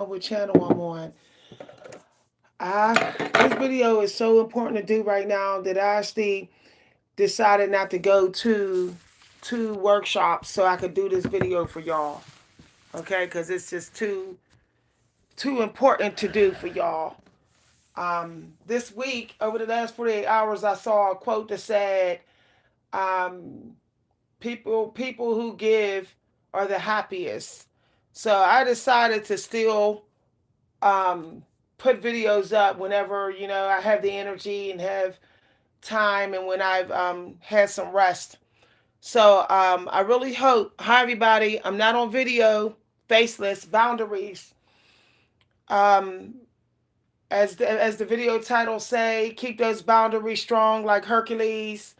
What channel I'm on. This video is so important to do right now that I actually decided not to go to two workshops so I could do this video for y'all. Okay, because it's just too important to do for y'all. This week, over the last 48 hours, I saw a quote that said, um, "People who give are the happiest." So I decided to still um, put videos up whenever I have the energy and have time, and when I've had some rest. So I really hope. Hi everybody. I'm not on video. Faceless boundaries. Um, as the video title say, keep those boundaries strong like Hercules.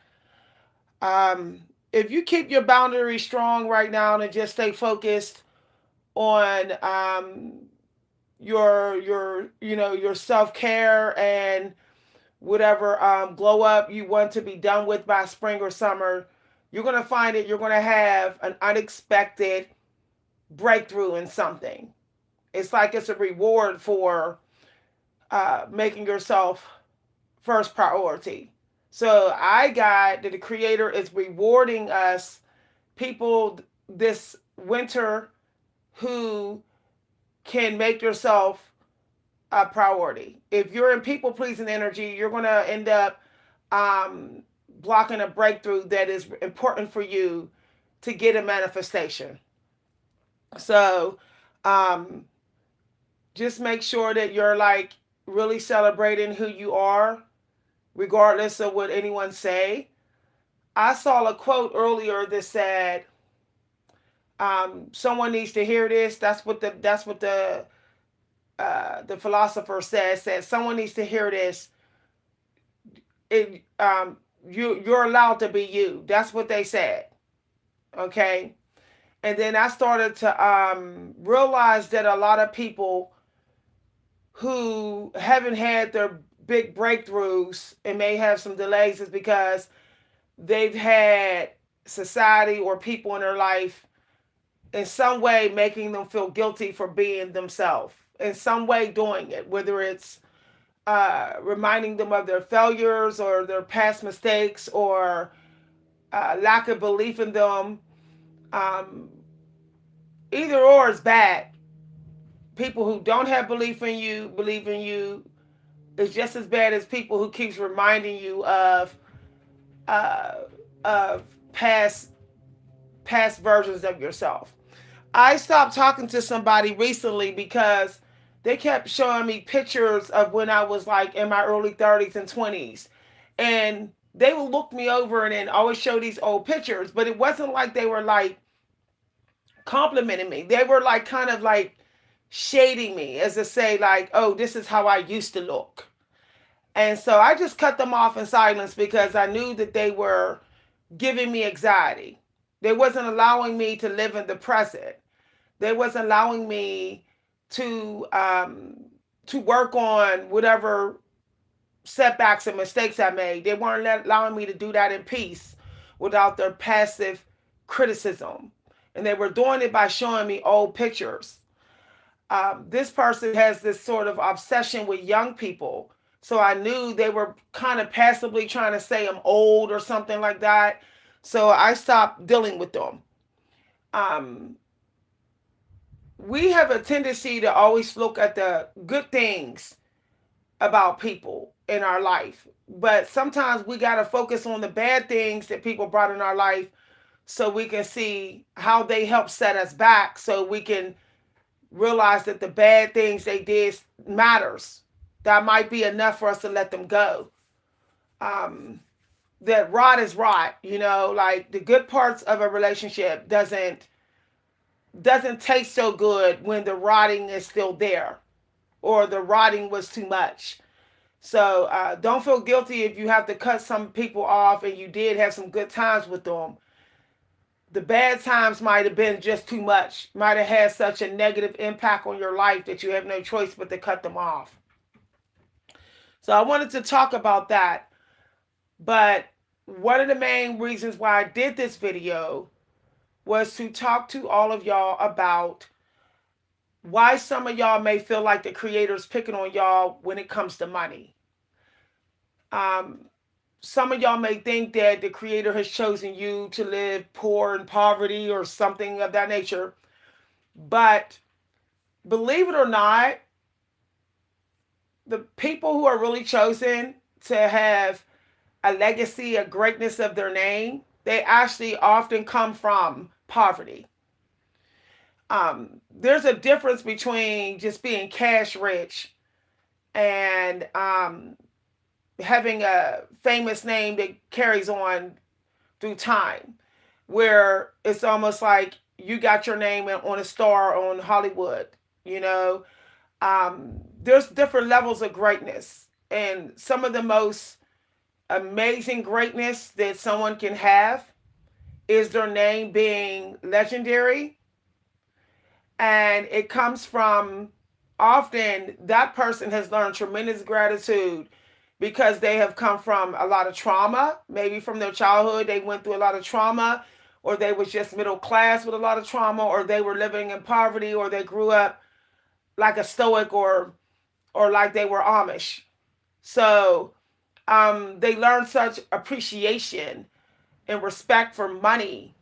Um, if you keep your boundaries strong right now and just stay focused on your self care and whatever glow up you want to be done with by spring or summer, you're gonna find it. You're gonna have an unexpected breakthrough in something. It's like it's a reward for making yourself first priority. So I got that the creator is rewarding us people this winter who can make yourself a priority. If you're in people pleasing energy, you're going to end up um, blocking a breakthrough that is important for you to get a manifestation. So um, just make sure that you're like really celebrating who you are, regardless of what anyone say. I saw a quote earlier that said, "Someone needs to hear this." That's what the philosopher says. Said someone needs to hear this. You're allowed to be you. That's what they said. Okay, and then I started to realize that a lot of people who haven't had their big breakthroughs and may have some delays is because they've had society or people in their life in some way making them feel guilty for being themselves, in some way doing it, whether it's reminding them of their failures or their past mistakes or lack of belief in them. Um, Either or is bad. People who don't have belief in you, believe in you, is just as bad as people who keeps reminding you uh, of past versions of yourself. I stopped talking to somebody recently because they kept showing me pictures of when I was like in my early 30s and 20s. And they would look me over and then always show these old pictures, but it wasn't like they were like complimenting me. They were like kind of like shading me as to say, like, oh, this is how I used to look. And so I just cut them off in silence because I knew that they were giving me anxiety. They wasn't allowing me to live in the present. They wasn't allowing me to work on whatever setbacks and mistakes I made. They weren't allowing me to do that in peace without their passive criticism. And they were doing it by showing me old pictures. This person has this sort of obsession with young people. So I knew they were kind of passively trying to say I'm old or something like that. So I stopped dealing with them. Um, we have a tendency to always look at the good things about people in our life. But sometimes we got to focus on the bad things that people brought in our life so we can see how they help set us back so we can realize that the bad things they did matters. That might be enough for us to let them go. Um, that rot is rot, like the good parts of a relationship doesn't taste so good when the rotting is still there or the rotting was too much. So don't feel guilty if you have to cut some people off and you did have some good times with them. The bad times might have been just too much, might have had such a negative impact on your life that you have no choice but to cut them off. So I wanted to talk about that. But one of the main reasons why I did this video was to talk to all of y'all about why some of y'all may feel like the creator's picking on y'all when it comes to money. Um, some of y'all may think that the creator has chosen you to live poor in poverty or something of that nature. But believe it or not, the people who are really chosen to have a legacy, a greatness of their name, they actually often come from poverty. There's a difference between just being cash rich and having a famous name that carries on through time, where it's almost like you got your name on a star on Hollywood. You know, there's different levels of greatness, and some of the most amazing greatness that someone can have is their name being legendary, and it comes from often that person has learned tremendous gratitude because they have come from a lot of trauma, maybe from their childhood they went through a lot of trauma, or they was just middle class with a lot of trauma, or they were living in poverty, or they grew up like a stoic, or like they were Amish. So they learned such appreciation and respect for money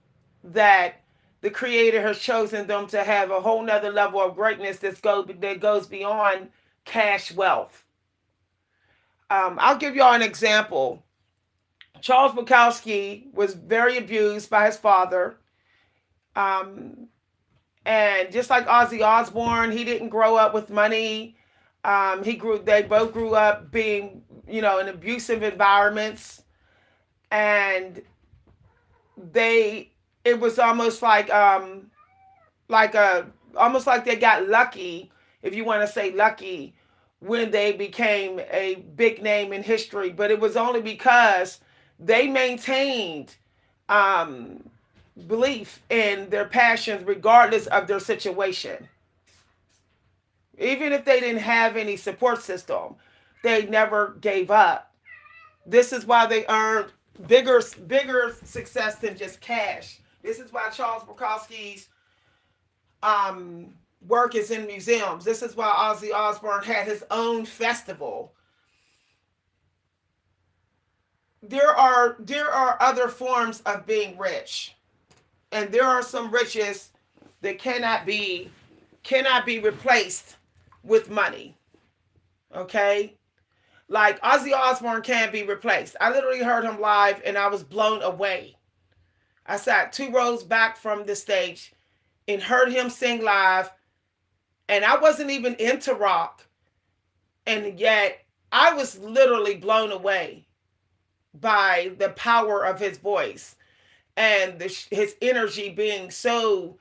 that the creator has chosen them to have a whole nother level of greatness that goes beyond cash wealth. I'll give y'all an example. Charles Bukowski was very abused by his father. Um, and just like Ozzy Osbourne, he didn't grow up with money. They both grew up being, in abusive environments. And they, it was like almost like they got lucky, if you want to say lucky, when they became a big name in history. But it was only because they maintained um, belief in their passions regardless of their situation. Even if they didn't have any support system, they never gave up. This is why they earned bigger success than just cash. This is why Charles Bukowski's work is in museums. This is why Ozzy Osbourne had his own festival. There are other forms of being rich, and there are some riches that cannot be replaced with money. Okay, like Ozzy Osbourne can't be replaced. I literally heard him live, and I was blown away. I sat 2 rows back from the stage and heard him sing live, and I wasn't even into rock, and yet I was literally blown away by the power of his voice and his energy being so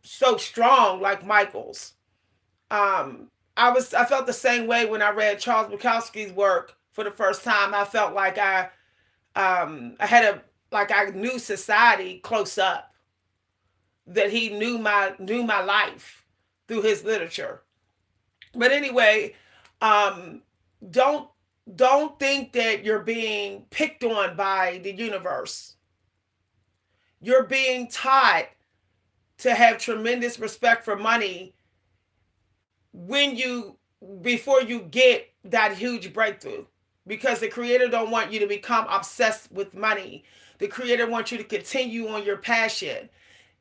strong, like Michael's. I felt the same way when I read Charles Bukowski's work for the first time. I felt like I had a like I knew society close up, that he knew my life through his literature. But anyway, um, don't don't think that you're being picked on by the universe. You're being taught to have tremendous respect for money when you before you get that huge breakthrough, because the creator don't want you to become obsessed with money. The creator wants you to continue on your passion.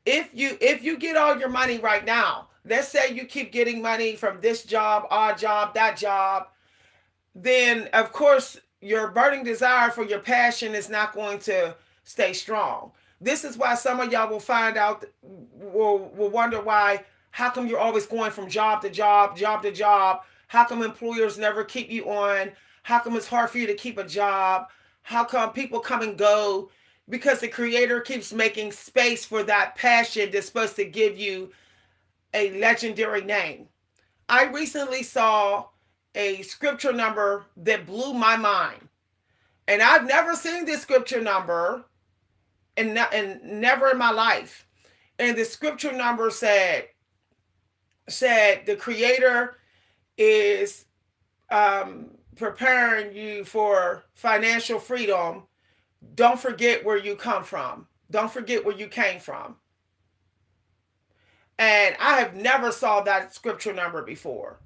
If you get all your money right now, let's say you keep getting money from this job, odd job, that job, then of course your burning desire for your passion is not going to stay strong. This is why some of y'all will find out, will wonder why, how come you're always going from job to job, job to job? How come employers never keep you on? How come it's hard for you to keep a job? How come people come and go? Because the creator keeps making space for that passion that's supposed to give you a legendary name. I recently saw a scripture number that blew my mind. And I've never seen this scripture number, and never in my life. And the scripture number said the creator is preparing you for financial freedom. Don't forget where you come from. Don't forget where you came from. And I have never saw that scripture number before.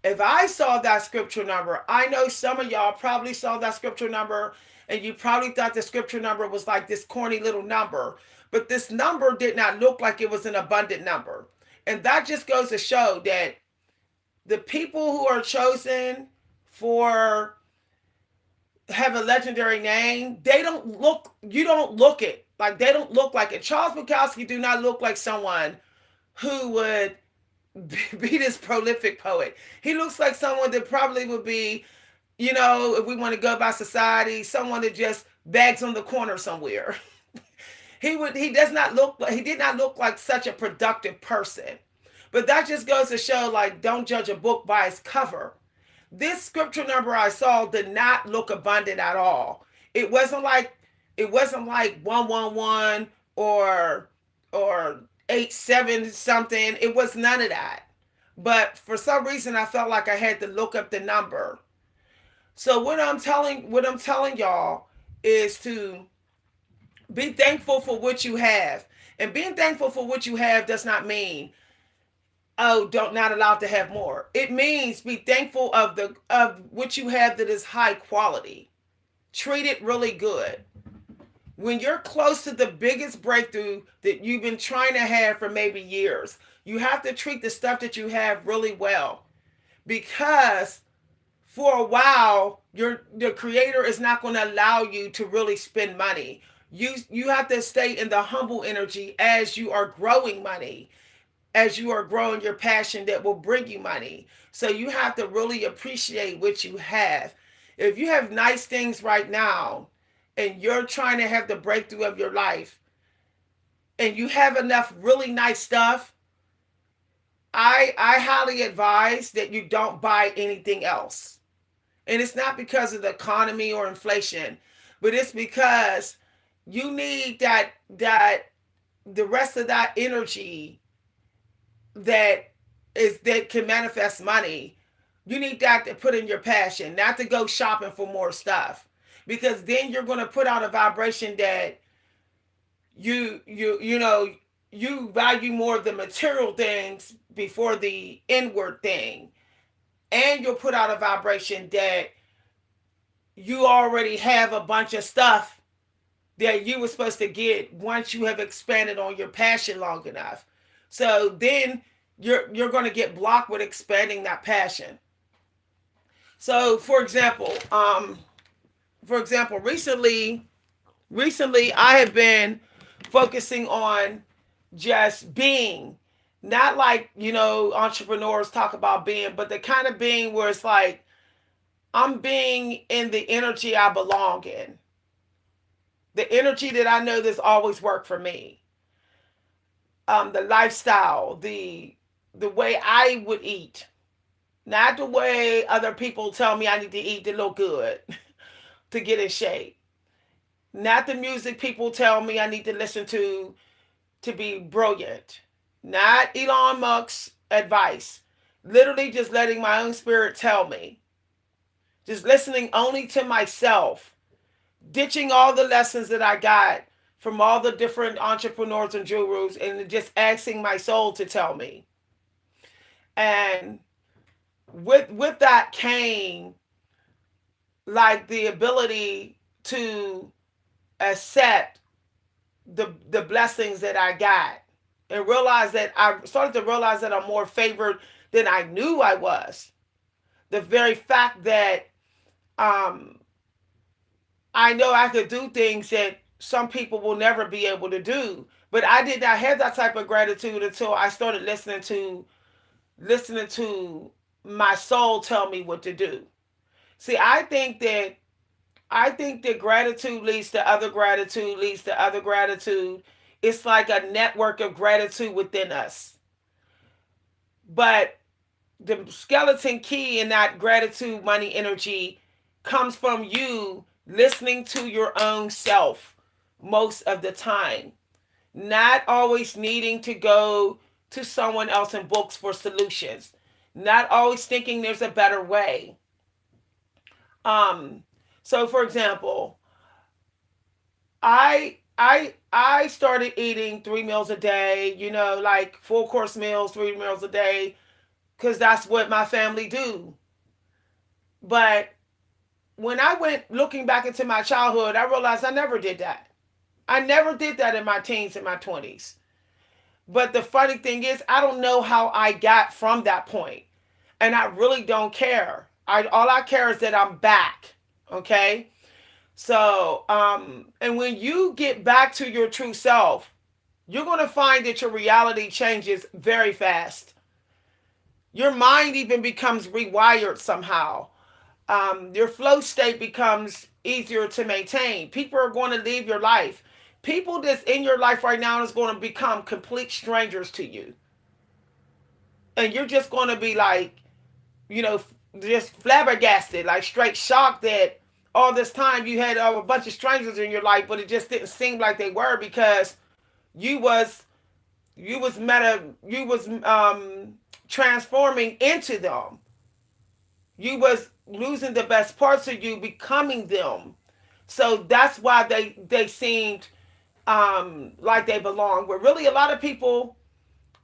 If I saw that scripture number, I know some of y'all probably saw that scripture number and you probably thought the scripture number was like this corny little number. But this number did not look like it was an abundant number. And that just goes to show that the people who are chosen for have a legendary name, they don't look, you don't look it. Like they don't look like it. Charles Bukowski do not look like someone who would be this prolific poet. He looks like someone that probably would be, you know, if we want to go by society, someone that just begs on the corner somewhere. He does not look like, he did not look like such a productive person. But that just goes to show, like, don't judge a book by its cover. This scripture number I saw did not look abundant at all. It wasn't like, it wasn't like 111 or 87 something. It was none of that. But for some reason I felt like I had to look up the number. So what I'm telling y'all is to be thankful for what you have. And being thankful for what you have does not mean, oh, don't not allowed to have more. It means be thankful of what you have that is high quality. Treat it really good. When you're close to the biggest breakthrough that you've been trying to have for maybe years, you have to treat the stuff that you have really well. Because for a while, the creator is not going to allow you to really spend money. You have to stay in the humble energy as you are growing money, as you are growing your passion that will bring you money. So you have to really appreciate what you have. If you have nice things right now and you're trying to have the breakthrough of your life and you have enough really nice stuff, I highly advise that you don't buy anything else. And it's not because of the economy or inflation, but it's because you need that the rest of that energy that can manifest money. You need that to put in your passion, not to go shopping for more stuff. Because then you're going to put out a vibration that you know you value more of the material things before the inward thing. And you'll put out a vibration that you already have a bunch of stuff that you were supposed to get once you have expanded on your passion long enough. So then you're going to get blocked with expanding that passion. So for example, recently I have been focusing on just being, not like, entrepreneurs talk about being, but the kind of being where it's like I'm being in the energy I belong in, the energy that I know that's always worked for me, the lifestyle, the way I would eat, not the way other people tell me I need to eat to look good, to get in shape, not the music people tell me I need to listen to be brilliant, not Elon Musk's advice. Literally just letting my own spirit tell me, just listening only to myself, ditching all the lessons that I got from all the different entrepreneurs and gurus and just asking my soul to tell me. And with that came like the ability to accept the blessings that I got, and realize that I started to realize that I'm more favored than I knew I was. The very fact that um, I know I could do things that some people will never be able to do, but I did not have that type of gratitude until I started listening to my soul tell me what to do. See, I think that gratitude leads to other gratitude leads to other gratitude. It's like a network of gratitude within us. But the skeleton key in that gratitude money energy comes from you listening to your own self most of the time, not always needing to go to someone else in books for solutions, not always thinking there's a better way. um so for example, I I started eating 3 meals a day, like full course meals, 3 meals a day, because that's what my family do. But when I went looking back into my childhood, I realized I never did that. I never did that in my teens and my 20s. But the funny thing is, I don't know how I got from that point, and I really don't care. All I care is that I'm back. Okay. So, and when you get back to your true self, you're going to find that your reality changes very fast. Your mind even becomes rewired somehow. Your flow state becomes easier to maintain. People are going to leave your life. People that's in your life right now is going to become complete strangers to you. And you're just going to be like, you know, just flabbergasted, like straight shocked that all this time you had a bunch of strangers in your life, but it just didn't seem like they were because you was transforming into them. You was losing the best parts of you, becoming them. So that's why they seemed like they belong. But really, a lot of people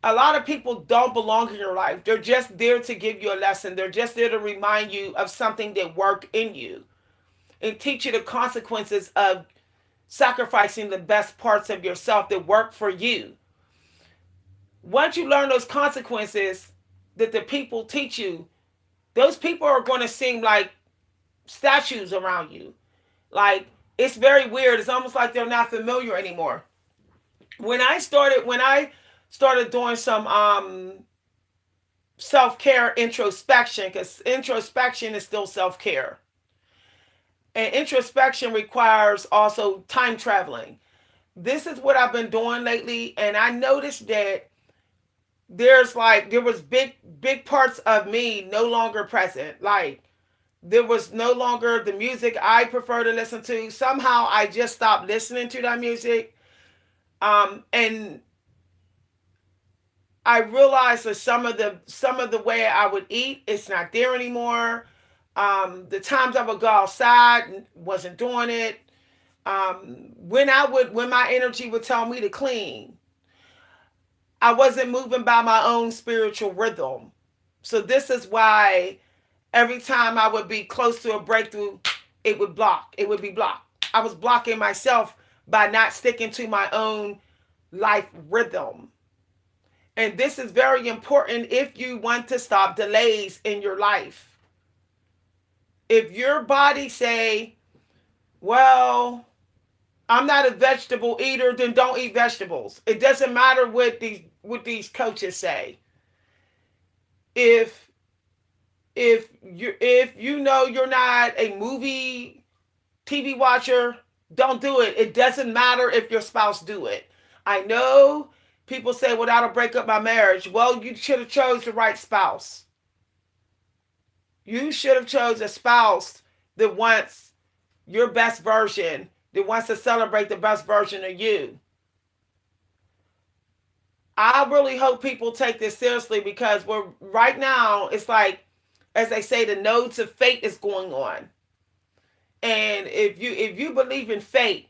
don't belong in your life. They're just there to give you a lesson. They're just there to remind you of something that worked in you and teach you the consequences of sacrificing the best parts of yourself that work for you. Once you learn those consequences that the people teach you, those people are going to seem like statues around you. Like, it's very weird. It's almost like they're not familiar anymore. When I started doing some self-care introspection, because introspection is still self-care, and introspection requires also time traveling. This is what I've been doing lately, and I noticed that there was big parts of me no longer present. Like, there was no longer the music I prefer to listen to. Somehow I just stopped listening to that music. And I realized that some of the way I would eat, it's not there anymore. The times I would go outside, wasn't doing it. When my energy would tell me to clean, I wasn't moving by my own spiritual rhythm. So this is why every time I would be close to a breakthrough, it would block. It would be blocked. I was blocking myself by not sticking to my own life rhythm. And this is very important if you want to stop delays in your life. If your body say, well, I'm not a vegetable eater, then don't eat vegetables. It doesn't matter what these coaches say. If if you know you're not a movie TV watcher, don't do it. It doesn't matter if your spouse do it. I know people say, well, that'll break up my marriage. Well, you should have chose the right spouse. You should have chose a spouse that wants your best version, that wants to celebrate the best version of you. I really hope people take this seriously because we're right now, it's like, as they say, the nodes of fate is going on. And if you believe in fate,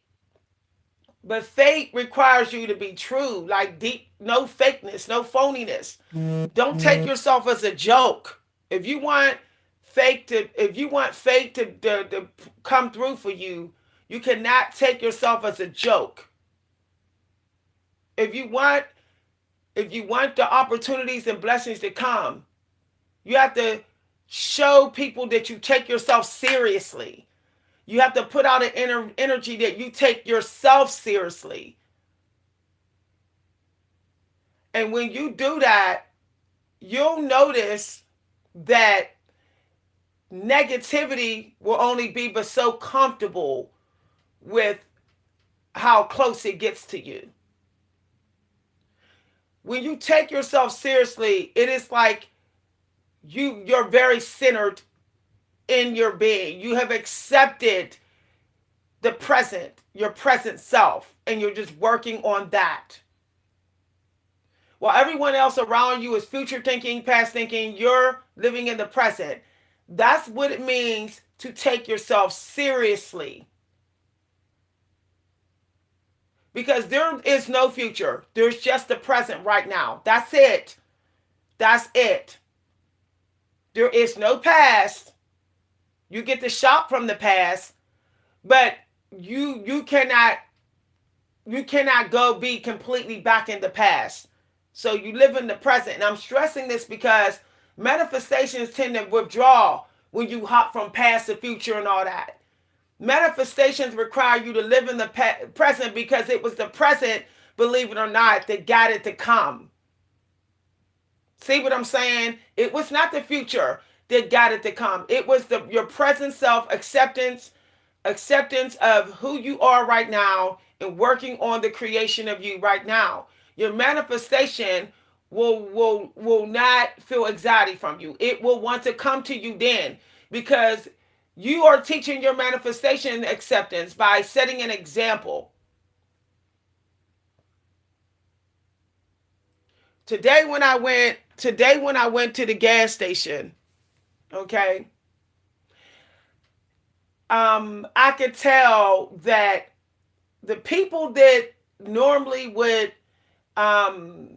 but fate requires you to be true, like deep, no fakeness, no phoniness. Don't take yourself as a joke. If you want if you want fate to come through for you, you cannot take yourself as a joke. If you want if you want the opportunities and blessings to come, you have to show people that you take yourself seriously. You have to put out an energy that you take yourself seriously. And when you do that, you'll notice that negativity will only be but so comfortable with how close it gets to you. When you take yourself seriously, it is like you're very centered in your being. You have accepted the present, your present self, and you're just working on that. While everyone else around you is future thinking, past thinking, you're living in the present. That's what it means to take yourself seriously. because there is no future. There's just the present right now. That's it. That's it. There is no past. You get to shop from the past, but you cannot go be completely back in the past. So you live in the present. And I'm stressing this because manifestations tend to withdraw when you hop from past to future and all that. Manifestations require you to live in the present because it was the present, believe it or not, that got it to come. See what I'm saying? It was not the future that got it to come. It was your present self acceptance of who you are right now and working on the creation of you right now. Your manifestation will not feel anxiety from you. It will want to come to you then because you are teaching your manifestation acceptance by setting an example. Today when I went to the gas station, okay, I could tell that the people that normally would um,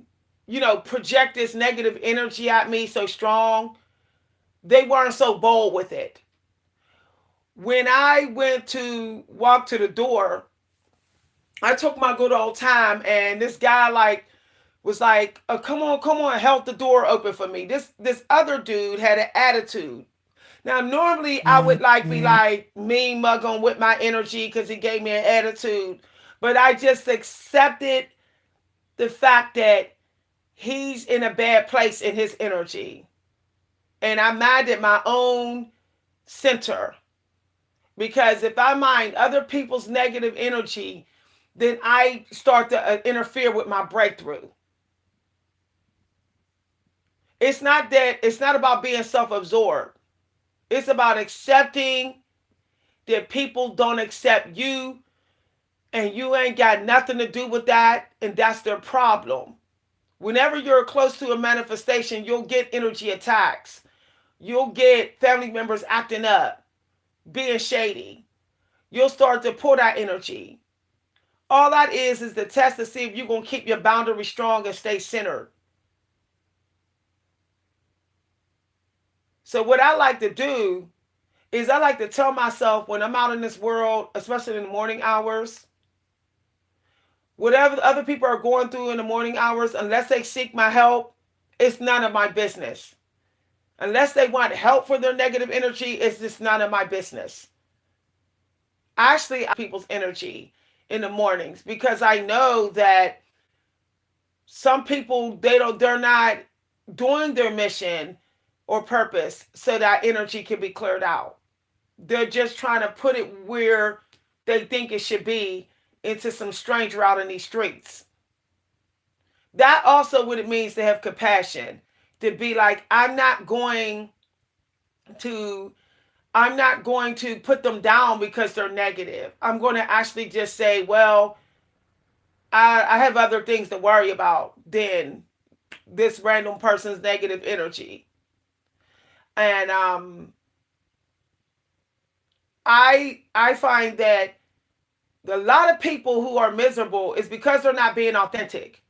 project this negative energy at me so strong, they weren't so bold with it. When I went to walk to the door, I took my good old time, and this guy was like, come on, held the door open for me. This other dude had an attitude. Now, normally I would be like mean mugging with my energy because he gave me an attitude, but I just accepted the fact that he's in a bad place in his energy, and I minded my own center because if I mind other people's negative energy, then I start to interfere with my breakthrough. It's not about being self-absorbed. It's about accepting that people don't accept you and you ain't got nothing to do with that, and that's their problem. Whenever you're close to a manifestation, you'll get energy attacks. You'll get family members acting up, being shady. You'll start to pull that energy. All that is the test to see if you're going to keep your boundary strong and stay centered. So what I like to do is I like to tell myself when I'm out in this world, especially in the morning hours, whatever the other people are going through in the morning hours, unless they seek my help, it's none of my business. Unless they want help for their negative energy, it's just none of my business. Actually, I people's energy in the mornings because I know that some people they're not doing their mission or purpose so that energy can be cleared out. They're just trying to put it where they think it should be into some stranger out in these streets. That also what it means to have compassion. To be like, to I'm not going to put them down because they're negative. I'm going to actually just say, well, I have other things to worry about than this random person's negative energy. And I find that a lot of people who are miserable is because they're not being authentic.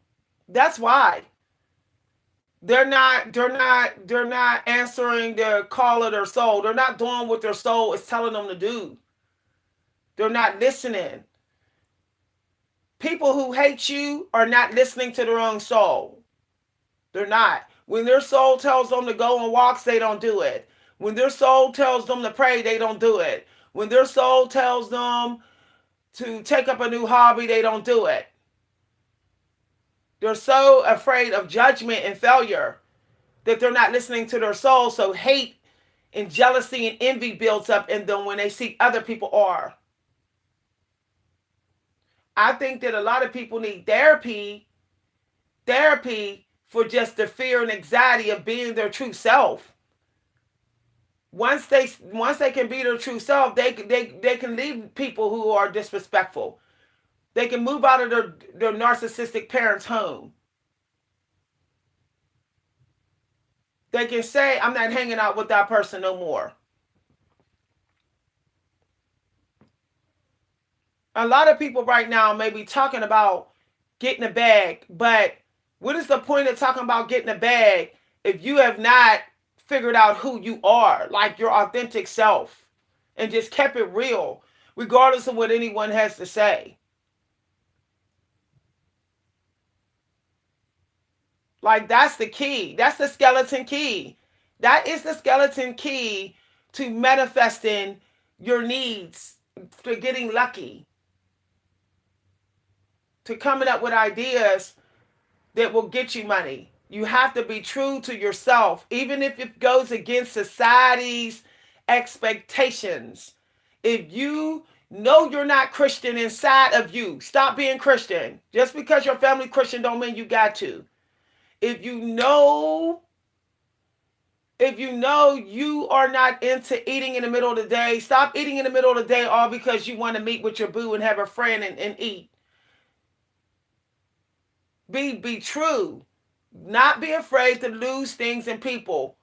That's why. They're not answering the call of their soul. They're not doing what their soul is telling them to do. They're not listening. People who hate you are not listening to their own soul. They're not. When their soul tells them to go on walks, they don't do it. When their soul tells them to pray, they don't do it. When their soul tells them to take up a new hobby, they don't do it. They're so afraid of judgment and failure that they're not listening to their soul. So hate and jealousy and envy builds up in them when they see other people are. I think that a lot of people need therapy for just the fear and anxiety of being their true self. Once they can be their true self, they can leave people who are disrespectful. They can move out of their narcissistic parents' home. They can say, I'm not hanging out with that person no more. A lot of people right now may be talking about getting a bag, but what is the point of talking about getting a bag if you have not figured out who you are, like your authentic self, and just kept it real, regardless of what anyone has to say? Like, that's the key. That's the skeleton key. That is the skeleton key to manifesting your needs, to getting lucky, to coming up with ideas that will get you money. You have to be true to yourself, even if it goes against society's expectations. If you know you're not Christian inside of you, stop being Christian. Just because your family Christian don't mean you got to. If you know you are not into eating in the middle of the day, stop eating in the middle of the day all because you want to meet with your boo and have a friend and eat. Be true. Not be afraid to lose things and people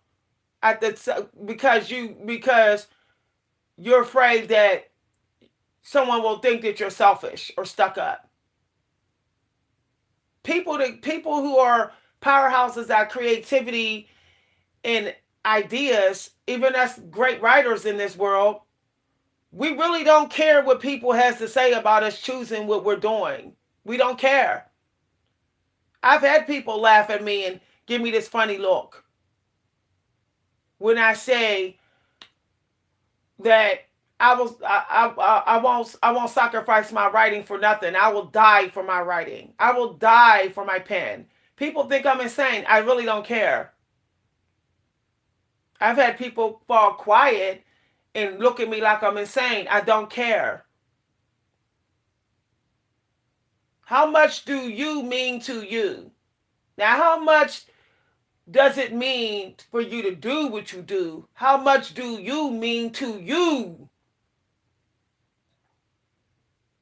at the because you're afraid that someone will think that you're selfish or stuck up. People who are powerhouses at creativity and ideas, even us great writers in this world, we really don't care what people has to say about us choosing what we're doing. We don't care. I've had people laugh at me and give me this funny look when I say that I won't sacrifice my writing for nothing. I will die for my writing. I will die for my pen. People think I'm insane. I really don't care. I've had people fall quiet and look at me like I'm insane. I don't care. How much do you mean to you? Now, how much does it mean for you to do what you do? How much do you mean to you?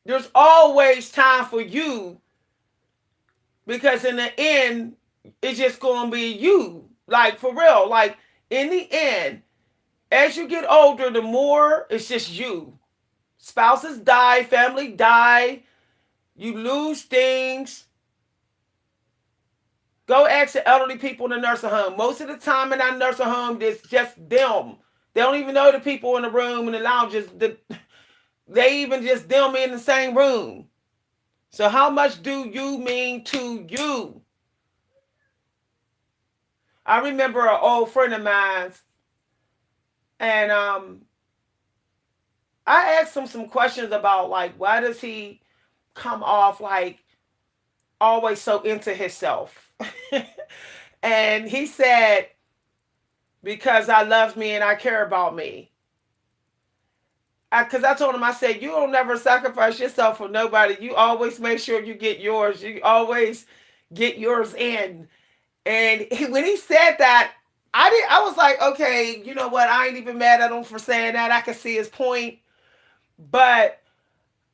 There's always time for you because in the end, it's just going to be you. Like, for real. Like, in the end, as you get older, the more it's just you. Spouses die, family die, you lose things. Go ask the elderly people in the nursing home. Most of the time in that nursing home, it's just them. They don't even know the people in the room and the lounges. They even just them in the same room. So how much do you mean to you? I remember an old friend of mine, and I asked him some questions about like why does he come off like always so into himself, and he said because I love me and I care about me. Because I told him, I said, you don't never sacrifice yourself for nobody. You always make sure you get yours. You always get yours in. And when he said that, I was like, okay, you know what? I ain't even mad at him for saying that. I could see his point, but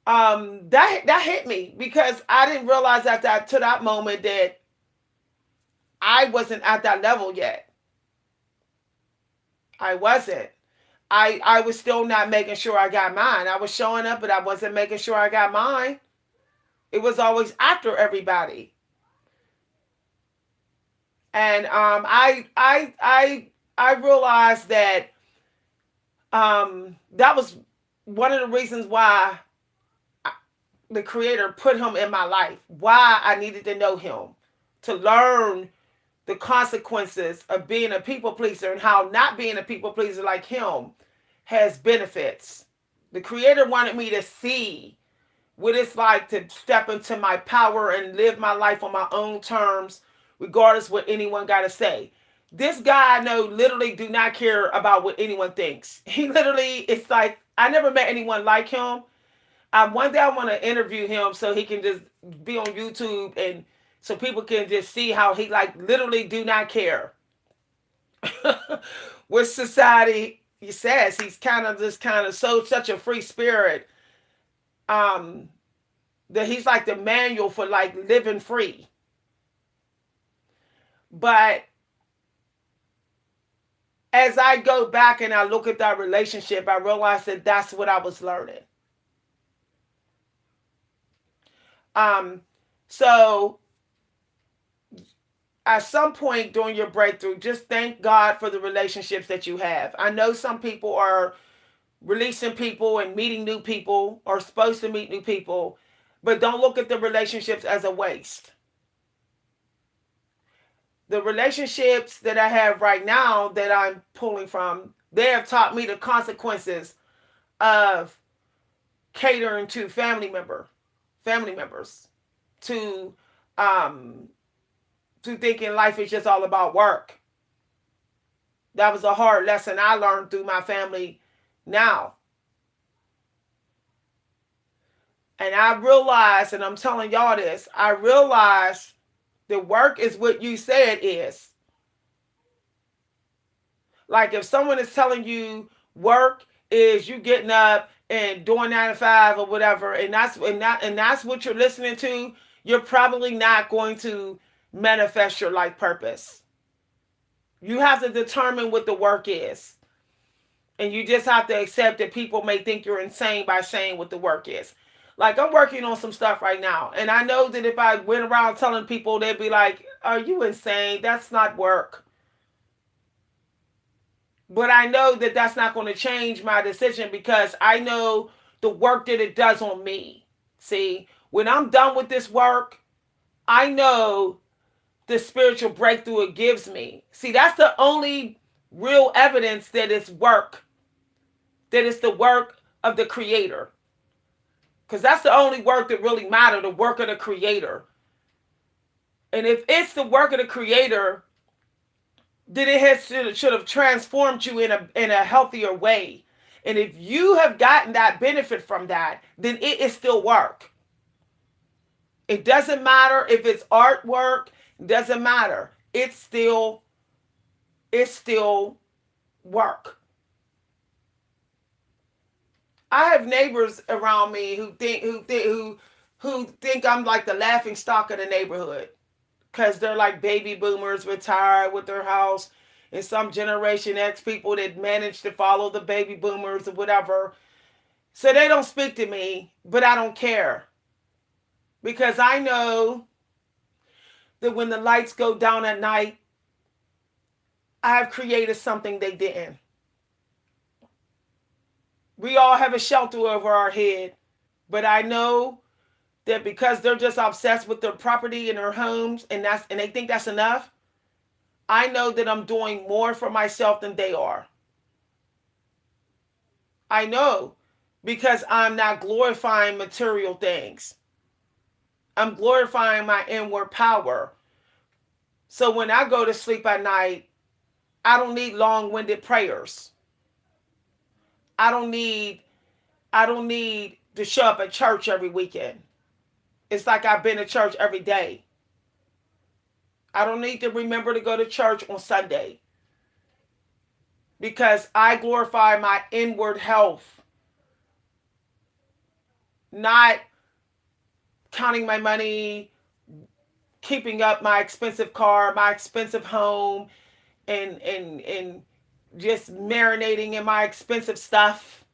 that hit me because I didn't realize at that to that moment that I wasn't at that level yet. I wasn't. I was still not making sure I got mine. I was showing up, but I wasn't making sure I got mine. It was always after everybody. And I realized that that was one of the reasons why the creator put him in my life. Why I needed to know him to learn the consequences of being a people pleaser and how not being a people pleaser like him has benefits. The creator wanted me to see what it's like to step into my power and live my life on my own terms, regardless what anyone got to say. This guy I know literally do not care about what anyone thinks. He literally, it's like, I never met anyone like him. One day I want to interview him so he can just be on YouTube and so people can just see how he like literally do not care what society he says. He's kind of just kind of so such a free spirit um that he's like the manual for like living free. But as I go back and I look at that relationship, I realize that that's what I was learning. Um, so at some point during your breakthrough, just thank God for the relationships that you have. I know some people are releasing people and meeting new people or supposed to meet new people, but don't look at the relationships as a waste. The relationships that I have right now that I'm pulling from, they have taught me the consequences of catering to family members, to um, thinking life is just all about work. That was a hard lesson I learned through my family now. And I realized, and I'm telling y'all this, I realized the work is what you say it is. Like if someone is telling you work is you getting up and doing 9 to 5 or whatever, and that's what you're listening to, you're probably not going to manifest your life purpose. You have to determine what the work is. And you just have to accept that people may think you're insane by saying what the work is. Like I'm working on some stuff right now, and I know that if I went around telling people, they'd be like, "Are you insane? That's not work." But I know that that's not going to change my decision because I know the work that it does on me. See, when I'm done with this work, I know the spiritual breakthrough it gives me. See, that's the only real evidence that it's work, that it's the work of the Creator. Because that's the only work that really matters, the work of the Creator. And if it's the work of the Creator, then should have transformed you in a healthier way. And if you have gotten that benefit from that, then it is still work. It doesn't matter if it's artwork, it doesn't matter. It's still work. I have neighbors around me who think I'm like the laughing stock of the neighborhood because they're like baby boomers retired with their house, and some Generation X people that managed to follow the baby boomers or whatever. So they don't speak to me, but I don't care because I know that when the lights go down at night, I've created something they didn't. We all have a shelter over our head, but I know that because they're just obsessed with their property and their homes, and they think that's enough. I know that I'm doing more for myself than they are. I know because I'm not glorifying material things. I'm glorifying my inward power. So when I go to sleep at night, I don't need long-winded prayers. I don't need I don't need to show up at church every weekend. It's like I've been to church every day. I don't need to remember to go to church on Sunday because I glorify my inward health, not counting my money, keeping up my expensive car, my expensive home, and just marinating in my expensive stuff.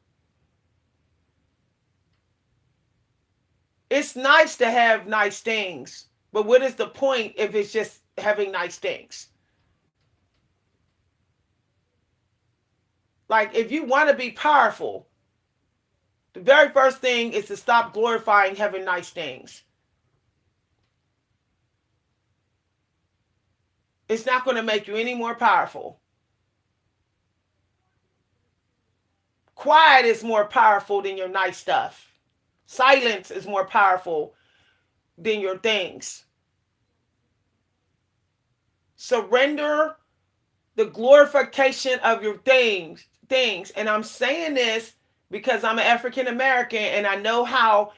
It's nice to have nice things, but what is the point if it's just having nice things? Like, if you want to be powerful, the very first thing is to stop glorifying having nice things. It's not going to make you any more powerful. Quiet is more powerful than your nice stuff. Silence is more powerful than your things. Surrender the glorification of your things. And I'm saying this because I'm an African American and I know how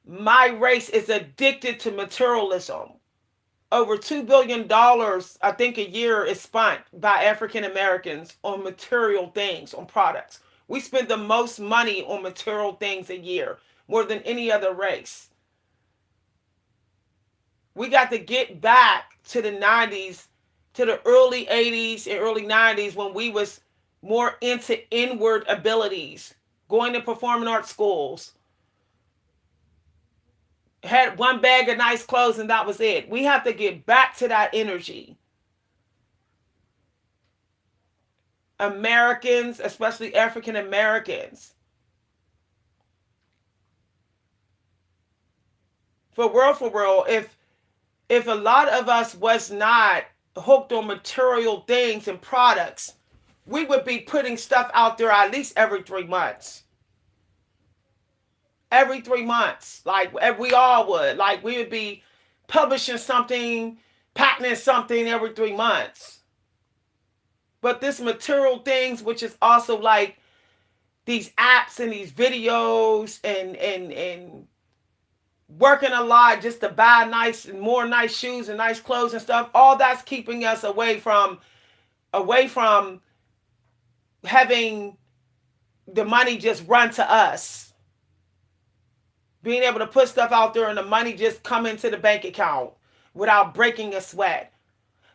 my race is addicted to materialism. Over $2 billion, I think, a year is spent by African Americans on material things, on products. We spend the most money on material things a year, more than any other race. We got to get back to the 90s, to the early 80s and early 90s when we was more into inward abilities, going to performing arts schools, had one bag of nice clothes and that was it. We have to get back to that energy. Americans, especially African Americans, for real, if a lot of us was not hooked on material things and products, we would be putting stuff out there at least every 3 months. Every 3 months. Like we all would. Like we would be publishing something, patenting something every 3 months. But this material things, which is also like these apps and these videos and working a lot just to buy nice and more nice shoes and nice clothes and stuff, all that's keeping us away from having the money just run to us. Being able to put stuff out there and the money just come into the bank account without breaking a sweat.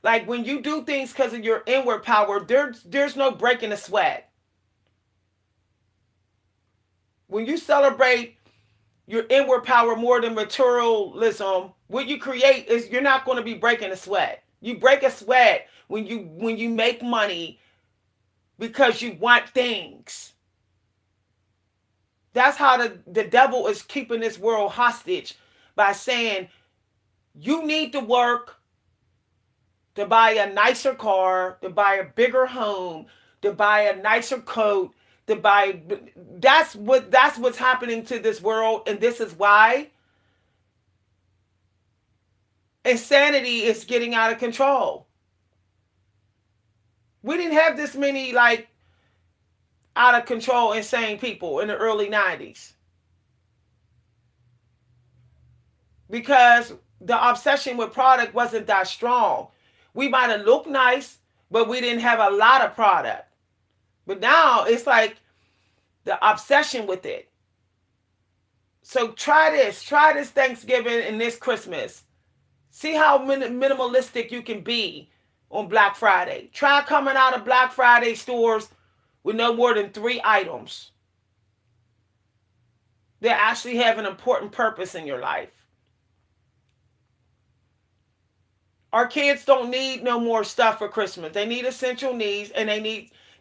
Like when you do things because of your inward power, there's no breaking a sweat. When you celebrate your inward power more than materialism, what you create is you're not going to be breaking a sweat. You break a sweat when you make money because you want things. That's how the devil is keeping this world hostage by saying you need to work to buy a nicer car, to buy a bigger home, to buy a nicer coat, to buy that's what's happening to this world, and this is why insanity is getting out of control. We didn't have this many like out of control insane people in the early 90s because the obsession with product wasn't that strong. We might have looked nice, but we didn't have a lot of product. But now it's like the obsession with it. So try this Thanksgiving and this Christmas. See how minimalistic you can be on Black Friday. Try coming out of Black Friday stores with no more than 3 items that actually have an important purpose in your life. Our kids don't need no more stuff for Christmas. They need essential needs, and they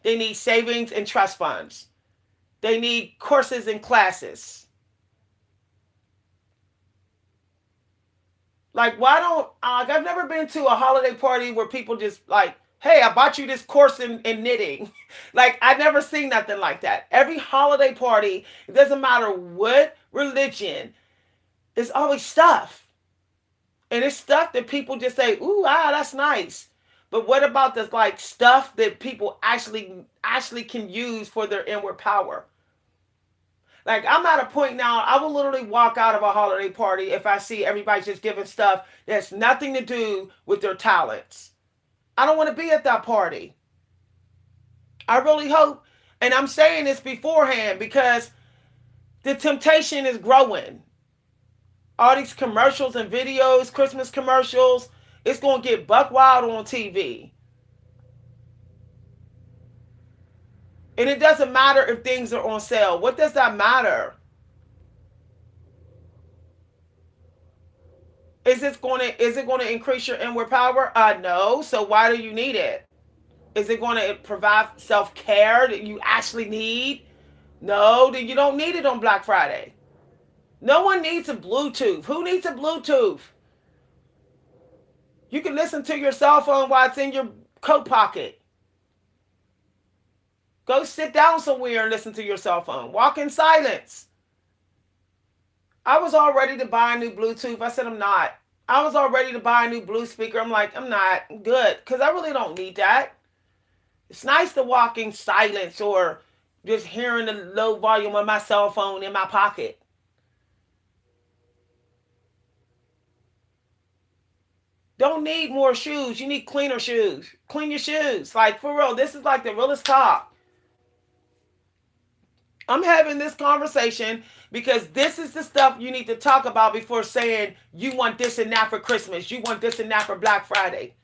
need savings and trust funds. They need courses and classes. Like, why don't I've never been to a holiday party where people just like, hey, I bought you this course in knitting. Like, I've never seen nothing like that. Every holiday party, it doesn't matter what religion, it's always stuff. And it's stuff that people just say, ooh, that's nice. But what about this like stuff that people actually can use for their inward power? Like, I'm at a point now, I will literally walk out of a holiday party if I see everybody just giving stuff that's nothing to do with their talents. I don't want to be at that party. I really hope, and I'm saying this beforehand because the temptation is growing. All these commercials and videos, Christmas commercials, it's going to get buck wild on TV. And it doesn't matter if things are on sale. What does that matter? Is it going to increase your inward power? No. So why do you need it? Is it going to provide self-care that you actually need? No, then you don't need it on Black Friday. No one needs a Bluetooth. Who needs a Bluetooth? You can listen to your cell phone while it's in your coat pocket. Go sit down somewhere and listen to your cell phone. Walk in silence. I was all ready to buy a new Bluetooth. I said, I'm not. I was all ready to buy a new Blue speaker. I'm like, I'm not good because I really don't need that. It's nice to walk in silence or just hearing the low volume of my cell phone in my pocket. Don't need more shoes. You need cleaner shoes. Clean your shoes. Like, for real, this is like the realest talk. I'm having this conversation because this is the stuff you need to talk about before saying you want this and that for Christmas. You want this and that for Black Friday.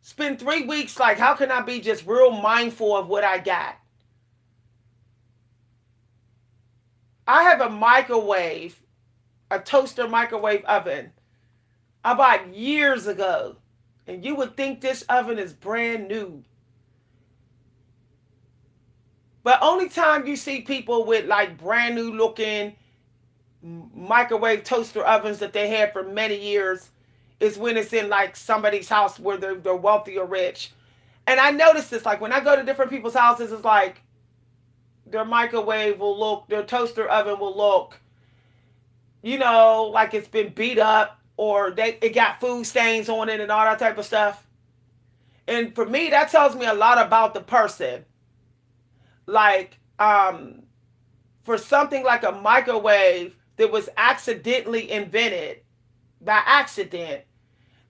Spend 3 weeks like, how can I be just real mindful of what I got? I have a microwave, a toaster microwave oven I bought years ago. And you would think this oven is brand new. But only time you see people with like brand new looking microwave toaster ovens that they had for many years is when it's in like somebody's house where they're wealthy or rich. And I noticed this, like when I go to different people's houses, it's like their microwave will look, their toaster oven will look, like it's been beat up or it got food stains on it and all that type of stuff. And for me, that tells me a lot about the person. Like, for something like a microwave that was accidentally invented by accident,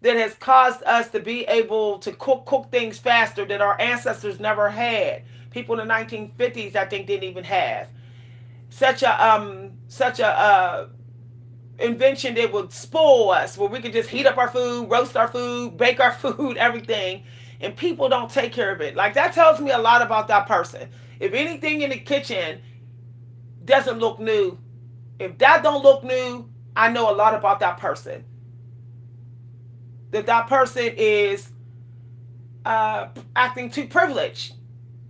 that has caused us to be able to cook things faster that our ancestors never had. People in the 1950s, I think, didn't even have such a invention that would spoil us, where we could just heat up our food, roast our food, bake our food, everything, and people don't take care of it. Like that tells me a lot about that person. If anything in the kitchen doesn't look new, if that don't look new, I know a lot about that person. That person is acting too privileged.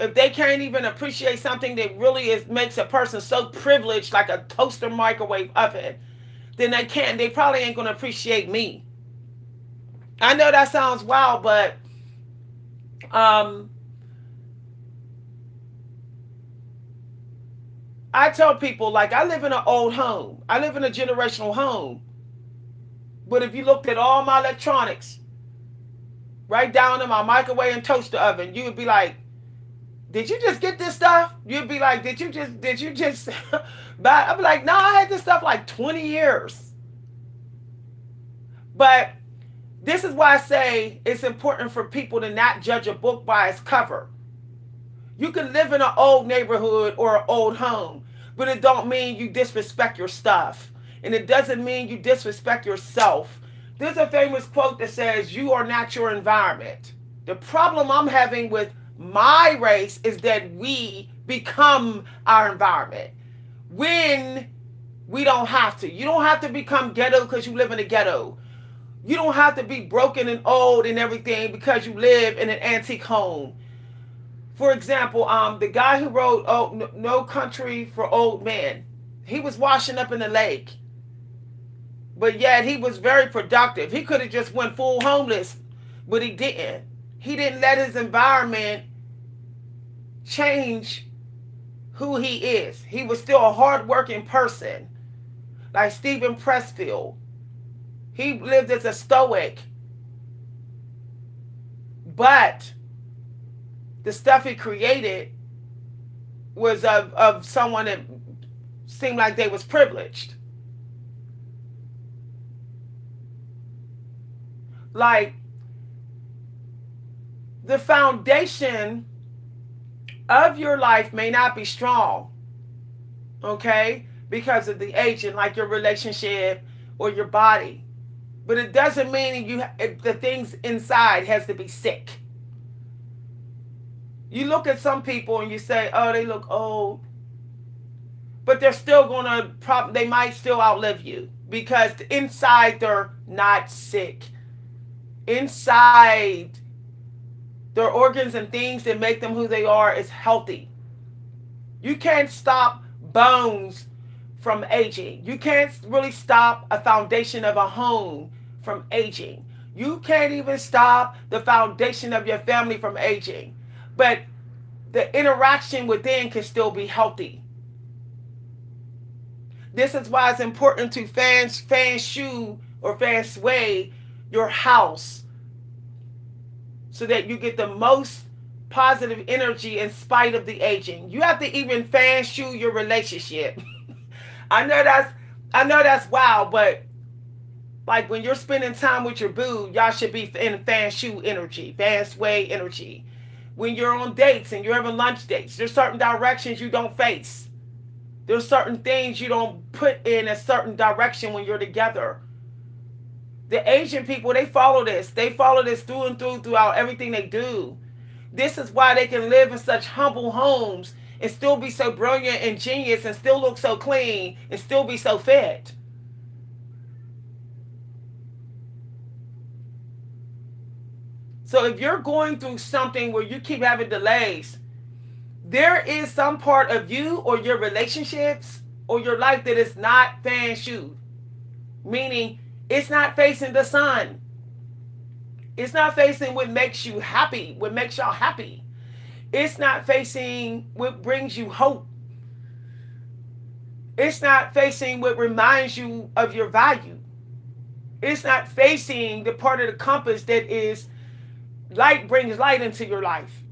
If they can't even appreciate something that really makes a person so privileged, like a toaster microwave oven, then they probably ain't gonna appreciate me. I know that sounds wild, but um, I tell people, like, I live in an old home. I live in a generational home. But if you looked at all my electronics, right down to my microwave and toaster oven, you would be like, did you just get this stuff? You'd be like, did you just buy? I'd be like, no, I had this stuff like 20 years. But this is why I say it's important for people to not judge a book by its cover. You can live in an old neighborhood or an old home, but it don't mean you disrespect your stuff. And it doesn't mean you disrespect yourself. There's a famous quote that says, you are not your environment. The problem I'm having with my race is that we become our environment when we don't have to. You don't have to become ghetto because you live in a ghetto. You don't have to be broken and old and everything because you live in an antique home. For example, the guy who wrote No Country for Old Men, he was washing up in the lake, but yet he was very productive. He could have just went full homeless, but he didn't. He didn't let his environment change who he is. He was still a hardworking person, like Stephen Pressfield. He lived as a stoic, but the stuff he created was of someone that seemed like they was privileged. Like the foundation of your life may not be strong, okay, because of the aging, like your relationship or your body. But it doesn't mean the things inside has to be sick. You look at some people and you say, oh, they look old, but they're still they might still outlive you because inside they're not sick. Inside, their organs and things that make them who they are is healthy. You can't stop bones from aging. You can't really stop a foundation of a home from aging. You can't even stop the foundation of your family from aging. But the interaction within can still be healthy. This is why it's important to fan shui or fan shui your house so that you get the most positive energy in spite of the aging. You have to even fan shui your relationship. I know that's wild, but like when you're spending time with your boo, y'all should be in fan shui energy, fan shui energy. When you're on dates and you're having lunch dates, there's certain directions you don't face. There's certain things you don't put in a certain direction when you're together. The Asian people, they follow this. They follow this through and throughout everything they do. This is why they can live in such humble homes and still be so brilliant and genius and still look so clean and still be so fit. So if you're going through something where you keep having delays, there is some part of you or your relationships or your life that is not fan shu, meaning it's not facing the sun. It's not facing what makes you happy, what makes y'all happy. It's not facing what brings you hope. It's not facing what reminds you of your value. It's not facing the part of the compass that is light, brings light into your life.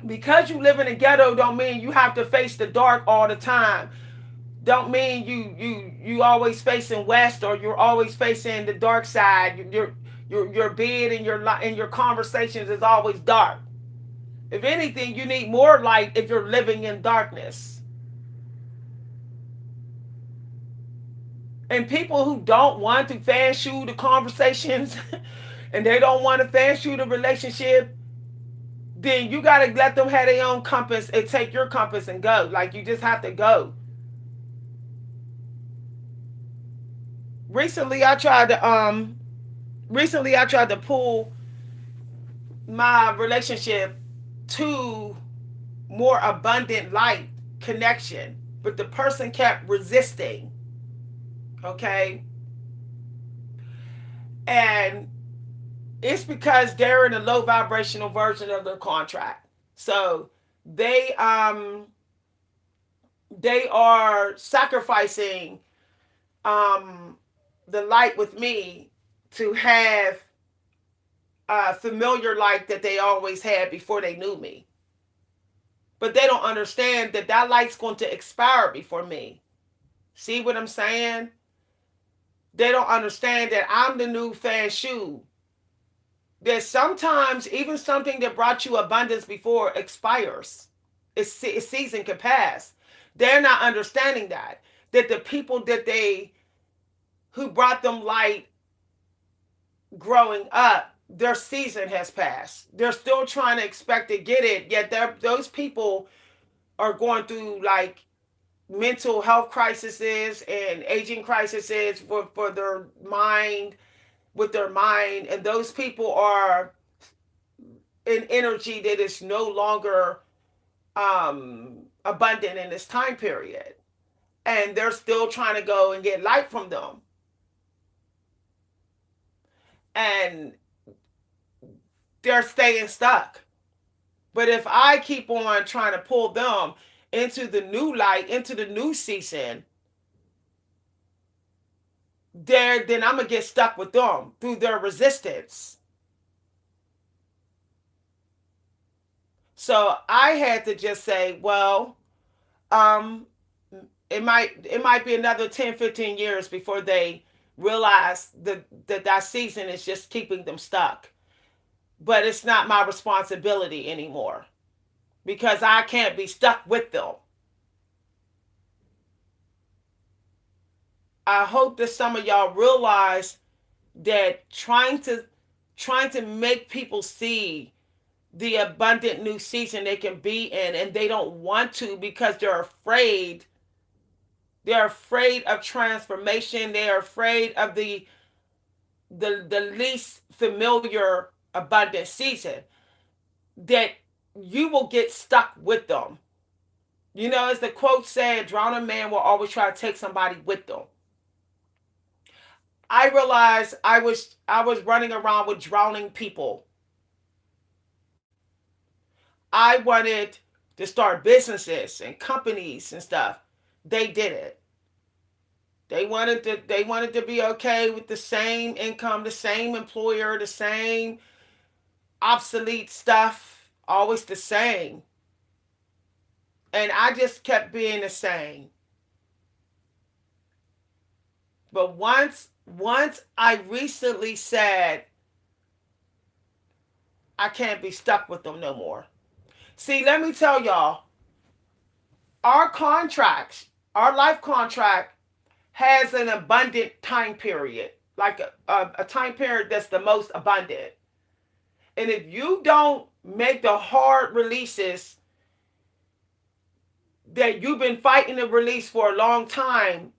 Because you live in a ghetto don't mean you have to face the dark all the time. Don't mean you always facing west or you're always facing the dark side. Your bed and your conversations is always dark. If anything, you need more light if you're living in darkness. And people who don't want to fan shoot the conversations and they don't want to fan shoot the relationship, then you got to let them have their own compass and take your compass and go. Like, you just have to go. Recently I tried to pull my relationship to more abundant light connection, but the person kept resisting. Okay? And it's because they're in a low vibrational version of their contract. So they are sacrificing the light with me to have a familiar light that they always had before they knew me. But they don't understand that that light's going to expire before me. See what I'm saying? They don't understand that I'm the new fan shoe. That sometimes even something that brought you abundance before expires. Its season can pass. They're not understanding that. That the people who brought them light growing up, their season has passed. They're still trying to expect to get it, yet those people are going through like mental health crises and aging crises for their mind, with their mind, and those people are in energy that is no longer abundant in this time period, and they're still trying to go and get light from them. And they're staying stuck. But if I keep on trying to pull them into the new light, into the new season, then I'm gonna get stuck with them through their resistance. So I had to just say, well, um, it might be another 10, 15 years before they realize that season is just keeping them stuck. But it's not my responsibility anymore because I can't be stuck with them. I hope that some of y'all realize that trying to make people see the abundant new season they can be in, and they don't want to because they're afraid. They're afraid of transformation. They're afraid of the least familiar abundant season, that you will get stuck with them. You know, as the quote said, drowning man will always try to take somebody with them. I realized I was running around with drowning people. I wanted to start businesses and companies and stuff. They did it. They wanted to be okay with the same income, the same employer, the same obsolete stuff, always the same. And I just kept being the same. But once I recently said I can't be stuck with them no more. See, let me tell y'all, our contracts, our life contract has an abundant time period, like a time period that's the most abundant. And if you don't make the hard releases that you've been fighting to release for a long time,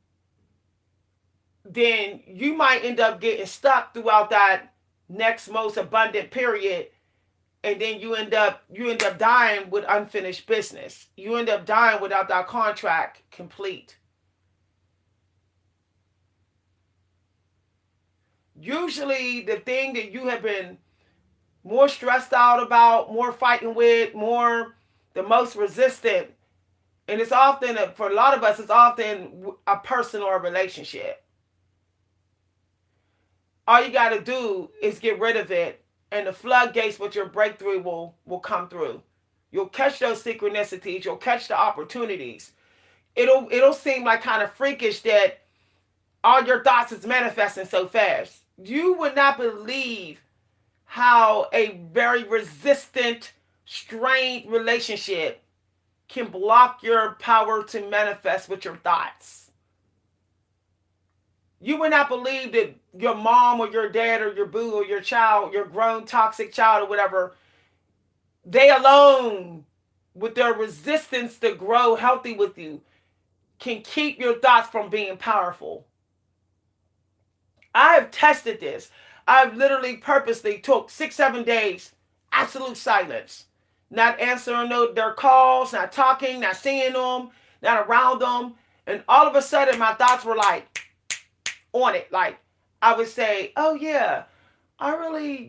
then you might end up getting stuck throughout that next most abundant period, and then you end up dying with unfinished business. You end up dying without that contract complete. Usually the thing that you have been more stressed out about, more fighting with, more the most resistant, and it's often for a lot of us, it's often a person or a relationship. All you got to do is get rid of it, and the floodgates with your breakthrough will come through. You'll catch those synchronicities. You'll catch the opportunities. It'll seem like kind of freakish that all your thoughts is manifesting so fast. You would not believe how a very resistant, strained relationship can block your power to manifest with your thoughts. You would not believe that your mom or your dad or your boo or your child, your grown toxic child or whatever, they alone, with their resistance to grow healthy with you, can keep your thoughts from being powerful. I have tested this. I've literally purposely took 6, 7 days, absolute silence. Not answering their calls, not talking, not seeing them, not around them. And all of a sudden my thoughts were like on it. Like I would say, oh yeah, I really,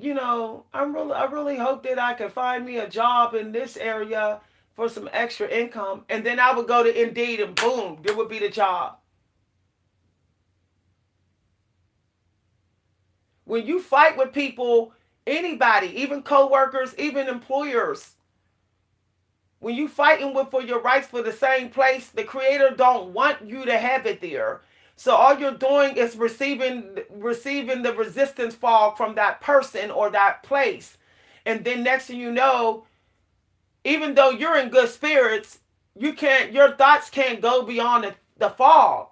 I really hope that I can find me a job in this area for some extra income. And then I would go to Indeed and boom, there would be the job. When you fight with people, anybody, even coworkers, even employers, when you fighting with for your rights for the same place, the creator don't want you to have it there. So all you're doing is receiving the resistance fog from that person or that place. And then next thing you know, even though you're in good spirits, your thoughts can't go beyond the fog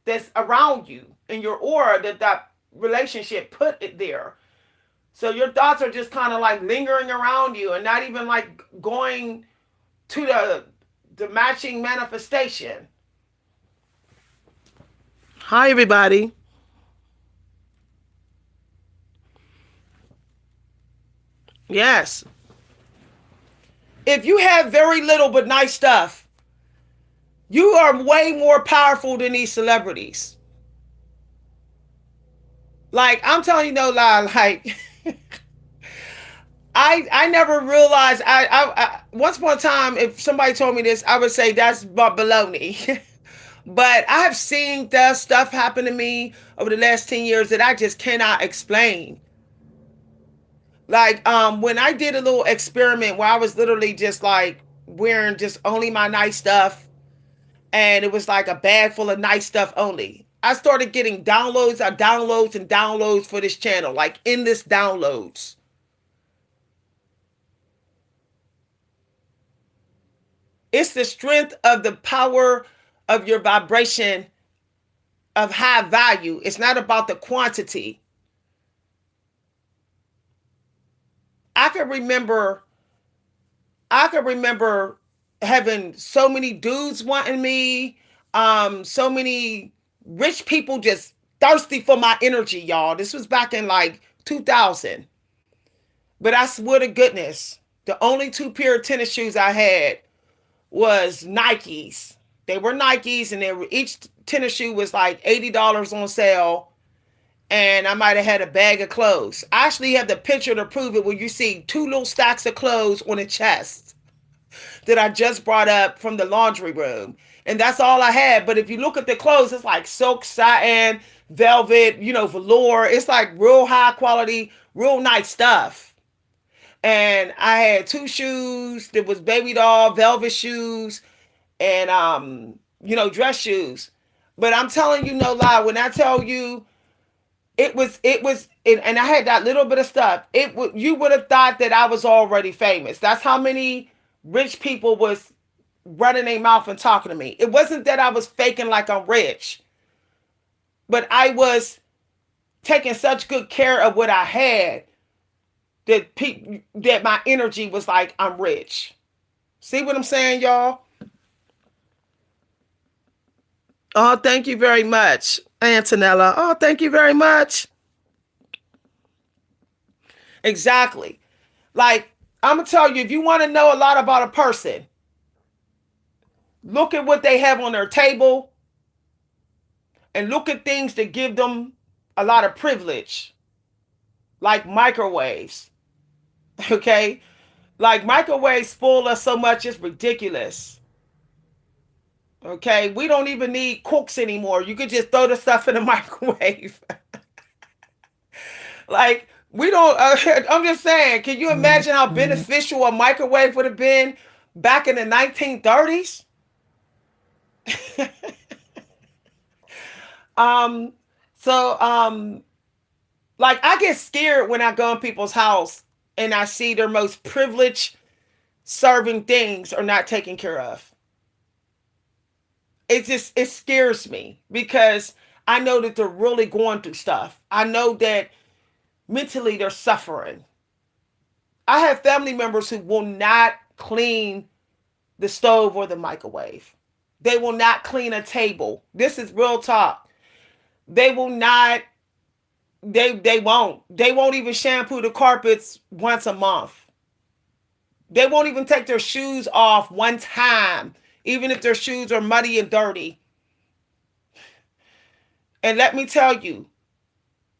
that's around you in your aura that relationship put it there. So your thoughts are just kind of like lingering around you and not even like going to the matching manifestation. Hi everybody. Yes. If you have very little but nice stuff, you are way more powerful than these celebrities. Like I'm telling you no lie, like I never realized I once upon a time if somebody told me this I would say that's baloney. But I have seen that stuff happen to me over the last 10 years that I just cannot explain. Like when I did a little experiment where I was literally just like wearing just only my nice stuff, and it was like a bag full of nice stuff only. I started getting downloads and downloads and downloads for this channel, like endless downloads. It's the strength of the power of your vibration of high value. It's not about the quantity. I can remember I can remember having so many dudes wanting me, so many rich people just thirsty for my energy, y'all. This was back in like 2000. But I swear to goodness, the only two pair of tennis shoes I had was Nikes. They were Nikes, and each tennis shoe was like $80 on sale. And I might have had a bag of clothes. I actually have the picture to prove it, where you see two little stacks of clothes on a chest that I just brought up from the laundry room. And that's all I had. But if you look at the clothes, it's like silk, satin, velvet, velour. It's like real high quality, real nice stuff. And I had two shoes. There was baby doll velvet shoes and dress shoes. But I'm telling you no lie, when I tell you and I had that little bit of stuff, you would have thought that I was already famous. That's how many rich people was running their mouth and talking to me. It wasn't that I was faking like I'm rich, but I was taking such good care of what I had that my energy was like I'm rich. See what I'm saying, y'all? Oh, thank you very much, Antonella. Oh, thank you very much. Exactly. Like, I'm going to tell you, if you want to know a lot about a person, look at what they have on their table and look at things that give them a lot of privilege, like microwaves. Okay? Like, microwaves spoil us so much, it's ridiculous. Okay? We don't even need cooks anymore. You could just throw the stuff in the microwave. Like, we don't, I'm just saying, can you imagine how beneficial a microwave would have been back in the 1930s? um, so, like, I get scared when I go in people's house and I see their most privileged serving things are not taken care of. It scares me because I know that they're really going through stuff. I know that mentally they're suffering. I have family members who will not clean the stove or the microwave. They will not clean a table. This is real talk. They will not. They won't. They won't even shampoo the carpets once a month. They won't even take their shoes off one time, even if their shoes are muddy and dirty. And let me tell you,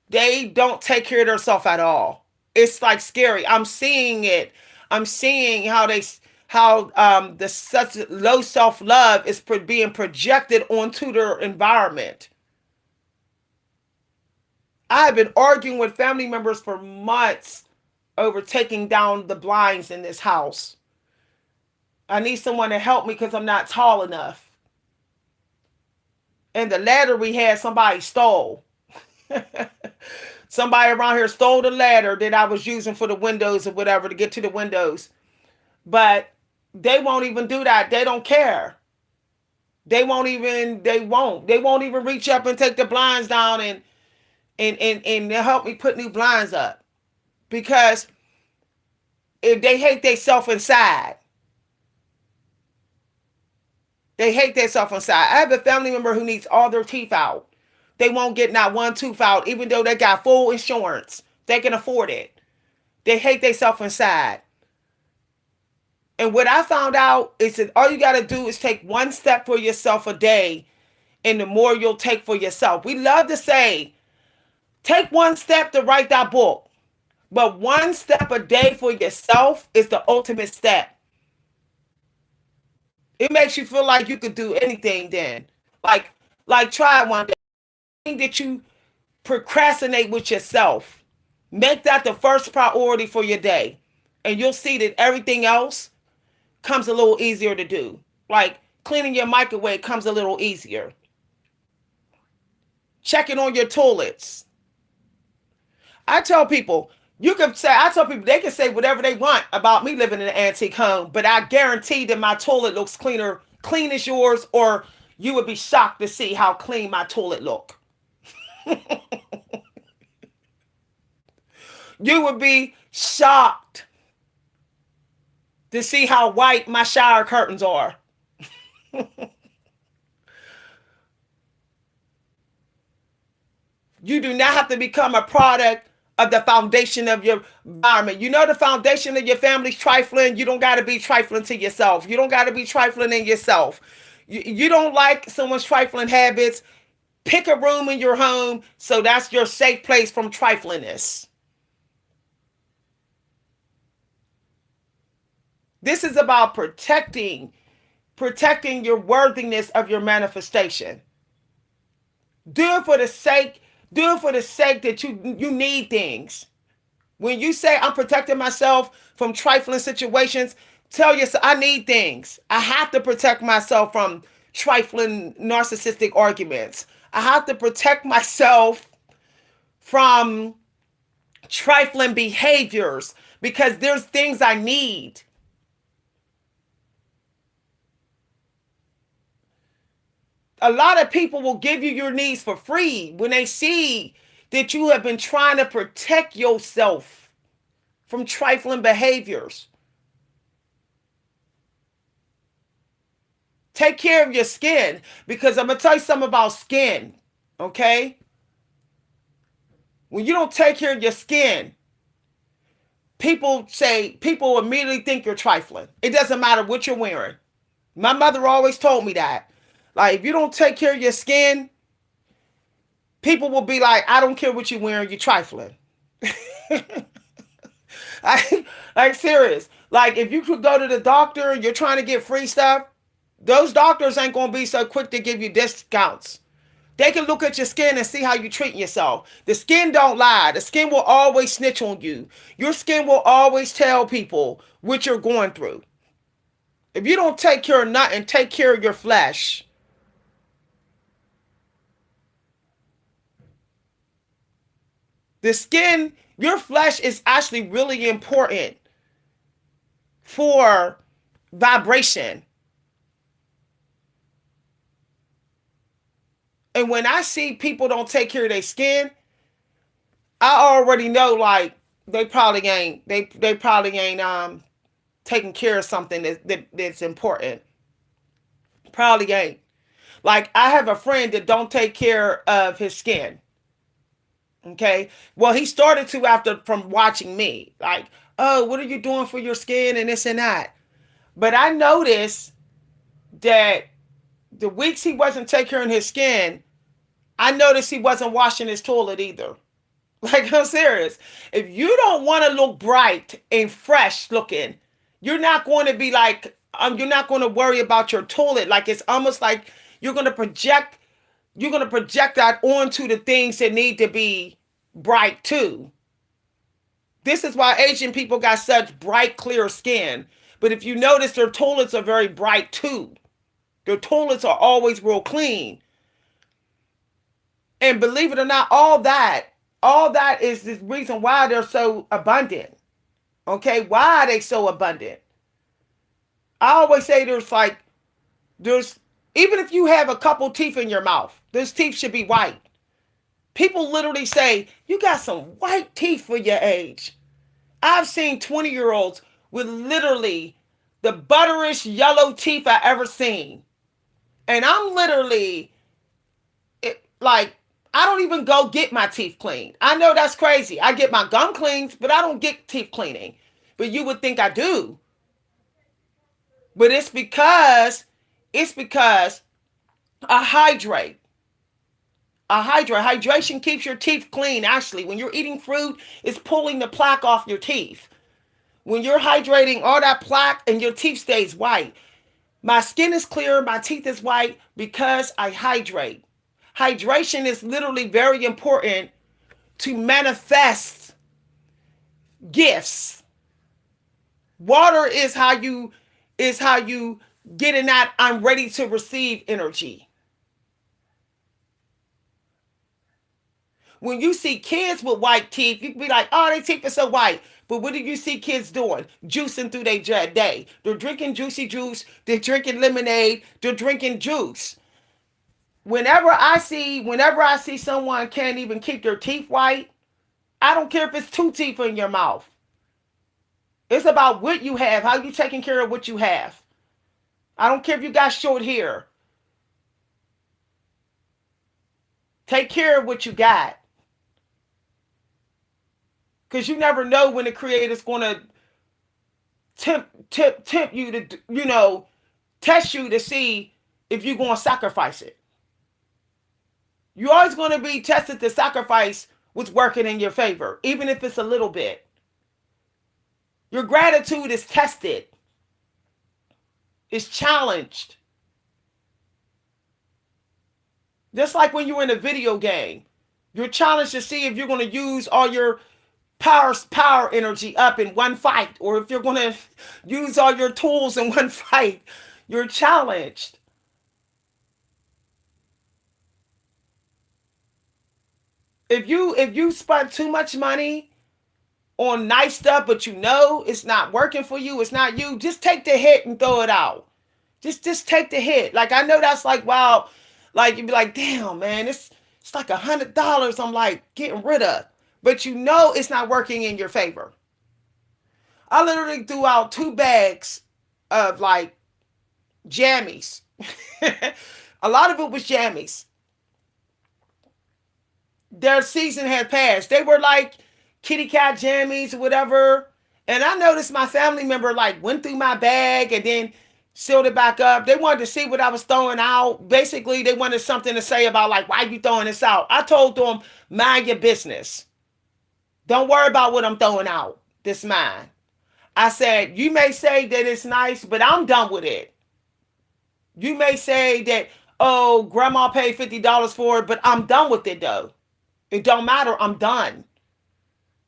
they don't take care of themselves at all. It's like scary. I'm seeing it. I'm seeing how the such low self love is being projected onto their environment. I have been arguing with family members for months over taking down the blinds in this house. I need someone to help me because I'm not tall enough. And the ladder we had, somebody stole. Somebody around here stole the ladder that I was using for the windows or whatever to get to the windows. But they won't even do that. They don't care. They won't even reach up and take the blinds down and help me put new blinds up. Because if they hate themselves inside. They hate themselves inside. I have a family member who needs all their teeth out. They won't get not one tooth out, even though they got full insurance. They can afford it. They hate themselves inside. And what I found out is that all you got to do is take one step for yourself a day, and the more you'll take for yourself. We love to say, take one step to write that book. But one step a day for yourself is the ultimate step. It makes you feel like you could do anything then. Like, like try one day. That you procrastinate with yourself. Make that the first priority for your day. And you'll see that everything else comes a little easier to do. Like cleaning your microwave comes a little easier. Checking on your toilets. I tell people, I tell people they can say whatever they want about me living in an antique home, but I guarantee that my toilet looks clean as yours, or you would be shocked to see how clean my toilet look. You would be shocked to see how white my shower curtains are. You do not have to become a product of the foundation of your environment. You know the foundation of your family's trifling. You don't got to be trifling to yourself. You don't got to be trifling in yourself. You don't like someone's trifling habits. Pick a room in your home so that's your safe place from triflingness. This is about protecting your worthiness of your manifestation. Do it for the sake, do it for the sake that you need things. When you say I'm protecting myself from trifling situations, tell yourself I need things. I have to protect myself from trifling narcissistic arguments. I have to protect myself from trifling behaviors because there's things I need. A lot of people will give you your needs for free when they see that you have been trying to protect yourself from trifling behaviors. Take care of your skin, because I'm gonna tell you something about skin. Okay, when you don't take care of your skin, people immediately think you're trifling. It doesn't matter what you're wearing. My mother always told me that. Like, if you don't take care of your skin, people will be like, I don't care what you're wearing, you're trifling. I, like, serious. Like, if you could go to the doctor and you're trying to get free stuff, those doctors ain't gonna be so quick to give you discounts. They can look at your skin and see how you treat yourself. The skin don't lie. The skin will always snitch on you. Your skin will always tell people what you're going through. If you don't take care of nothing, take care of your flesh. The skin, your flesh is actually really important for vibration. And when I see people don't take care of their skin, I already know, like, they probably ain't taking care of something that's important. Probably ain't. Like, I have a friend that don't take care of his skin. Okay. Well, he started to after from watching me. Like, oh, what are you doing for your skin and this and that? But I noticed that the weeks he wasn't taking care of his skin, I noticed he wasn't washing his toilet either. Like, I'm serious. If you don't want to look bright and fresh looking, you're not going to be like, you're not going to worry about your toilet. Like, it's almost like you're going to project, that onto the things that need to be bright too. This is why Asian people got such bright, clear skin. But if you notice, their toilets are very bright too. Their toilets are always real clean. And believe it or not, all that is the reason why they're so abundant. Okay, why are they so abundant? I always say there's even if you have a couple teeth in your mouth, those teeth should be white. People literally say, you got some white teeth for your age. I've seen 20-year-olds with literally the butterish yellow teeth I ever seen. And I'm literally, like, I don't even go get my teeth cleaned. I know that's crazy. I get my gum cleaned, but I don't get teeth cleaning. But you would think I do. But it's because I hydrate. Hydration keeps your teeth clean. Actually, when you're eating fruit, it's pulling the plaque off your teeth. When you're hydrating, all that plaque and your teeth stays white. My skin is clear, my teeth is white because I hydrate. Hydration is literally very important to manifest gifts. Water is how you get in that I'm ready to receive energy. When you see kids with white teeth, you can be like, oh, their teeth are so white. But what do you see kids doing? Juicing through their day. They're drinking juicy juice. They're drinking lemonade. They're drinking juice. Whenever I see someone can't even keep their teeth white, I don't care if it's two teeth in your mouth. It's about what you have, how you taking care of what you have. I don't care if you got short hair. Take care of what you got. Because you never know when the creator's going to tempt you to, test you to see if you're going to sacrifice it. You're always going to be tested to sacrifice what's working in your favor, even if it's a little bit. Your gratitude is tested. It's challenged. Just like when you're in a video game. You're challenged to see if you're going to use all your power energy up in one fight, or if you're going to use all your tools in one fight. You're challenged. If you spend too much money on nice stuff, but you know it's not working for you, it's not you, just take the hit and throw it out. Just take the hit. Like, I know that's like, wow, like you'd be like, damn, man, it's like $100 I'm like getting rid of. But you know it's not working in your favor. I literally threw out 2 bags of like jammies A lot of it was jammies. Their season had passed. They were like kitty cat jammies or whatever. And I noticed my family member like went through my bag and then sealed it back up. They wanted to see what I was throwing out. Basically, they wanted something to say about like why you throwing this out. I told them, mind your business. Don't worry about what I'm throwing out. This mine. I said, you may say that it's nice, but I'm done with it. You may say that, oh, grandma paid $50 for it, but I'm done with it though. It don't matter. I'm done.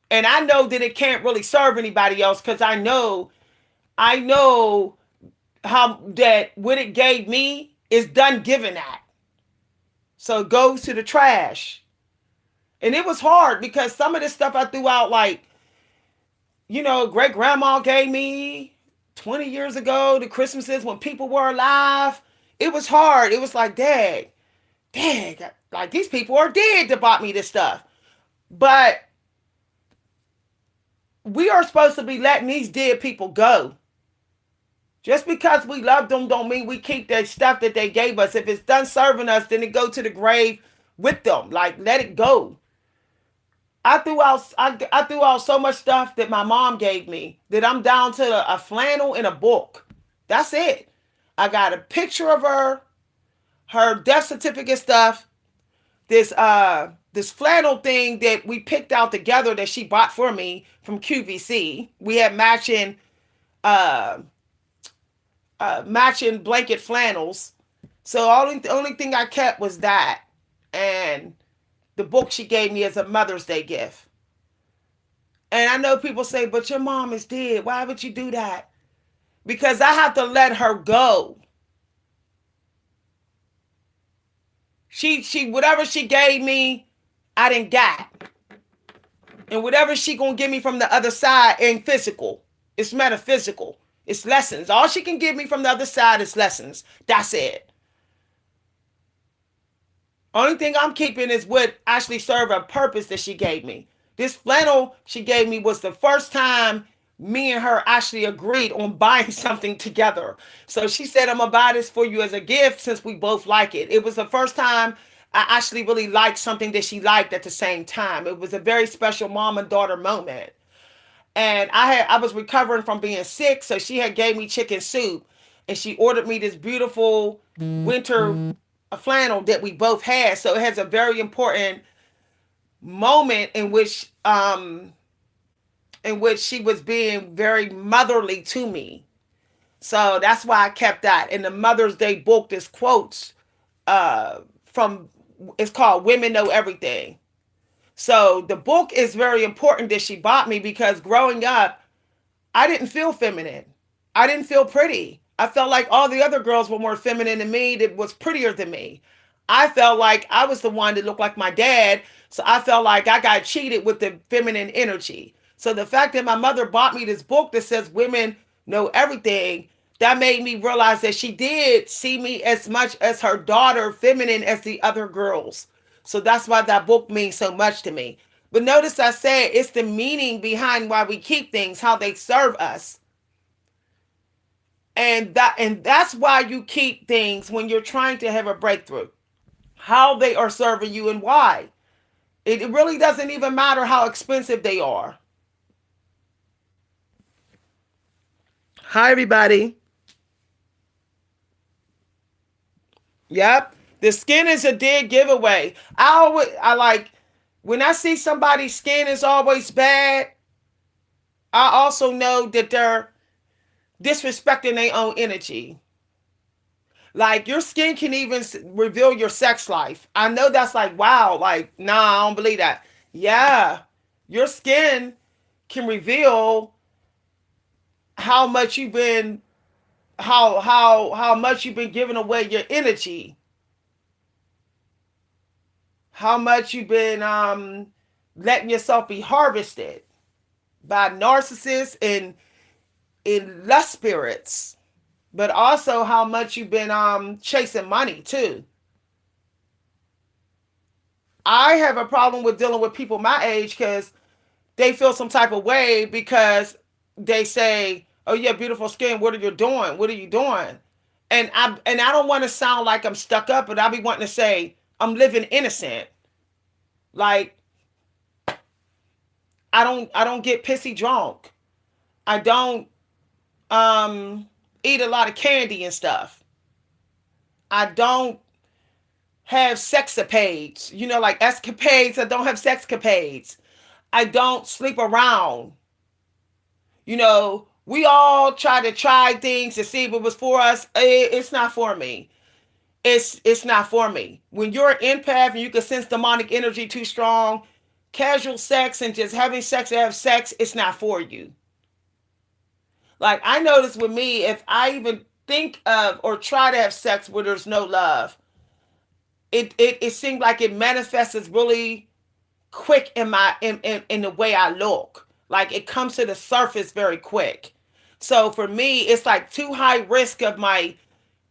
And I know that it can't really serve anybody else because I know how that what it gave me is done giving that. So it goes to the trash. And it was hard because some of this stuff I threw out, like, great grandma gave me 20 years ago, the Christmases when people were alive. It was hard. It was like, dang, like these people are dead that bought me this stuff. But we are supposed to be letting these dead people go. Just because we love them don't mean we keep that stuff that they gave us. If it's done serving us, then it go to the grave with them. Like, let it go. I threw out so much stuff that my mom gave me that I'm down to a flannel and a book. That's it. I got a picture of her death certificate stuff, this flannel thing that we picked out together that she bought for me from QVC. We had uh, matching blanket flannels. So the only thing I kept was that and the book she gave me as a Mother's Day gift. And I know people say, but your mom is dead. Why would you do that? Because I have to let her go. She whatever she gave me, I didn't got. And whatever she gonna give me from the other side ain't physical. It's metaphysical. It's lessons. All she can give me from the other side is lessons. That's it. Only thing I'm keeping is what actually served a purpose that she gave me. This flannel she gave me was the first time me and her actually agreed on buying something together. So she said, I'm gonna buy this for you as a gift since we both like it. It was the first time I actually really liked something that she liked at the same time. It was a very special mom and daughter moment. And I was recovering from being sick, so she had gave me chicken soup and she ordered me this beautiful winter flannel that we both had. So it has a very important moment in which she was being very motherly to me. So that's why I kept that. In the Mother's Day book, there's quotes from, it's called Women Know Everything. So the book is very important that she bought me because growing up, I didn't feel feminine. I didn't feel pretty. I felt like all the other girls were more feminine than me, that was prettier than me. I felt like I was the one that looked like my dad. So I felt like I got cheated with the feminine energy. So the fact that my mother bought me this book that says women know everything, that made me realize that she did see me as much as her daughter, feminine as the other girls. So that's why that book means so much to me. But notice I said it's the meaning behind why we keep things, how they serve us. And that's why you keep things when you're trying to have a breakthrough. How they are serving you and why. It really doesn't even matter how expensive they are. Hi everybody. Yep. The skin is a dead giveaway. I like when I see somebody's skin is always bad, I also know that they're disrespecting their own energy. Like your skin can even reveal your sex life. I know that's like, wow, like, nah, I don't believe that. Yeah. Your skin can reveal how much you've been how much you've been giving away your energy, how much you've been letting yourself be harvested by narcissists and in lust spirits, but also how much you've been chasing money too. I have a problem with dealing with people my age because they feel some type of way because they say, "Oh, yeah, beautiful skin. What are you doing? What are you doing?" And I don't want to sound like I'm stuck up, but I be wanting to say I'm living innocent. Like I don't get pissy drunk. I don't um eat a lot of candy and stuff. I don't have sexapades, like escapades. I don't have sexcapades. I don't sleep around. We all try things to see if it was for us. It's not for me. It's not for me. When you're an empath and you can sense demonic energy too strong, casual sex and just having sex to have sex, it's not for you. Like I notice with me, if I even think of or try to have sex where there's no love, it seems like it manifests as really quick in the way I look. Like it comes to the surface very quick. So for me, it's like too high risk of my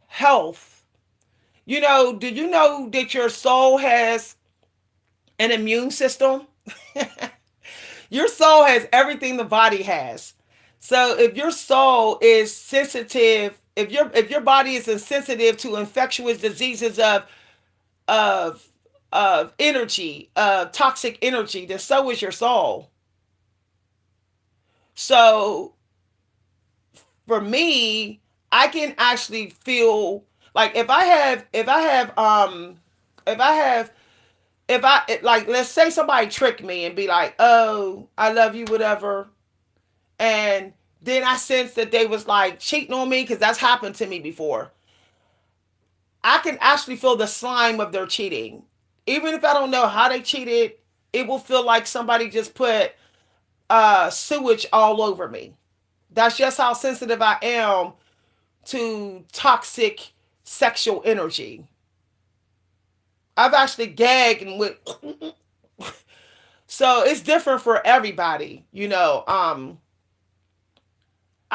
health. Do you know that your soul has an immune system? Your soul has everything the body has. So if your soul is sensitive, if your body is insensitive to infectious diseases of of energy, of toxic energy, then so is your soul. So for me, I can actually feel like if I like, let's say somebody tricked me and be like, "Oh, I love you," whatever, and then I sense that they was like cheating on me because that's happened to me before. I can actually feel the slime of their cheating, even if I don't know how they cheated. It will feel like somebody just put sewage all over me. That's just how sensitive I am to toxic sexual energy. I've actually gagged and went. So it's different for everybody. I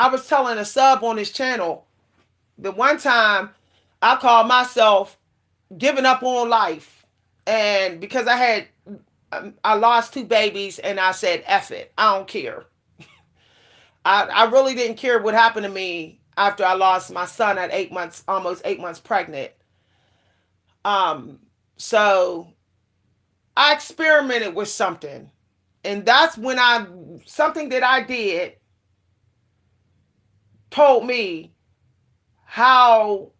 was telling a sub on this channel the one time I called myself giving up on life. And because I lost two babies and I said, F it. I don't care. I really didn't care what happened to me after I lost my son at 8 months, almost 8 months pregnant. Um, so I experimented with something. And that's when something that I did told me how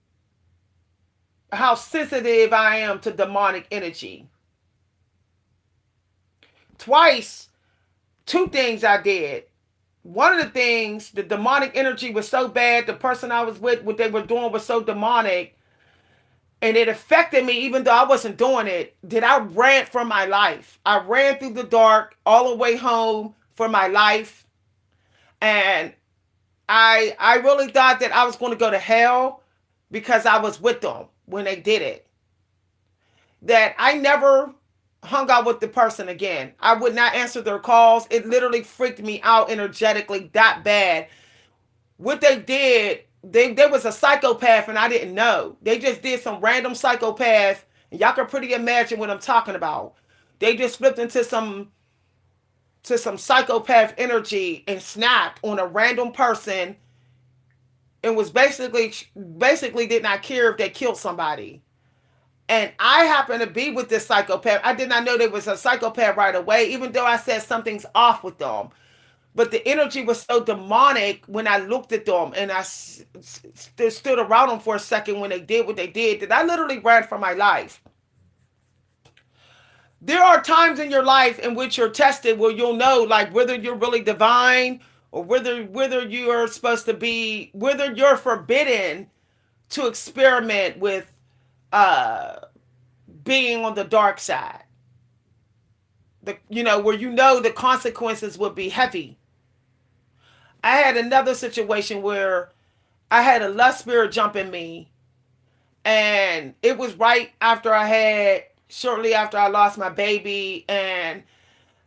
how sensitive I am to demonic energy. Twice, two things I did. One of the things, the demonic energy was so bad, the person I was with, what they were doing was so demonic, and it affected me even though I wasn't doing it, that I ran for my life. I ran through the dark all the way home for my life. And I really thought that I was going to go to hell because I was with them when they did it. That I never hung out with the person again. I would not answer their calls. It literally freaked me out energetically that bad. What they did, there was a psychopath and I didn't know. They just did some random psychopath, and y'all can pretty imagine what I'm talking about. They just flipped into some psychopath energy and snapped on a random person and was basically did not care if they killed somebody. And I happened to be with this psychopath. I did not know there was a psychopath right away, even though I said something's off with them. But the energy was so demonic when I looked at them and I stood around them for a second when they did what they did, that I literally ran for my life. There are times in your life in which you're tested where you'll know like whether you're really divine or whether you are supposed to be, whether you're forbidden to experiment with uh being on the dark side. Where the consequences would be heavy. I had another situation where I had a lust spirit jump in me, and it was right after shortly after I lost my baby, and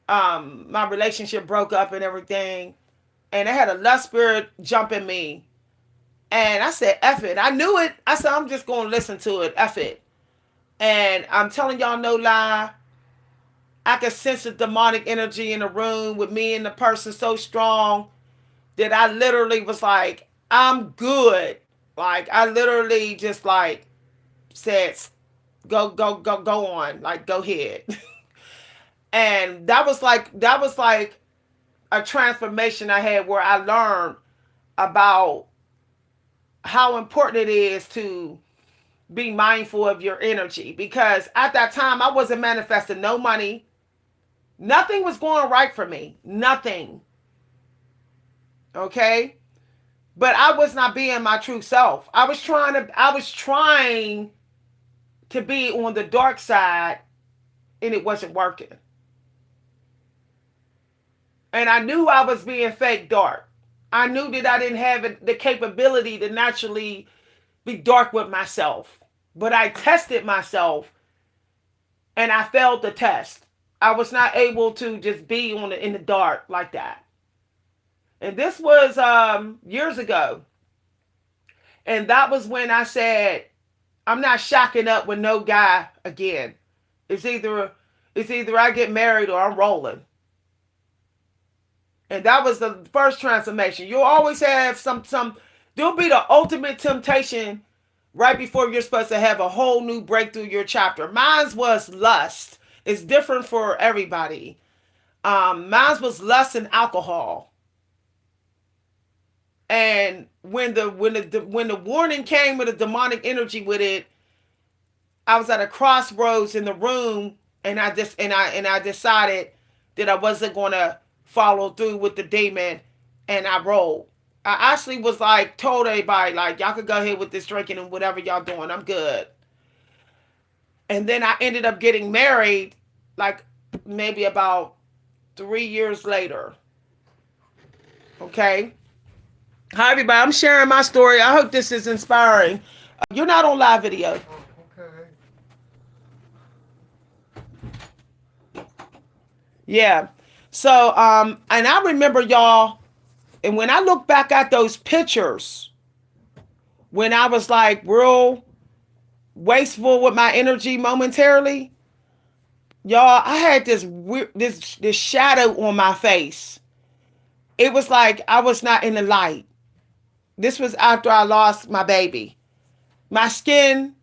my relationship broke up and everything. And I had a lust spirit jump in me. And I said, F it. I knew it. I said, I'm just going to listen to it. F it. And I'm telling y'all no lie. I could sense the demonic energy in the room with me and the person so strong that I literally was like, I'm good. Like I literally just like said, go on, like go ahead. And that was like a transformation I had where I learned about how important it is to be mindful of your energy, because at that time I wasn't manifesting no money. Nothing was going right for me. Nothing. Okay? But I was not being my true self. I was trying to be on the dark side, and it wasn't working. And I knew I was being fake dark. I knew that I didn't have the capability to naturally be dark with myself. But I tested myself and I failed the test. I was not able to just be in the dark like that. And this was years ago. And that was when I said, I'm not shacking up with no guy again. It's either I get married or I'm rolling. And that was the first transformation. You'll always have some there'll be the ultimate temptation right before you're supposed to have a whole new breakthrough your chapter. Mine was lust. It's different for everybody. Mine was lust and alcohol. And when the warning came with a demonic energy with it, I was at a crossroads in the room, and I decided that I wasn't gonna follow through with the demon, and I rolled. I actually was like told everybody like y'all could go ahead with this drinking and whatever y'all doing, I'm good. And then I ended up getting married, like maybe about 3 years later. Okay. Hi everybody, I'm sharing my story. I hope this is inspiring. You're not on live video. Oh, okay. Yeah. So, and I remember y'all, and when I look back at those pictures, when I was like real wasteful with my energy momentarily, y'all, I had this weird, this shadow on my face. It was like I was not in the light. This was after I lost my baby. My skin,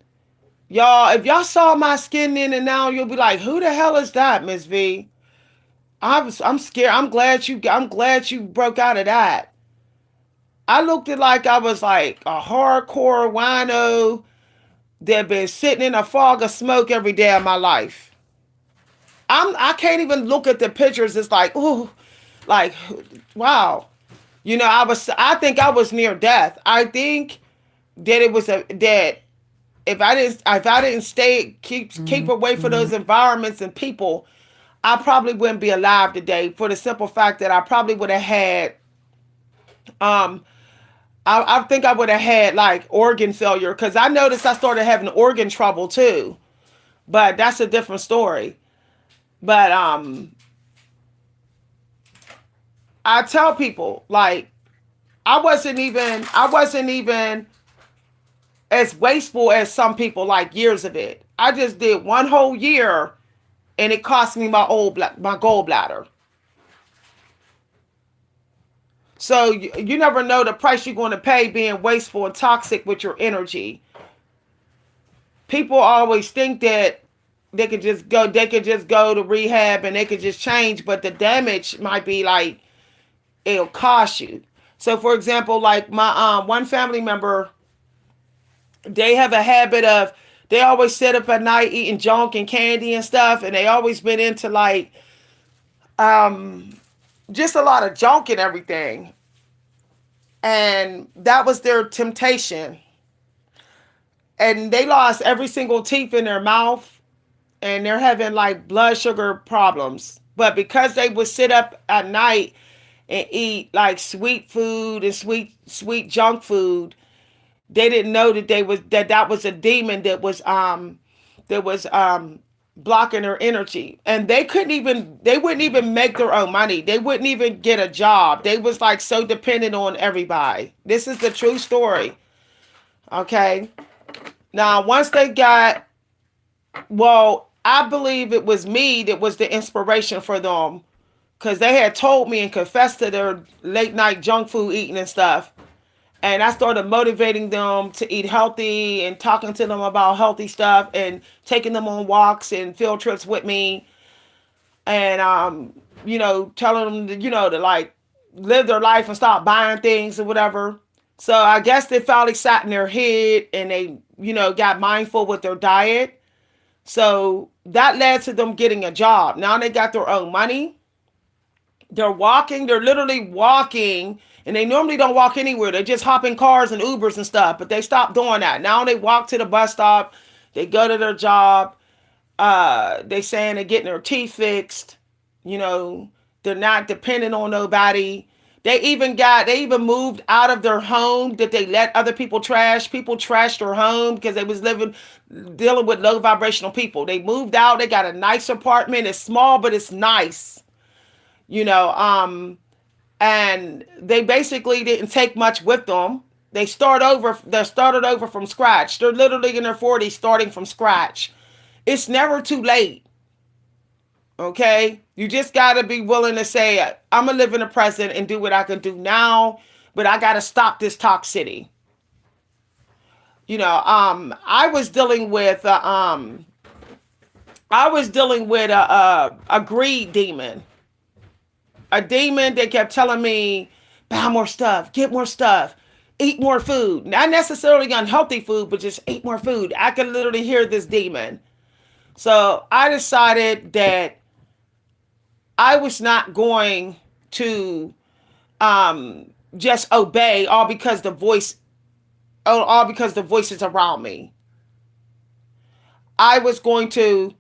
y'all, if y'all saw my skin then and now, you'll be like, who the hell is that, Miss V? I'm scared. I'm glad you broke out of that. I looked at like I was like a hardcore wino that been sitting in a fog of smoke every day of my life. I can't even look at the pictures. It's like, ooh, like wow. I think I was near death. I think that it was that if I didn't keep away from those environments and people, I probably wouldn't be alive today, for the simple fact that I probably would have had um I think I would have had like organ failure, because I noticed I started having organ trouble too. But that's a different story. But I tell people like I wasn't even as wasteful as some people like years of it. I just did one whole year, and it cost me my gallbladder. So you never know the price you're going to pay being wasteful and toxic with your energy. People always think that they could just go to rehab and they could just change, but the damage might be like it'll cost you. So for example, like my one family member, they have a habit of they always sit up at night eating junk and candy and stuff, and they always been into like um just a lot of junk and everything. And that was their temptation. And they lost every single teeth in their mouth, and they're having like blood sugar problems. But because they would sit up at night and eat like sweet food and sweet junk food, they didn't know that was a demon that was blocking their energy. And they wouldn't even make their own money. They wouldn't even get a job. They was like so dependent on everybody. This is the true story. Okay. Now once they got, well, I believe it was me that was the inspiration for them, because they had told me and confessed to their late night junk food eating and stuff. And I started motivating them to eat healthy and talking to them about healthy stuff and taking them on walks and field trips with me. And, telling them to, to like live their life and stop buying things or whatever. So I guess they finally sat in their head and they, got mindful with their diet. So that led to them getting a job. Now they got their own money. They're walking, they're literally walking, and they normally don't walk anywhere. They just hop in cars and Ubers and stuff, but they stopped doing that. Now they walk to the bus stop, they go to their job, they saying they're getting their teeth fixed, you know, they're not dependent on nobody. They even moved out of their home that they let other people trash. People trashed their home because they was dealing with low vibrational people. They moved out, they got a nice apartment. It's small, but it's nice. You know, and they basically didn't take much with them. They started over from scratch. They're literally in their 40s starting from scratch. It's never too late. Okay? You just got to be willing to say, I'm going to live in the present and do what I can do now, but I got to stop this toxicity. I was dealing with a greed demon. A demon that kept telling me, buy more stuff, get more stuff, eat more food. Not necessarily unhealthy food, but just eat more food. I could literally hear this demon. So I decided that I was not going to just obey all because the voices around me. I was going to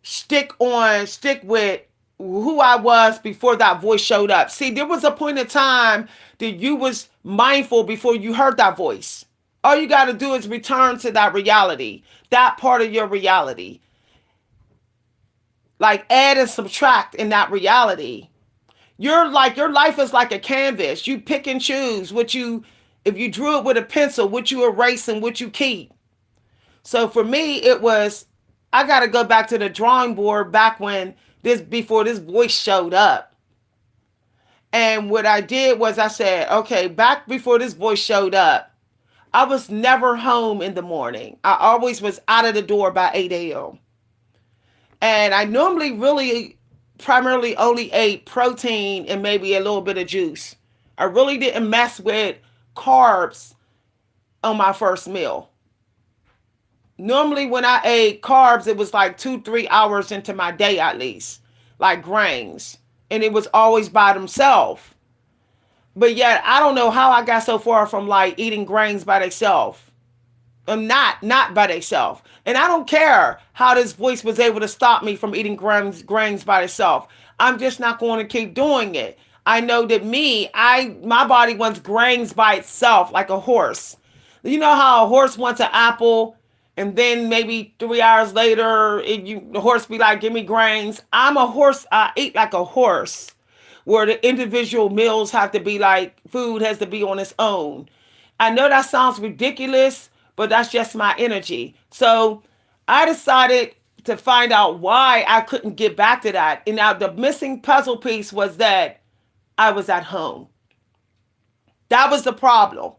stick with who I was before that voice showed up. See, there was a point in time that you was mindful before you heard that voice. All you got to do is return to that reality, that part of your reality. Like add and subtract in that reality. Your life is like a canvas. You pick and choose if you drew it with a pencil, what you erase and what you keep. So for me, it was, I got to go back to the drawing board back before this voice showed up. And what I did was I said, okay, back before this voice showed up, I was never home in the morning. I always was out of the door by 8 a.m. And I normally really primarily only ate protein and maybe a little bit of juice. I really didn't mess with carbs on my first meal. Normally when I ate carbs, it was like 2-3 hours into my day at least, like grains. And it was always by themselves. But yet, I don't know how I got so far from like eating grains by themselves. Not by themselves. And I don't care how this voice was able to stop me from eating grains by itself. I'm just not going to keep doing it. I know that my body wants grains by itself, like a horse. You know how a horse wants an apple, and then maybe 3 hours later, the horse be like, give me grains. I'm a horse. I eat like a horse, where the individual meals have to be like, food has to be on its own. I know that sounds ridiculous, but that's just my energy. So I decided to find out why I couldn't get back to that. And now the missing puzzle piece was that I was at home. That was the problem.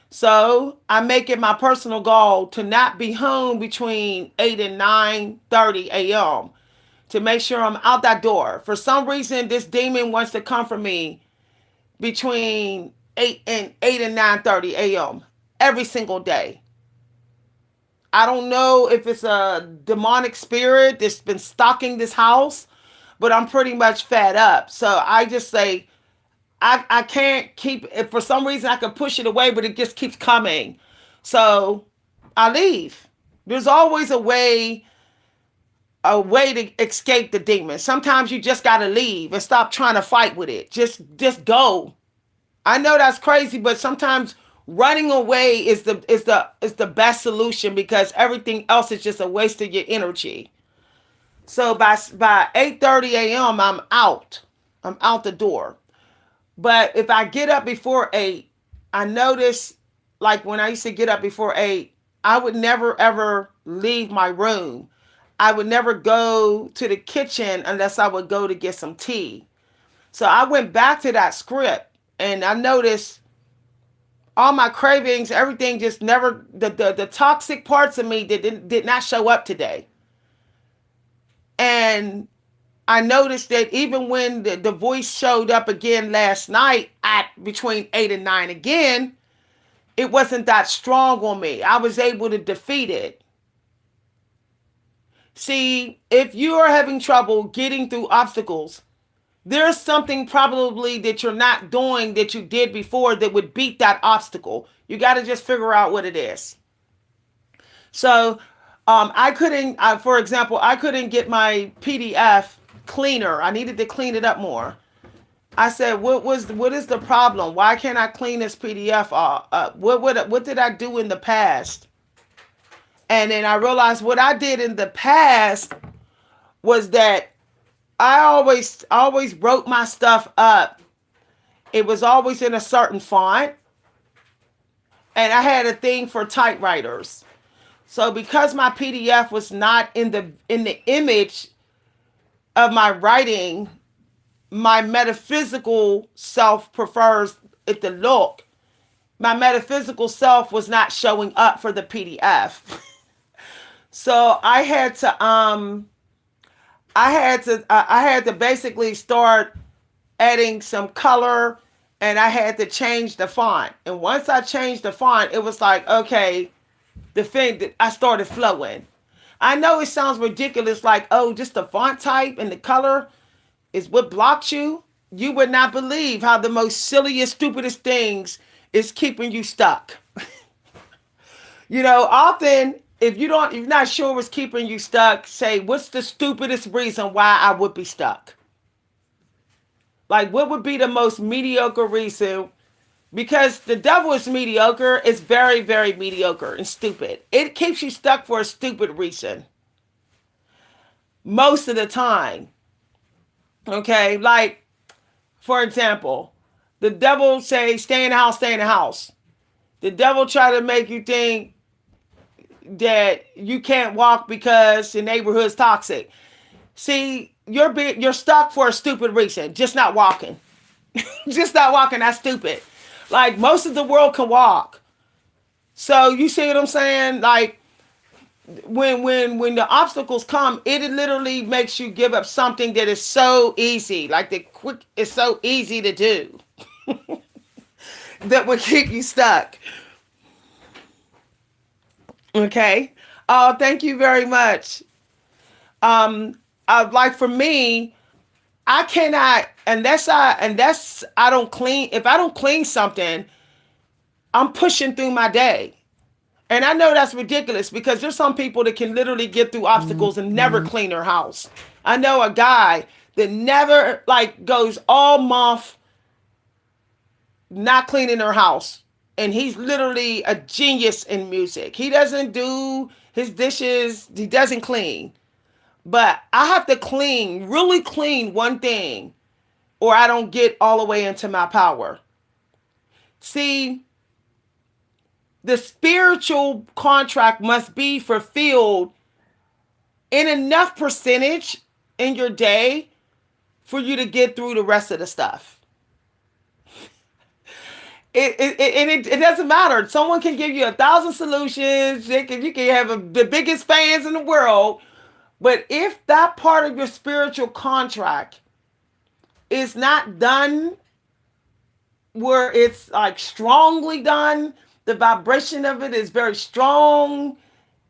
So I make it my personal goal to not be home between 8 and 9:30 a.m. to make sure I'm out that door. For some reason, this demon wants to come for me between 8 and 9:30 a.m. every single day. I don't know if it's a demonic spirit that's been stalking this house, but I'm pretty much fed up. So I just say, I can't keep it. For some reason, I can push it away, but it just keeps coming. So I leave. There's always a way to escape the demon. Sometimes you just got to leave and stop trying to fight with it. Just go. I know that's crazy, but sometimes running away is the best solution, because everything else is just a waste of your energy. So by 8:30 a.m. I'm out. I'm out the door. But if I get up before 8, I notice, like when I used to get up before 8, I would never ever leave my room. I would never go to the kitchen unless I would go to get some tea. So I went back to that script, and I noticed all my cravings, everything just never, the toxic parts of me did not show up today. And I noticed that even when the voice showed up again last night at between 8 and 9 again, it wasn't that strong on me. I was able to defeat it. See, if you are having trouble getting through obstacles, there's something probably that you're not doing that you did before that would beat that obstacle. You got to just figure out what it is. So, I couldn't, for example, I couldn't get my PDF cleaner. I needed to clean it up more. I said, what is the problem? Why can't I clean this PDF up? What did I do in the past? And then I realized what I did in the past was that I always wrote my stuff up. It was always in a certain font, and I had a thing for typewriters. So because my PDF was not in the image of my writing, my metaphysical self prefers it to look. My metaphysical self was not showing up for the PDF. So I had to basically start adding some color, and I had to change the font. And once I changed the font, it was like, okay, the thing that I started flowing. I know it sounds ridiculous, like, oh, just the font type and the color is what blocked you. You would not believe how the most silliest, stupidest things is keeping you stuck. Often if you're not sure what's keeping you stuck, say, what's the stupidest reason why I would be stuck? Like, what would be the most mediocre reason? Because the devil is mediocre. It's very, very mediocre and stupid. It keeps you stuck for a stupid reason. Most of the time. Okay? Like, for example, the devil say, stay in the house, stay in the house. The devil try to make you think that you can't walk because the neighborhood's toxic. See, you're stuck for a stupid reason. Just not walking. Just not walking. That's stupid. Like, most of the world can walk. So you see what I'm saying? Like, when the obstacles come, it literally makes you give up something that is so easy. Like, it's so easy to do. That would keep you stuck. Okay. Oh, thank you very much. Like for me, I cannot unless I don't clean. If I don't clean something, I'm pushing through my day. And I know that's ridiculous because there's some people that can literally get through obstacles and never clean their house. I know a guy that never like goes all month not cleaning their house. And he's literally a genius in music. He doesn't do his dishes. He doesn't clean. But I have to clean, really clean one thing, or I don't get all the way into my power. See, the spiritual contract must be fulfilled in enough percentage in your day for you to get through the rest of the stuff. It doesn't matter. Someone can give you 1,000 solutions. You can have the biggest fans in the world. But if that part of your spiritual contract is not done where it's like strongly done, the vibration of it is very strong,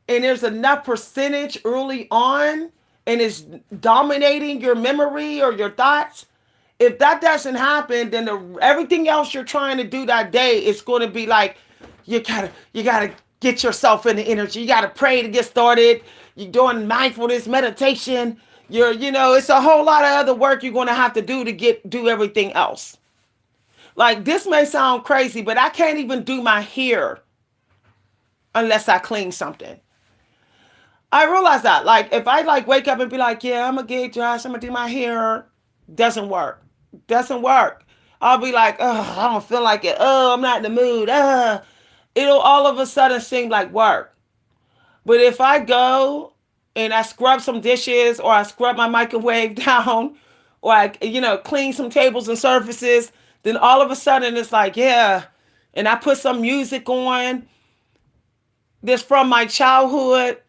and there's enough percentage early on, and it's dominating your memory or your thoughts. If that doesn't happen, then everything else you're trying to do that day is going to be like, you gotta get yourself in the energy. You gotta pray to get started. You're doing mindfulness meditation. It's a whole lot of other work you're going to have to do to do everything else. Like, this may sound crazy, but I can't even do my hair unless I clean something. I realize that. Like, if I like wake up and be like, yeah, I'm gonna get dressed, I'm gonna do my hair, doesn't work. Doesn't work. I'll be like, oh, I don't feel like it. Oh, I'm not in the mood. It'll all of a sudden seem like work. But if I go and I scrub some dishes, or I scrub my microwave down, or I, clean some tables and surfaces, then all of a sudden it's like, yeah, and I put some music on that's from my childhood,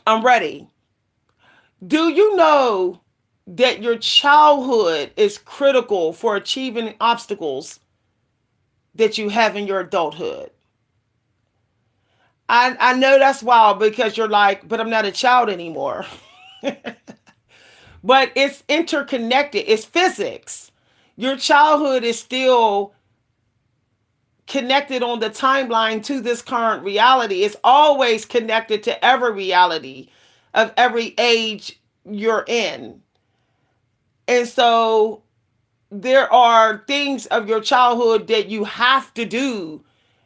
I'm ready. Do you know that your childhood is critical for achieving obstacles that you have in your adulthood? I know that's wild because you're like, but I'm not a child anymore. But it's interconnected, it's physics. Your childhood is still connected on the timeline to this current reality. It's always connected to every reality of every age you're in. And so there are things of your childhood that you have to do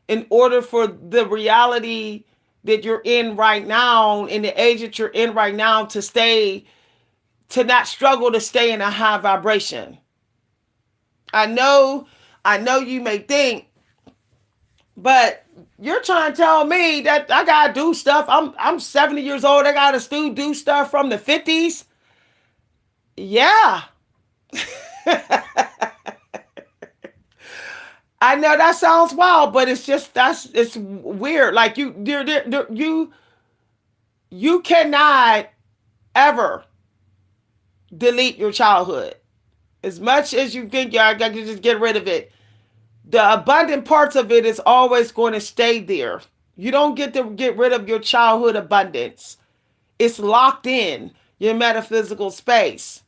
in order for the reality that you're in right now, in the age that you're in right now, to stay, to not struggle to stay in a high vibration. I know, I know you may think, but you're trying to tell me that I gotta do stuff. I'm 70 years old. I gotta still do stuff from the 50s. Yeah. I know that sounds wild, but it's just it's weird. Like you cannot ever delete your childhood. As much as you think I got to just get rid of it, the abundant parts of it is always going to stay there. You don't get to get rid of your childhood abundance. It's locked in your metaphysical space.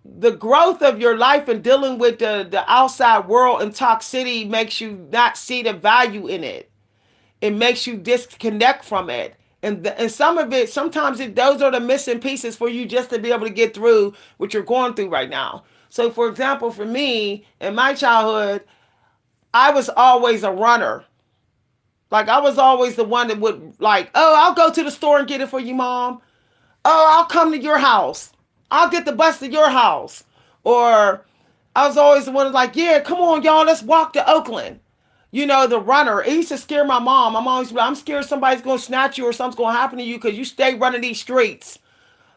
The growth of your life and dealing with the outside world and toxicity makes you not see the value in it. It makes you disconnect from it. And some of it, sometimes those are the missing pieces for you just to be able to get through what you're going through right now. So, for example, for me, in my childhood, I was always a runner. Like, I was always the one that would, like, oh, I'll go to the store and get it for you, mom. Oh, I'll come to your house. I'll get the bus to your house. Or I was always the one that's like, yeah, come on, y'all, let's walk to Oakland. You know, the runner. It used to scare my mom. I'm scared somebody's going to snatch you or something's going to happen to you because you stay running these streets.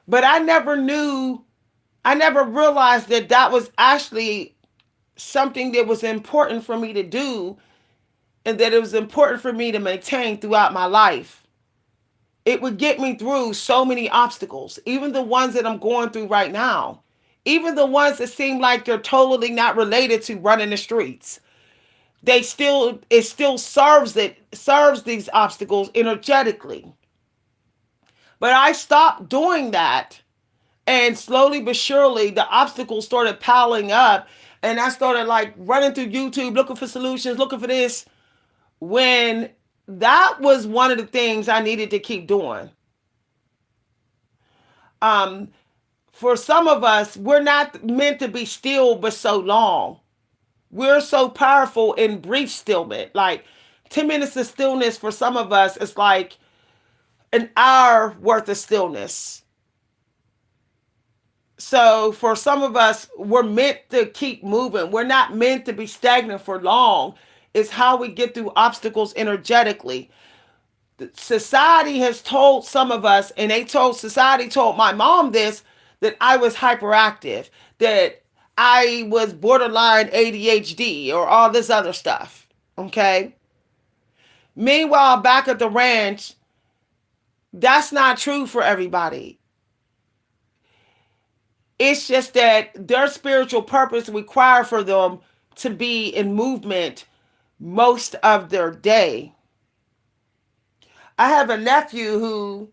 But I never knew, I never realized that that was actually something that was important for me to do and that it was important for me to maintain throughout my life. It would get me through so many obstacles, even the ones that I'm going through right now, even the ones that seem like they're totally not related to running the streets. They still, it still serves these obstacles energetically. But I stopped doing that, and slowly but surely the obstacles started piling up, and I started like running through YouTube looking for solutions, looking for this, when that was one of the things I needed to keep doing. Um, for some of us, we're not meant to be still but so long. We're so powerful in brief stillment. Like 10 minutes of stillness for some of us is like an hour worth of stillness. So for some of us, we're meant to keep moving. We're not meant to be stagnant for long. It's how we get through obstacles energetically. Society has told some of us, and society told my mom this, that I was hyperactive, that I was borderline ADHD or all this other stuff. Okay. Meanwhile, back at the ranch, that's not true for everybody. It's just that their spiritual purpose require for them to be in movement most of their day. I have a nephew who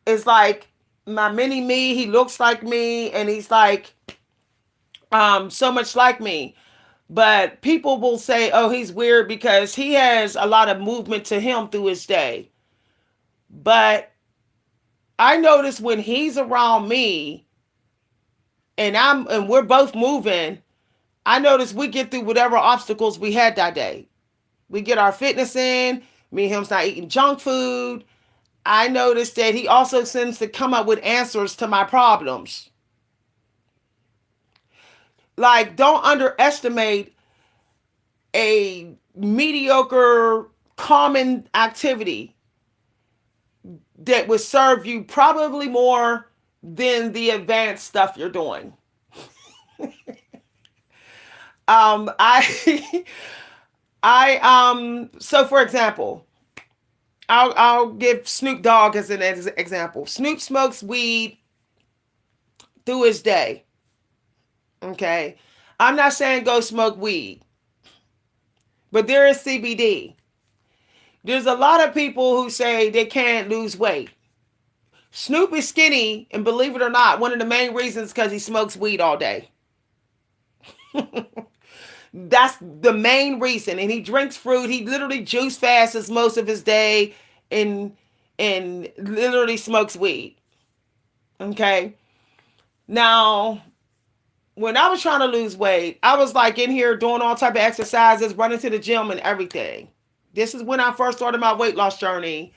is like my mini me. He looks like me, and he's like so much like me. But people will say, oh, he's weird because he has a lot of movement to him through his day. But I notice when he's around me and we're both moving, I notice we get through whatever obstacles we had that day. We get our fitness in. Me and him's not eating junk food. I noticed that he also seems to come up with answers to my problems. Like, don't underestimate a mediocre, common activity that would serve you probably more than the advanced stuff you're doing. I so for example, I'll give Snoop Dogg as an example. Snoop smokes weed through his day. Okay. I'm not saying go smoke weed, but there is CBD. There's a lot of people who say they can't lose weight. Snoop is skinny, and believe it or not, one of the main reasons because he smokes weed all day. That's the main reason. And he drinks fruit. He literally juice fasts most of his day and literally smokes weed. Okay. Now, when I was trying to lose weight, I was like in here doing all type of exercises, running to the gym and everything. This is when I first started my weight loss journey.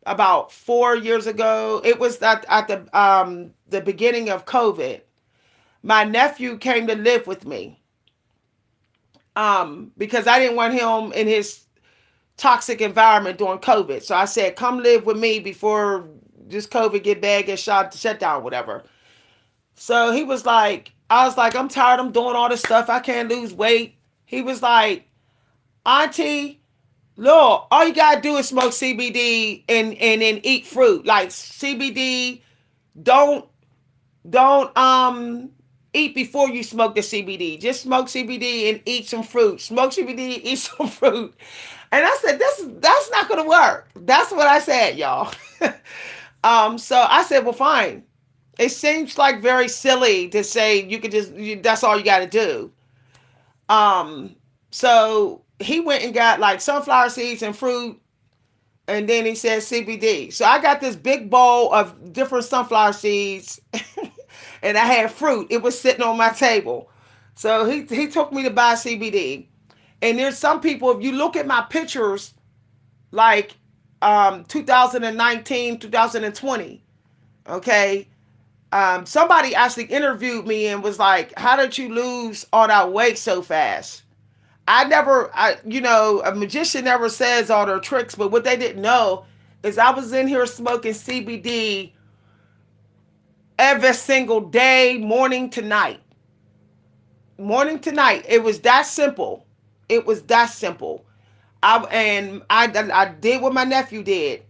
About 4 years ago. It was at the beginning of COVID. My nephew came to live with me. Because I didn't want him in his toxic environment during COVID. So I said, come live with me before this COVID get bad, get shut down, whatever. So he was like, I was like, I'm tired. I'm doing all this stuff. I can't lose weight. He was like, Auntie, look, all you gotta do is smoke CBD and then eat fruit. Like CBD, don't don't eat before you smoke the CBD. Just smoke CBD and eat some fruit. Smoke CBD, eat some fruit. And I said, that's not gonna work. That's what I said, y'all. So I said, well, fine. It seems like very silly to say you could that's all you got to do. Um, so he went and got like sunflower seeds and fruit, and then he said CBD. So I got this big bowl of different sunflower seeds, and I had fruit. It was sitting on my table. So he took me to buy CBD. And there's some people, if you look at my pictures, like 2019, 2020, okay, somebody actually interviewed me and was like, how did you lose all that weight so fast? A magician never says all their tricks, but what they didn't know is I was in here smoking CBD every single day, morning to night. Morning to night. It was that simple. It was that simple. I did what my nephew did.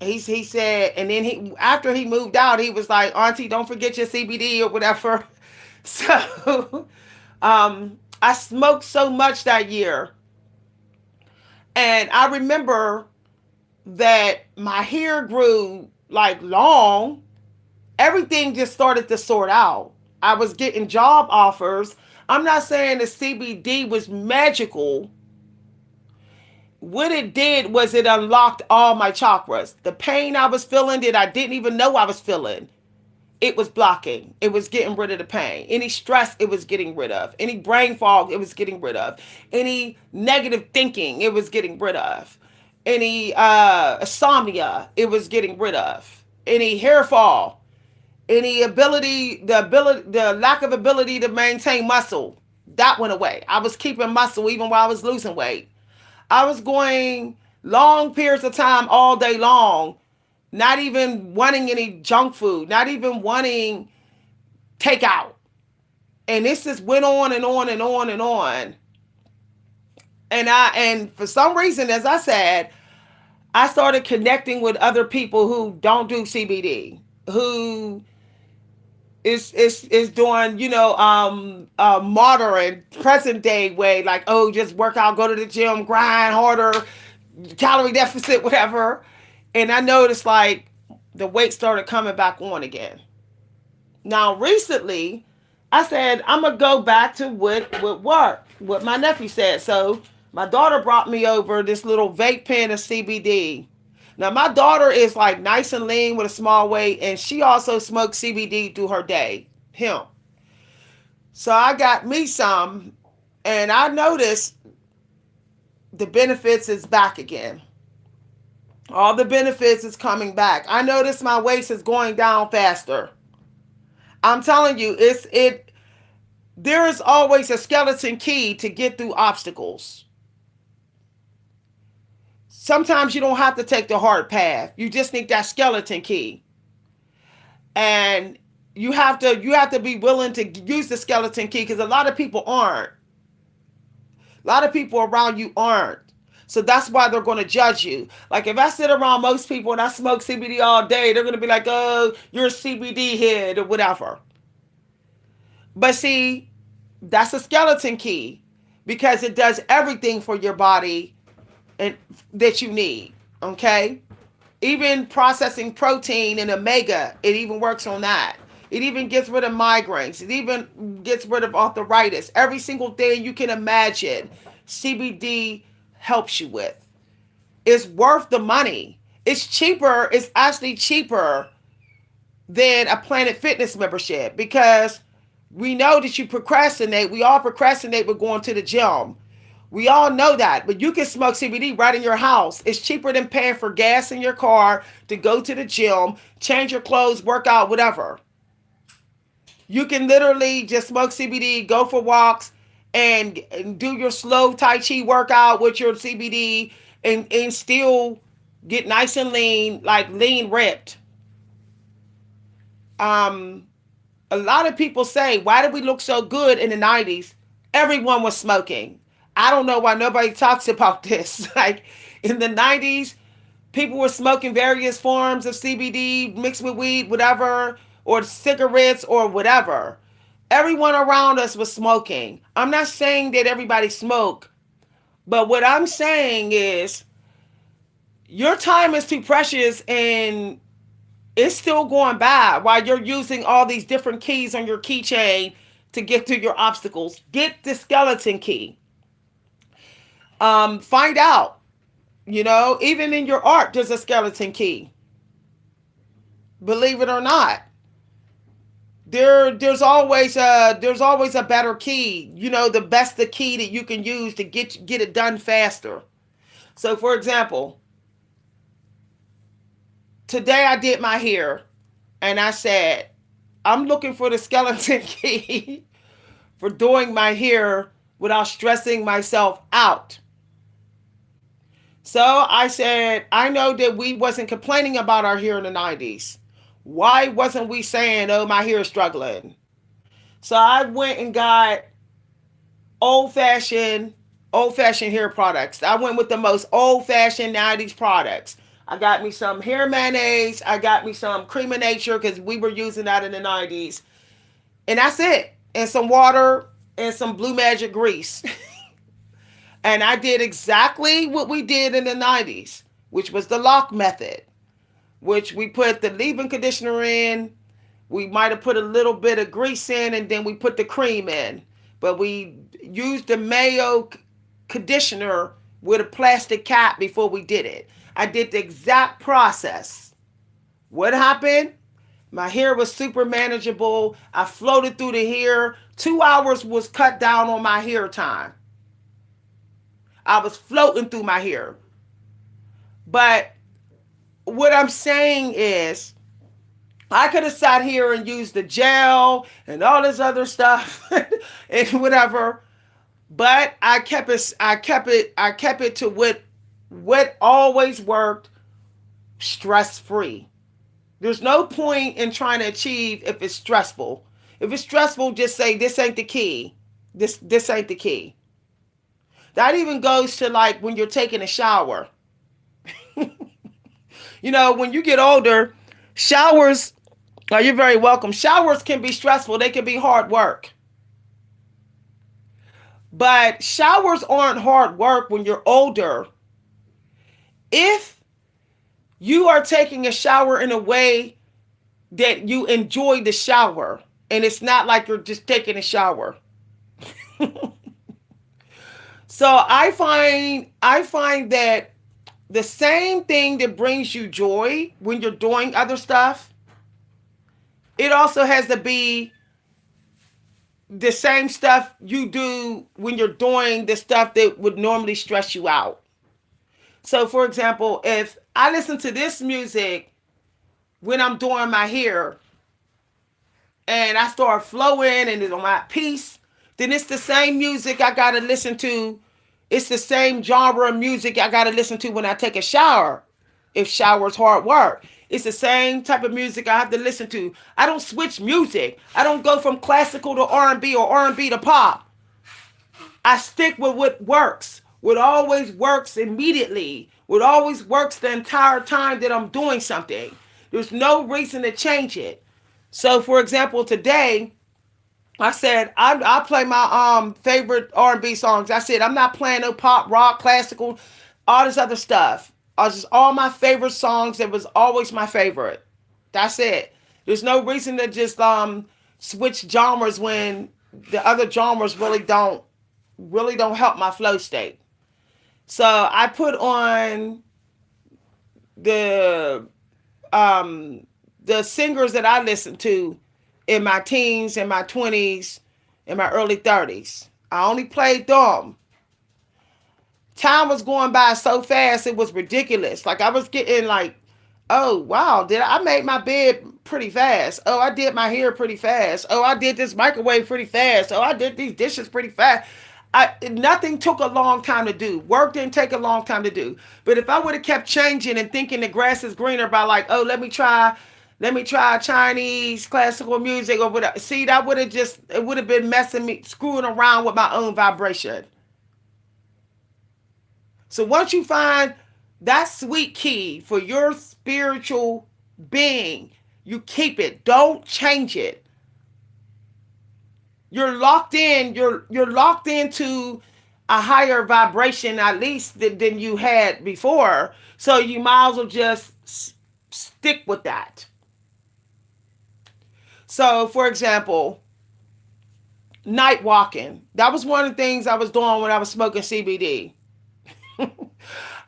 He said, and then he after he moved out, he was like, Auntie, don't forget your CBD or whatever. So I smoked so much that year. And I remember that my hair grew like long. Everything just started to sort out. I was getting job offers. I'm not saying the CBD was magical. What it did was it unlocked all my chakras. The pain I was feeling that I didn't even know I was feeling, it was blocking. It was getting rid of the pain. Any stress, it was getting rid of. Any brain fog, it was getting rid of. Any negative thinking, it was getting rid of. Any insomnia, it was getting rid of. Any hair fall, any the lack of ability to maintain muscle, that went away. I was keeping muscle even while I was losing weight. I was going long periods of time all day long, not even wanting any junk food, not even wanting takeout. And this just went on and on and on and on. And for some reason, as I said, I started connecting with other people who don't do CBD, who is doing, modern present day way, like, oh, just work out, go to the gym, grind harder, calorie deficit, whatever. And I noticed like the weight started coming back on again. Now recently, I said I'm gonna go back to what my nephew said. So my daughter brought me over this little vape pen of CBD. Now my daughter is like nice and lean with a small weight, and she also smokes CBD through her day. Him. So I got me some, and I noticed the benefits is back again. All the benefits is coming back. I noticed my waist is going down faster. I'm telling you, there is always a skeleton key to get through obstacles. Sometimes you don't have to take the hard path. You just need that skeleton key. And you have to be willing to use the skeleton key, because a lot of people aren't. A lot of people around you aren't. So that's why they're going to judge you. Like if I sit around most people and I smoke CBD all day, they're going to be like, "Oh, you're a CBD head," or whatever. But see, that's a skeleton key, because it does everything for your body and that you need. Okay? Even processing protein and omega, it even works on that. It even gets rid of migraines. It even gets rid of arthritis. Every single thing you can imagine, CBD helps you with. It's worth the money. It's cheaper. It's actually cheaper than a Planet Fitness membership, because we know that you procrastinate. We all procrastinate with going to the gym. We all know that, but you can smoke CBD right in your house. It's cheaper than paying for gas in your car to go to the gym, change your clothes, work out, whatever. You can literally just smoke CBD, go for walks, and do your slow Tai Chi workout with your CBD, and still get nice and lean, like lean ripped. Um, a lot of people say, why did we look so good in the 90s? Everyone was smoking. I don't know why nobody talks about this. Like in the 90s, people were smoking various forms of CBD mixed with weed, whatever, or cigarettes or whatever. Everyone around us was smoking. I'm not saying that everybody smoked, but what I'm saying is your time is too precious, and it's still going by while you're using all these different keys on your keychain to get through your obstacles. Get the skeleton key. Find out. Even in your art, there's a skeleton key. Believe it or not, there's always a better key. The key that you can use to get it done faster. So, for example, today I did my hair, and I said, I'm looking for the skeleton key for doing my hair without stressing myself out. So I said, I know that we wasn't complaining about our hair in the 90s. Why wasn't we saying, oh, my hair is struggling? So I went and got old fashioned hair products. I went with the most old fashioned 90s products. I got me some hair mayonnaise. I got me some cream of nature, because we were using that in the 90s. And that's it. And some water and some Blue Magic grease. And I did exactly what we did in the 90s, which was the lock method, which we put the leave-in conditioner in. We might have put a little bit of grease in, and then we put the cream in. But we used the mayo conditioner with a plastic cap before we did it. I did the exact process. What happened? My hair was super manageable. I floated through the hair. 2 hours was cut down on my hair time. I was floating through my hair. But what I'm saying is, I could have sat here and used the gel and all this other stuff and whatever, but I kept it to what always worked, stress free. There's no point in trying to achieve if it's stressful. If it's stressful, just say this ain't the key. This ain't the key. That even goes to like when you're taking a shower. When you get older, showers, you're very welcome. Showers can be stressful. They can be hard work. But showers aren't hard work when you're older. If you are taking a shower in a way that you enjoy the shower, and it's not like you're just taking a shower. So I find that the same thing that brings you joy when you're doing other stuff, it also has to be the same stuff you do when you're doing the stuff that would normally stress you out. So, for example, if I listen to this music when I'm doing my hair and I start flowing and it's on my piece, then it's the same music I got to listen to. It's the same genre of music I got to listen to when I take a shower, if shower's hard work. It's the same type of music I have to listen to. I don't switch music. I don't go from classical to R&B or R&B to pop. I stick with what works. What always works immediately. What always works the entire time that I'm doing something. There's no reason to change it. So, for example, today I said I play my favorite R&B songs. I said I'm not playing no pop, rock, classical, all this other stuff. I was just all my favorite songs that was always my favorite. That's it. There's no reason to just switch genres when the other genres really don't help my flow state. So I put on the um the singers that I listened to in my teens, in my 20s, in my early 30s. I only played them. Time was going by so fast, it was ridiculous. Like I was getting like, oh wow, did I made my bed pretty fast. Oh, I did my hair pretty fast. Oh, I did this microwave pretty fast. Oh, I did these dishes pretty fast. Nothing took a long time to do. Work didn't take a long time to do. But if I would have kept changing and thinking the grass is greener by like, oh, let me try Chinese classical music or whatever. See, that would have just it would have been messing me, screwing around with my own vibration. So once you find that sweet key for your spiritual being, you keep it. Don't change it. You're locked in. You're locked into a higher vibration at least than you had before. So you might as well just stick with that. So, for example, night walking. That was one of the things I was doing when I was smoking CBD.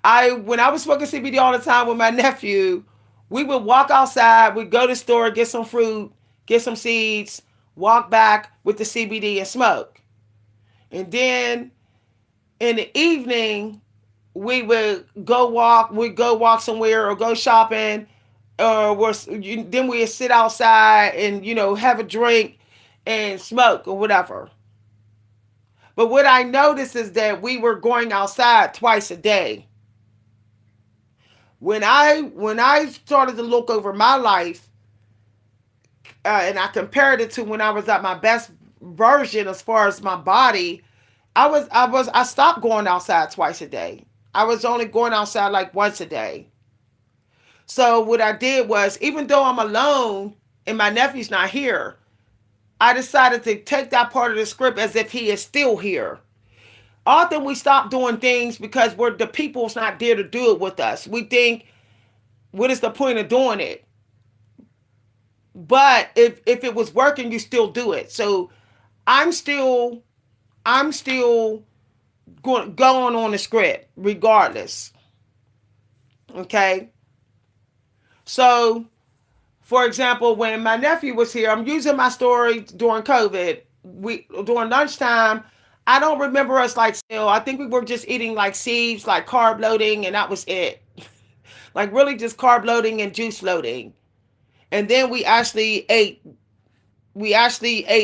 I when I was smoking CBD all the time with my nephew, we would walk outside, we'd go to the store, get some fruit, get some seeds, walk back with the CBD and smoke. And then in the evening, we'd go walk somewhere or go shopping, then we'd sit outside and have a drink and smoke or whatever. But what I noticed is that we were going outside twice a day. When I started to look over my life, and I compared it to when I was at my best version as far as my body, I stopped going outside twice a day. I was only going outside like once a day. So what I did was, even though I'm alone and my nephew's not here, I decided to take that part of the script as if he is still here. Often we stop doing things because the people's not there to do it with us. We think, what is the point of doing it? But if it was working, you still do it. So I'm still I'm still going on the script regardless. Okay. So for example, when my nephew was here, I'm using my story during COVID. We during lunchtime, I don't remember us like I think we were just eating like seeds, like carb loading, and that was it. Like really just carb loading and juice loading. And then we actually ate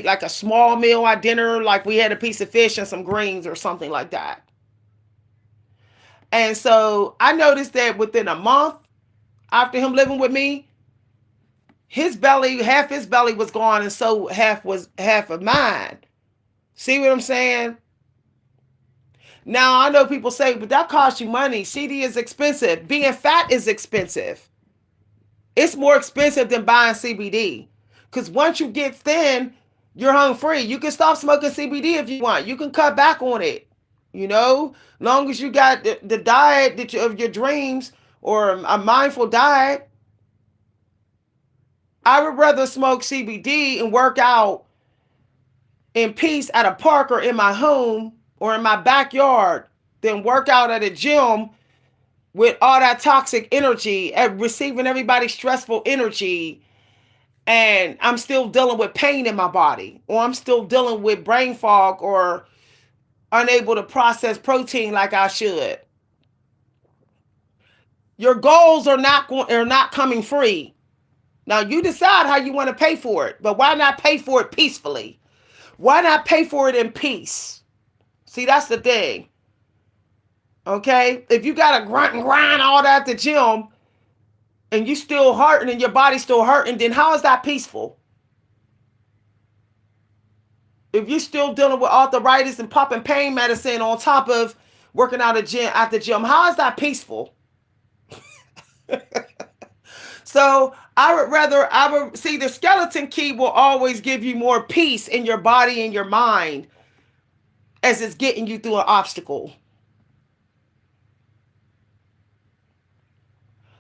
like a small meal at dinner, like we had a piece of fish and some greens or something like that. And so I noticed that within a month after him living with me, half his belly was gone, and so half of mine. See what I'm saying? Now I know people say, but that costs you money. CD is expensive. Being fat is expensive. It's more expensive than buying CBD. Because once you get thin, you're hung free. You can stop smoking CBD if you want. You can cut back on it. Long as you got the diet of your dreams or a mindful diet. I would rather smoke CBD and work out in peace at a park or in my home or in my backyard than work out at a gym with all that toxic energy and receiving everybody's stressful energy, and I'm still dealing with pain in my body, or I'm still dealing with brain fog, or unable to process protein like I should. Your goals are not coming free. Now you decide how you want to pay for it, but why not pay for it peacefully? Why not pay for it in peace? See, that's the thing. Okay? If you got to grunt and grind all that at the gym, and you still hurting and your body's still hurting, then how is that peaceful? If you're still dealing with arthritis and popping pain medicine on top of working out at the gym, how is that peaceful? So I would see the skeleton key will always give you more peace in your body and your mind as it's getting you through an obstacle.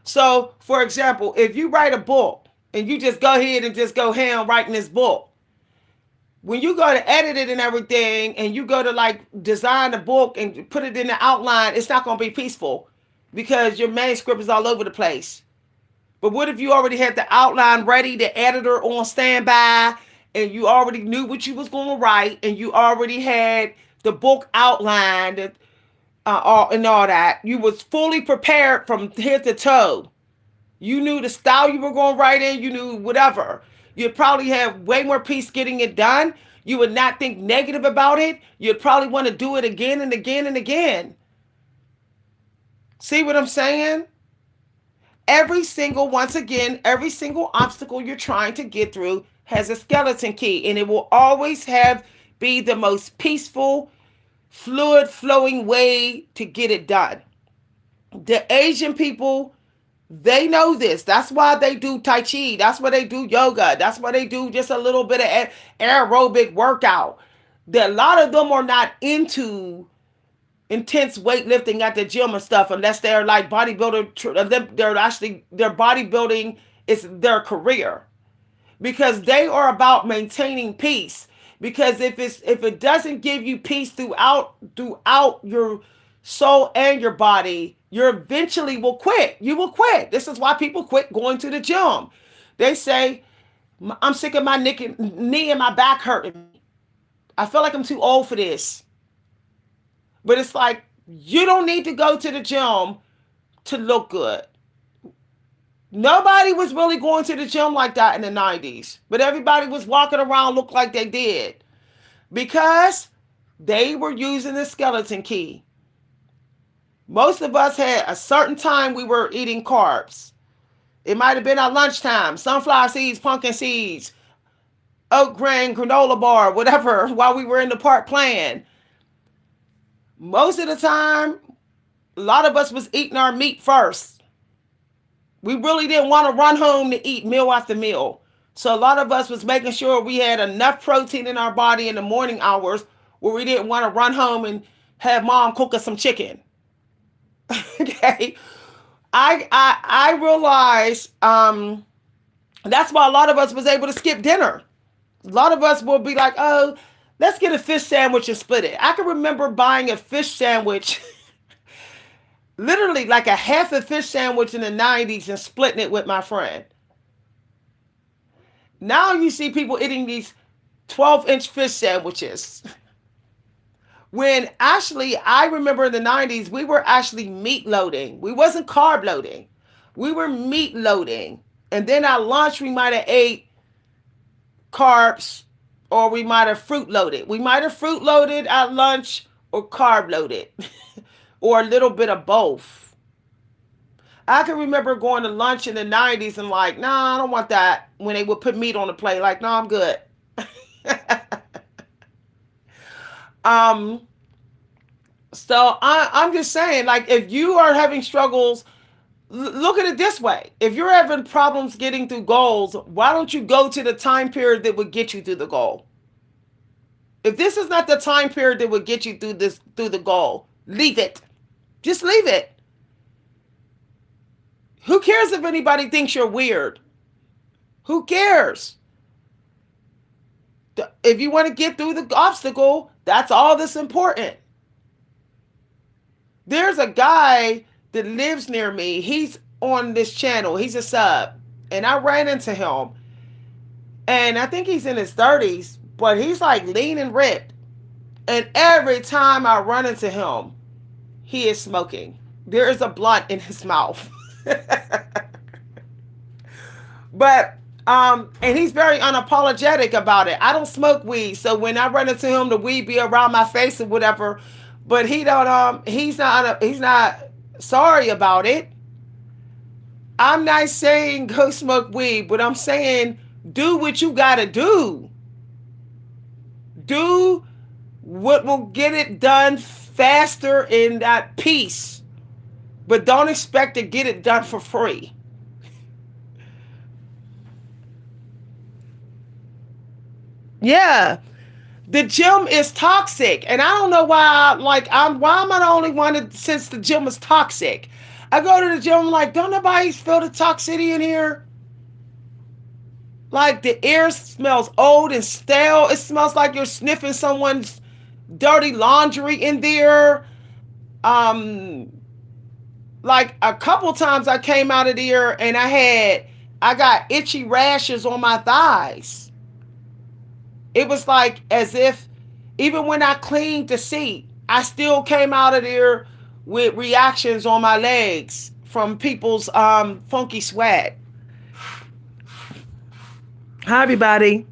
So, for example, if you write a book and you just go ahead and just go ham writing this book, when you go to edit it and everything, and you go to like design the book and put it in the outline, it's not going to be peaceful because your manuscript is all over the place. But what if you already had the outline ready, the editor on standby, and you already knew what you was going to write, and you already had the book outlined, and all that. You was fully prepared from head to toe. You knew the style you were going to write in. You knew whatever. You'd probably have way more peace getting it done. You would not think negative about it. You'd probably want to do it again and again and again. See what I'm saying? Once again, every single obstacle you're trying to get through has a skeleton key, and it will always be the most peaceful, fluid flowing way to get it done. The Asian people, they know this. That's why they do Tai Chi. That's why they do yoga. That's why they do just a little bit of aerobic workout. A lot of them are not into intense weightlifting at the gym and stuff unless they're like bodybuilder. Their bodybuilding is their career, because they are about maintaining peace. Because if it doesn't give you peace throughout your soul and your body, you eventually will quit. You will quit. This is why people quit going to the gym. They say, I'm sick of my knee and my back hurting me. I feel like I'm too old for this. But it's like, you don't need to go to the gym to look good. Nobody was really going to the gym like that in the 90s. But everybody was walking around look like they did. Because they were using the skeleton key. Most of us had a certain time we were eating carbs. It might have been at lunchtime. Sunflower seeds, pumpkin seeds, oat grain, granola bar, whatever, while we were in the park playing. Most of the time, a lot of us was eating our meat first. We really didn't want to run home to eat meal after meal. So a lot of us was making sure we had enough protein in our body in the morning hours where we didn't want to run home and have mom cook us some chicken. Okay. I realized that's why a lot of us was able to skip dinner. A lot of us will be like, oh, let's get a fish sandwich and split it. I can remember buying a fish sandwich, literally like a half a fish sandwich in the 90s and splitting it with my friend. Now you see people eating these 12-inch fish sandwiches. When actually, I remember in the 90s, we were actually meat loading. We wasn't carb loading. We were meat loading. And then at lunch, we might have ate carbs, or we might have fruit loaded. We might have fruit loaded at lunch or carb loaded, or a little bit of both. I can remember going to lunch in the 90s and like, nah, I don't want that. When they would put meat on the plate, like, nah, I'm good. So I'm just saying, like, if you are having struggles, look at it this way. If you're having problems getting through goals, why don't you go to the time period that would get you through the goal? If this is not the time period that would get you through the goal, leave it. Just leave it. Who cares if anybody thinks you're weird? Who cares? If you want to get through the obstacle, that's all that's important. There's a guy that lives near me. He's on this channel. He's a sub. And I ran into him. And I think he's in his 30s, but he's like lean and ripped. And every time I run into him, he is smoking. There is a blunt in his mouth. But and he's very unapologetic about it. I don't smoke weed, so when I run into him, the weed be around my face or whatever. But he don't. He's not sorry about it. I'm not saying go smoke weed, but I'm saying do what you gotta do. Do what will get it done faster in that peace. But don't expect to get it done for free. Yeah. The gym is toxic. And I don't know why why am I the only one that, since the gym is toxic? I go to the gym, I'm like, don't nobody feel the toxicity in here? Like the air smells old and stale. It smells like you're sniffing someone's dirty laundry in there. Um, like a couple times I came out of there and I got itchy rashes on my thighs. It was like as if even when I cleaned the seat, I still came out of there with reactions on my legs from people's funky sweat. Hi everybody.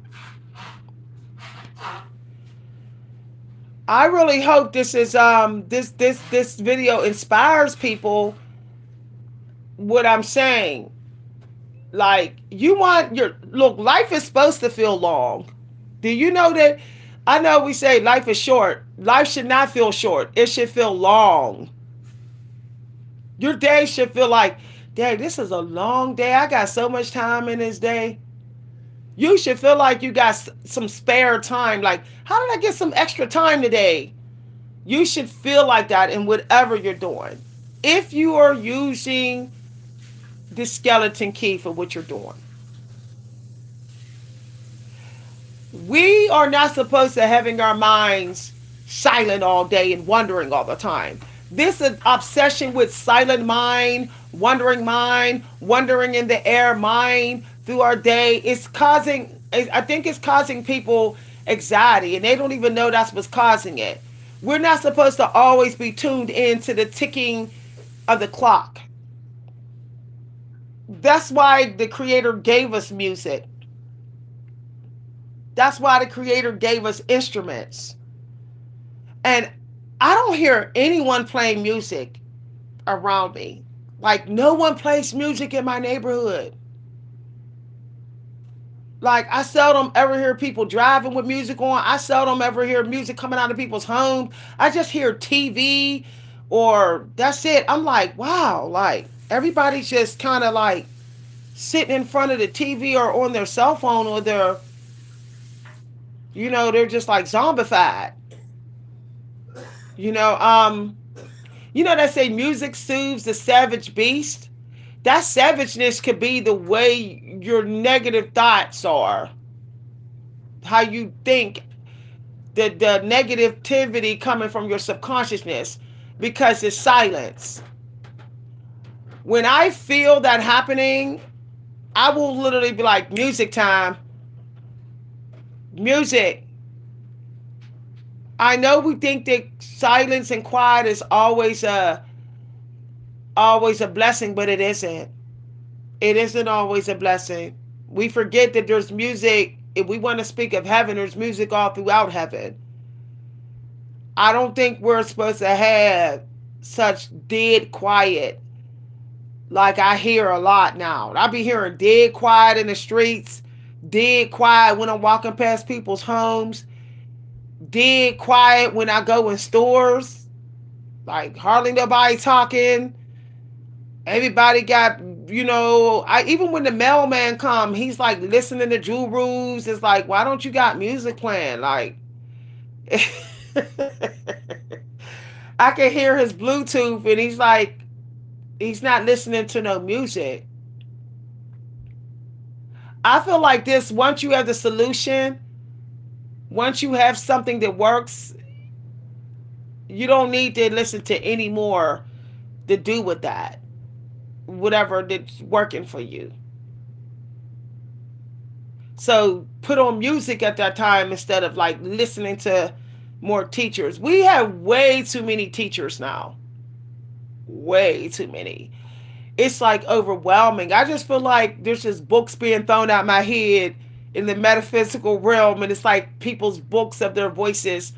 I really hope this video inspires people what I'm saying. Like you want your look, life is supposed to feel long. Do you know that? I know we say life is short. Life should not feel short. It should feel long. Your day should feel like, dang, this is a long day. I got so much time in this day. You should feel like you got some spare time. Like, how did I get some extra time today? You should feel like that in whatever you're doing. If you are using the skeleton key for what you're doing, we are not supposed to having our minds silent all day and wondering all the time. This is obsession with silent mind, wandering in the air mind through our day is causing, I think it's causing people anxiety and they don't even know that's what's causing it. We're not supposed to always be tuned into the ticking of the clock. That's why the creator gave us music. That's why the creator gave us instruments. And I don't hear anyone playing music around me. Like, no one plays music in my neighborhood. Like, I seldom ever hear people driving with music on. I seldom ever hear music coming out of people's homes. I just hear TV or that's it. I'm like, wow, like, everybody's just kind of like sitting in front of the TV or on their cell phone or they're just like zombified. You know, they say music soothes the savage beast. That savageness could be the way your negative thoughts are, how you think, the negativity coming from your subconsciousness because it's silence. When I feel that happening, I will literally be like, music time. Music. I know we think that silence and quiet is always a blessing, but it isn't. It isn't always a blessing. We forget that there's music. If we want to speak of heaven, there's music all throughout heaven. I don't think we're supposed to have such dead quiet like I hear a lot now. I be hearing dead quiet in the streets, dead quiet when I'm walking past people's homes, dead quiet when I go in stores. Like hardly nobody talking. Everybody got, I even when the mailman come, he's like listening to Drew Rules. It's like, why don't you got music playing? Like, I can hear his Bluetooth, and he's like, he's not listening to no music. I feel like this. Once you have the solution, once you have something that works, you don't need to listen to any more to do with that. Whatever that's working for you. So put on music at that time instead of like listening to more teachers. We have way too many teachers now. Way too many. It's like overwhelming. I just feel like there's just books being thrown out my head in the metaphysical realm, and it's like people's books of their voices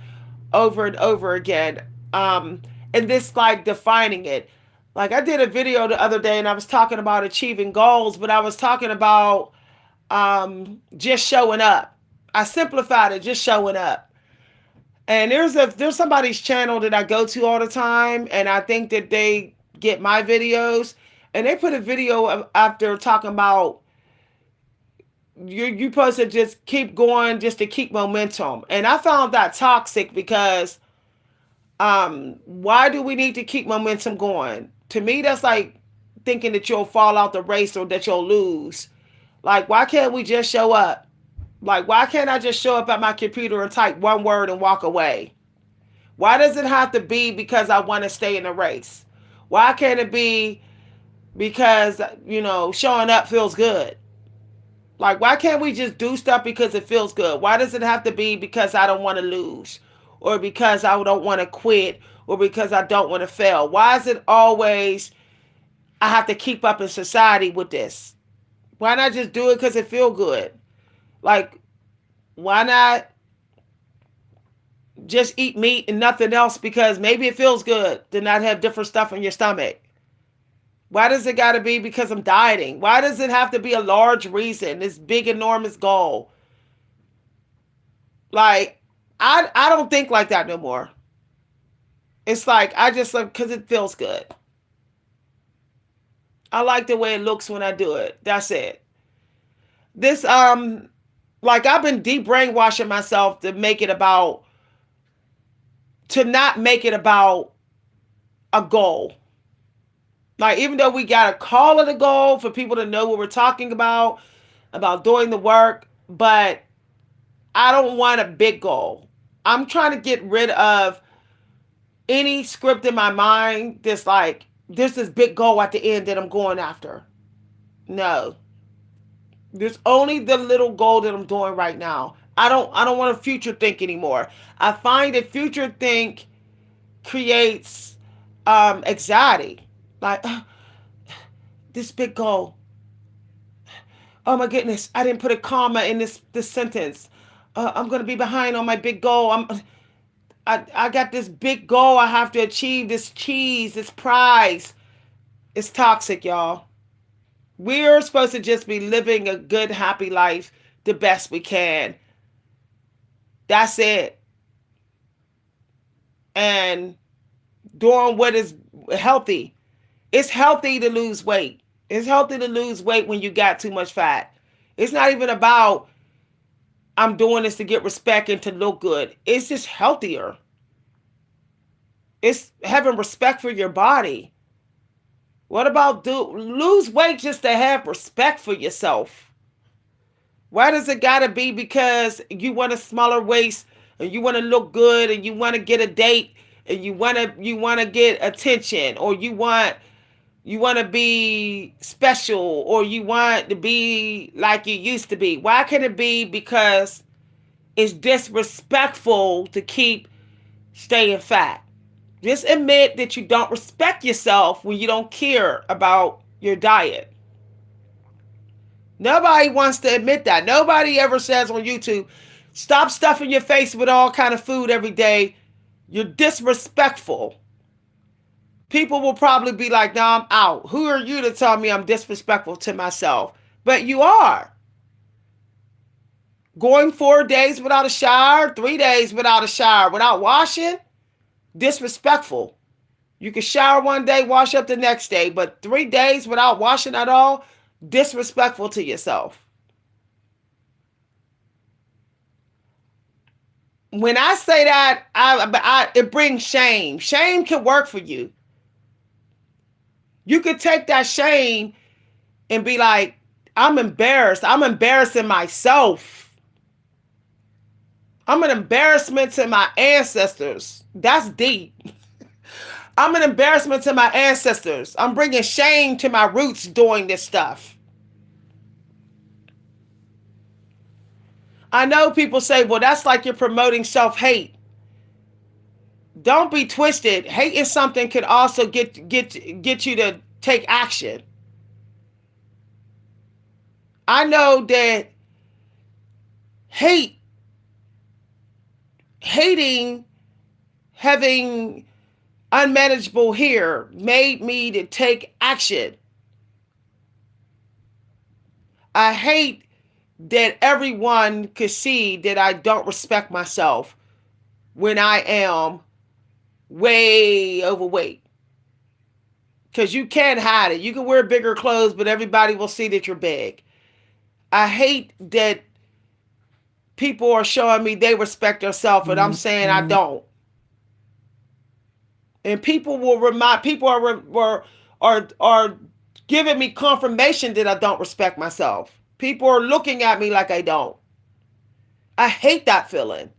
over and over again. And this like defining it. Like I did a video the other day and I was talking about achieving goals, but I was talking about just showing up. I simplified it, just showing up. And there's somebody's channel that I go to all the time, and I think that they get my videos, and they put a video after talking about you supposed to just keep going just to keep momentum. And I found that toxic because why do we need to keep momentum going? To me, that's like thinking that you'll fall out the race or that you'll lose. Like, why can't we just show up? Like, why can't I just show up at my computer and type one word and walk away? Why does it have to be because I want to stay in the race? Why can't it be because, showing up feels good? Like, why can't we just do stuff because it feels good? Why does it have to be because I don't want to lose? Or because I don't want to quit? Or because I don't want to fail? Why is it always I have to keep up in society with this? Why not just do it because it feels good? Like, why not just eat meat and nothing else because maybe it feels good to not have different stuff in your stomach? Why does it got to be because I'm dieting? Why does it have to be a large reason, this big, enormous goal? Like, I don't think like that no more. It's like, I just like, because it feels good. I like the way it looks when I do it. That's it. This, like, I've been deep brainwashing myself to not make it about a goal. Like, even though we got to call it a goal for people to know what we're talking about doing the work, but I don't want a big goal. I'm trying to get rid of any script in my mind that's like, there's this big goal at the end that I'm going after. No. There's only the little goal that I'm doing right now. I don't want to future think anymore. I find that future think creates anxiety. Like, this big goal. Oh my goodness, I didn't put a comma in this sentence. I'm gonna be behind on my big goal. I got this big goal I have to achieve. This cheese, this prize. It's toxic, y'all. We're supposed to just be living a good, happy life the best we can. That's it. And doing what is healthy. It's healthy to lose weight. It's healthy to lose weight when you got too much fat. It's not even about I'm doing this to get respect and to look good. It's just healthier. It's having respect for your body. What about lose weight just to have respect for yourself? Why does it gotta be because you want a smaller waist and you want to look good and you want to get a date and you want to get attention, or you want to be special, or you want to be like you used to be? Why can it be because it's disrespectful to keep staying fat? Just admit that you don't respect yourself when you don't care about your diet. Nobody wants to admit that. Nobody ever says on YouTube, stop stuffing your face with all kind of food every day. You're disrespectful. People will probably be like, no, I'm out. Who are you to tell me I'm disrespectful to myself? But you are. Going 4 days without a shower, 3 days without a shower, without washing, disrespectful. You can shower one day, wash up the next day, but 3 days without washing at all, disrespectful to yourself. When I say that, it brings shame. Shame can work for you. You could take that shame and be like, I'm embarrassed. I'm embarrassing myself. I'm an embarrassment to my ancestors. That's deep. I'm an embarrassment to my ancestors. I'm bringing shame to my roots doing this stuff. I know people say, well, that's like you're promoting self-hate. Don't be twisted. Hating something could also get you to take action. I know that hating, having unmanageable here made me to take action. I hate that everyone could see that I don't respect myself when I am way overweight. Because you can't hide it. You can wear bigger clothes, but everybody will see that you're big. I hate that people are showing me they respect themselves, and I'm saying I don't. And people will remind people are giving me confirmation that I don't respect myself. People are looking at me like I don't. I hate that feeling.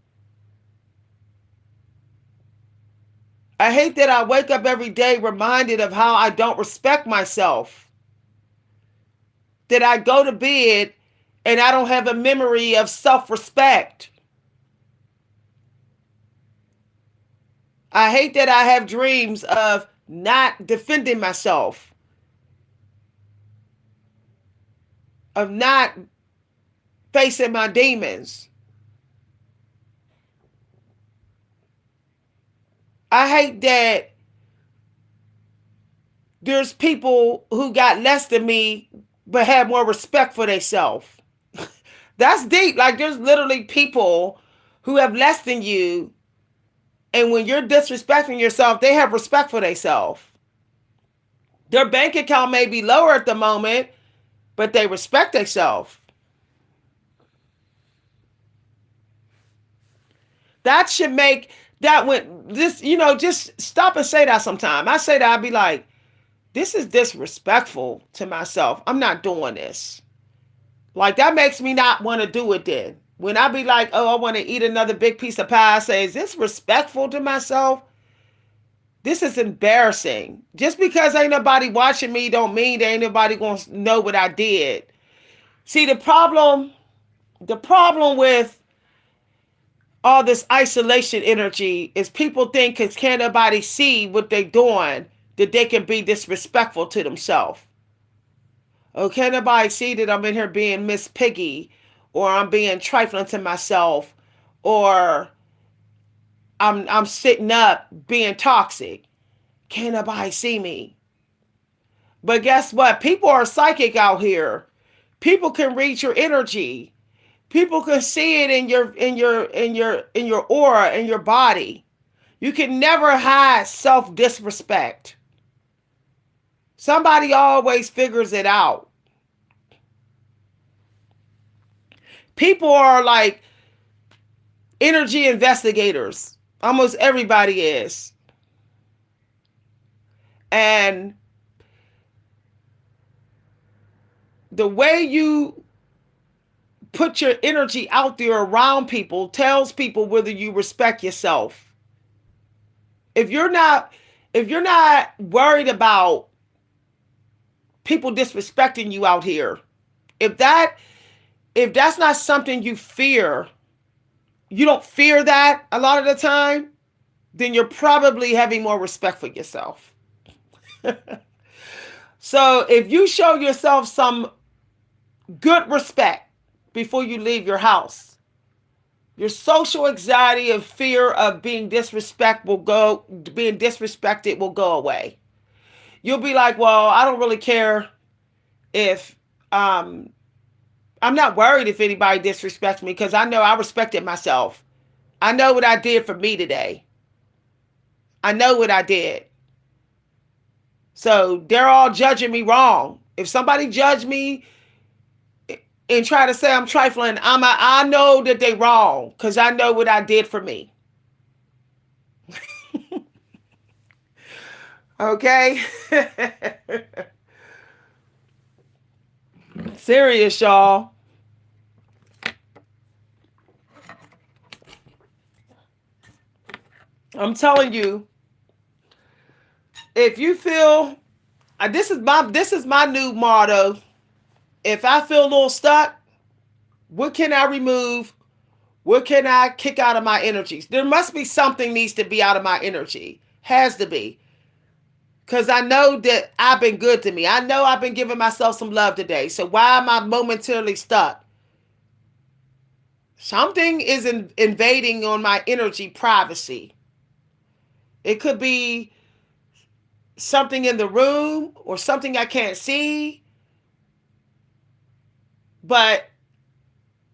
I hate that I wake up every day reminded of how I don't respect myself. That I go to bed and I don't have a memory of self-respect. I hate that I have dreams of not defending myself, of not facing my demons. I hate that there's people who got less than me but have more respect for themselves. That's deep. Like there's literally people who have less than you, and when you're disrespecting yourself, they have respect for themselves. Their bank account may be lower at the moment, but they respect themselves. That should make that when this, just stop and say that sometime. I say that, I'd be like, this is disrespectful to myself. I'm not doing this. Like that makes me not want to do it then. When I be like, oh, I want to eat another big piece of pie, I say, is this respectful to myself? This is embarrassing. Just because ain't nobody watching me don't mean there ain't nobody going to know what I did. See, the problem with all this isolation energy is people think because can't nobody see what they're doing that they can be disrespectful to themselves. Oh, can't nobody see that I'm in here being Miss Piggy, or I'm being trifling to myself, or I'm sitting up being toxic. Can't nobody see me. But guess what? People are psychic out here. People can read your energy. People can see it in your aura, in your body. You can never hide self-disrespect. Somebody always figures it out. People are like energy investigators. Almost everybody is. And the way you put your energy out there around people tells people whether you respect yourself. If you're not worried about people disrespecting you out here, if that's not something you fear, you don't fear that a lot of the time, then you're probably having more respect for yourself. So if you show yourself some good respect before you leave your house, your social anxiety and fear of being disrespected will go away. You'll be like, well, I don't really care if I'm not worried if anybody disrespects me because I know I respected myself. I know what I did for me today. I know what I did. So they're all judging me wrong. If somebody judge me and try to say I'm trifling, I know that they wrong because I know what I did for me. Okay? Serious, y'all. I'm telling you, if you feel this is my new motto. If I feel a little stuck, what can I remove? What can I kick out of my energies? There must be something needs to be out of my energy. Has to be. Because I know that I've been good to me. I know I've been giving myself some love today. So why am I momentarily stuck? Something is invading on my energy privacy. It could be something in the room or something I can't see, but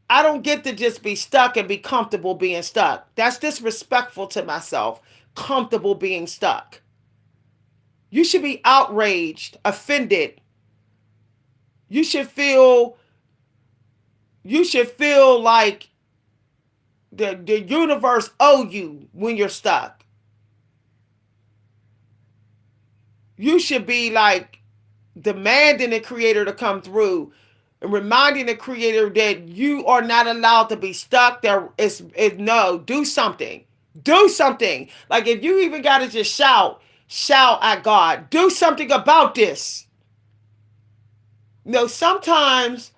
I don't get to just be stuck and be comfortable being stuck. That's disrespectful to myself. Comfortable being stuck. You should be outraged, offended. You should feel you should feel like the universe owe you when you're stuck. You should be like demanding the creator to come through and reminding the creator that you are not allowed to be stuck. There is no, do something. Do something. Like if you even gotta just shout at God. Do something about this. Sometimes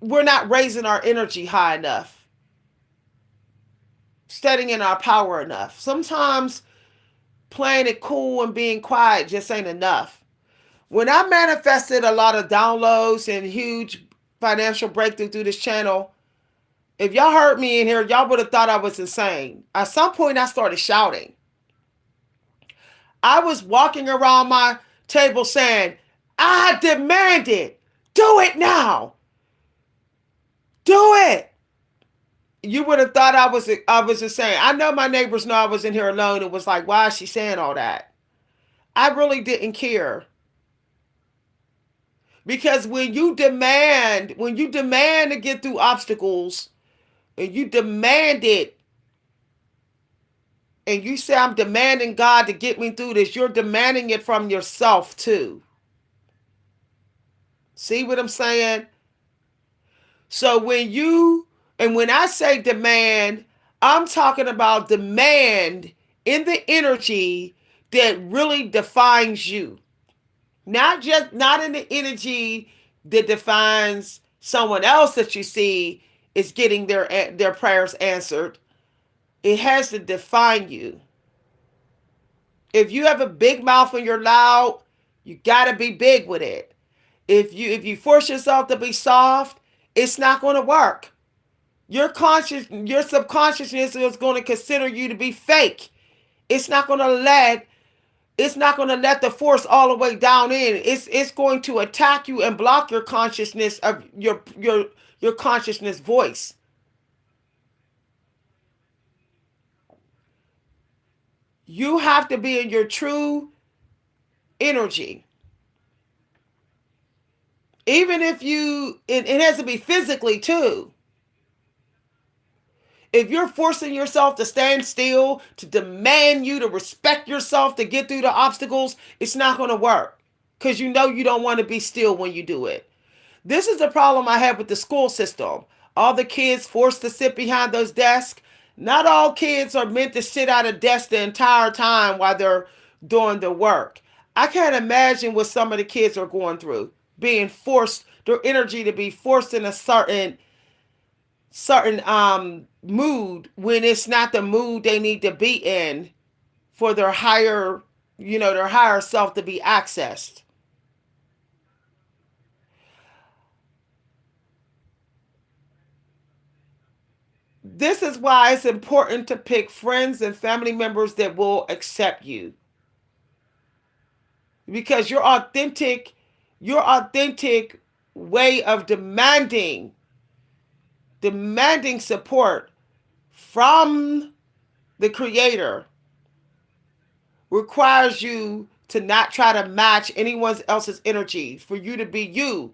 we're not raising our energy high enough, steadying in our power enough. Sometimes playing it cool and being quiet just ain't enough. When I manifested a lot of downloads and huge financial breakthrough through this channel, if y'all heard me in here, y'all would have thought I was insane. At some point, I started shouting. I was walking around my table saying, I demand it. Do it now. Do it. You would have thought I was insane. I know my neighbors know I was in here alone and was like, why is she saying all that? I really didn't care. Because when you demand to get through obstacles and you demand it and you say, I'm demanding God to get me through this, you're demanding it from yourself too. See what I'm saying? So when I say demand, I'm talking about demand in the energy that really defines you. Not in the energy that defines someone else that you see is getting their prayers answered. It has to define you. If you have a big mouth and you're loud, you got to be big with it. If you force yourself to be soft, it's not going to work. Your subconsciousness is going to consider you to be fake. It's not going to let it's not going to let the force all the way down in. It's going to attack you and block your consciousness of your consciousness voice. You have to be in your true energy. Even if it has to be physically too. If you're forcing yourself to stand still, to demand you to respect yourself to get through the obstacles, it's not going to work. Because you know you don't want to be still when you do it. This is the problem I have with the school system. All the kids forced to sit behind those desks. Not all kids are meant to sit at a desk the entire time while they're doing the work. I can't imagine what some of the kids are going through. Being forced, their energy to be forced in a certain mood when it's not the mood they need to be in for their higher self to be accessed. This is why it's important to pick friends and family members that will accept you, because your authentic way of demanding support from the creator requires you to not try to match anyone else's energy, for you to be you.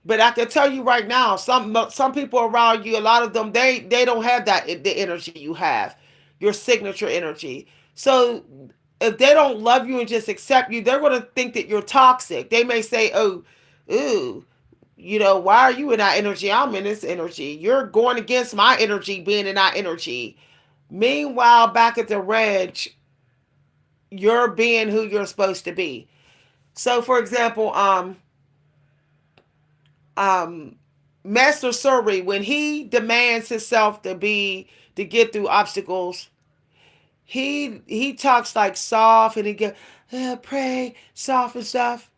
But I can tell you right now, some people around you, a lot of them, they don't have the energy you have, your signature energy. So if they don't love you and just accept you, they're going to think that you're toxic. They may say, "Oh, ooh, why are you in that energy? I'm in this energy. You're going against my energy, being in that energy." Meanwhile, back at the ranch, you're being who you're supposed to be. So, for example, um, Master Surrey, when he demands himself to get through obstacles, he talks like soft and he go, pray soft and stuff.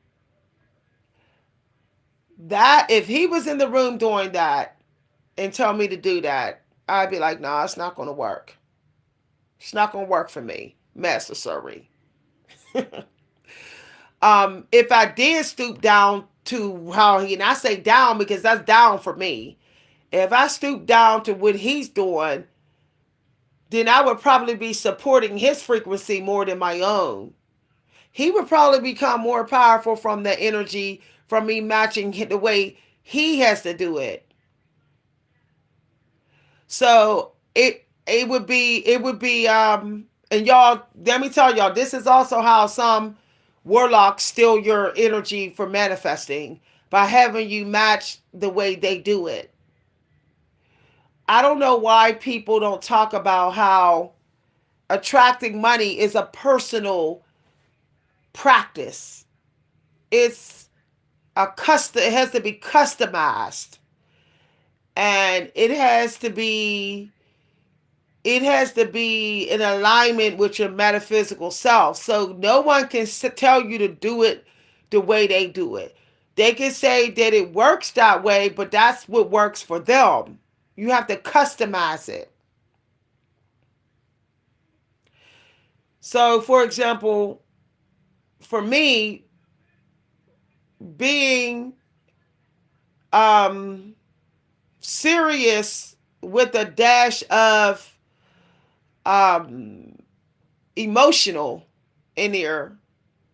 That if he was in the room doing that and tell me to do that, I'd be like, nah, it's not going to work. It's not gonna work for me, Master Suri. If I did stoop down to how he, and I say down because that's down for me. If I stoop down to what he's doing, then I would probably be supporting his frequency more than my own. He would probably become more powerful from the energy from me matching the way he has to do it. So it would be and y'all, let me tell y'all, this is also how some warlocks steal your energy for manifesting by having you match the way they do it. I don't know why people don't talk about how attracting money is a personal practice. It's it has to be customized, and it has to be in alignment with your metaphysical self. So no one can tell you to do it the way they do it. They can say that it works that way, but that's what works for them. You have to customize it. So, for example, for me, being um, serious with a dash of um, emotional in here,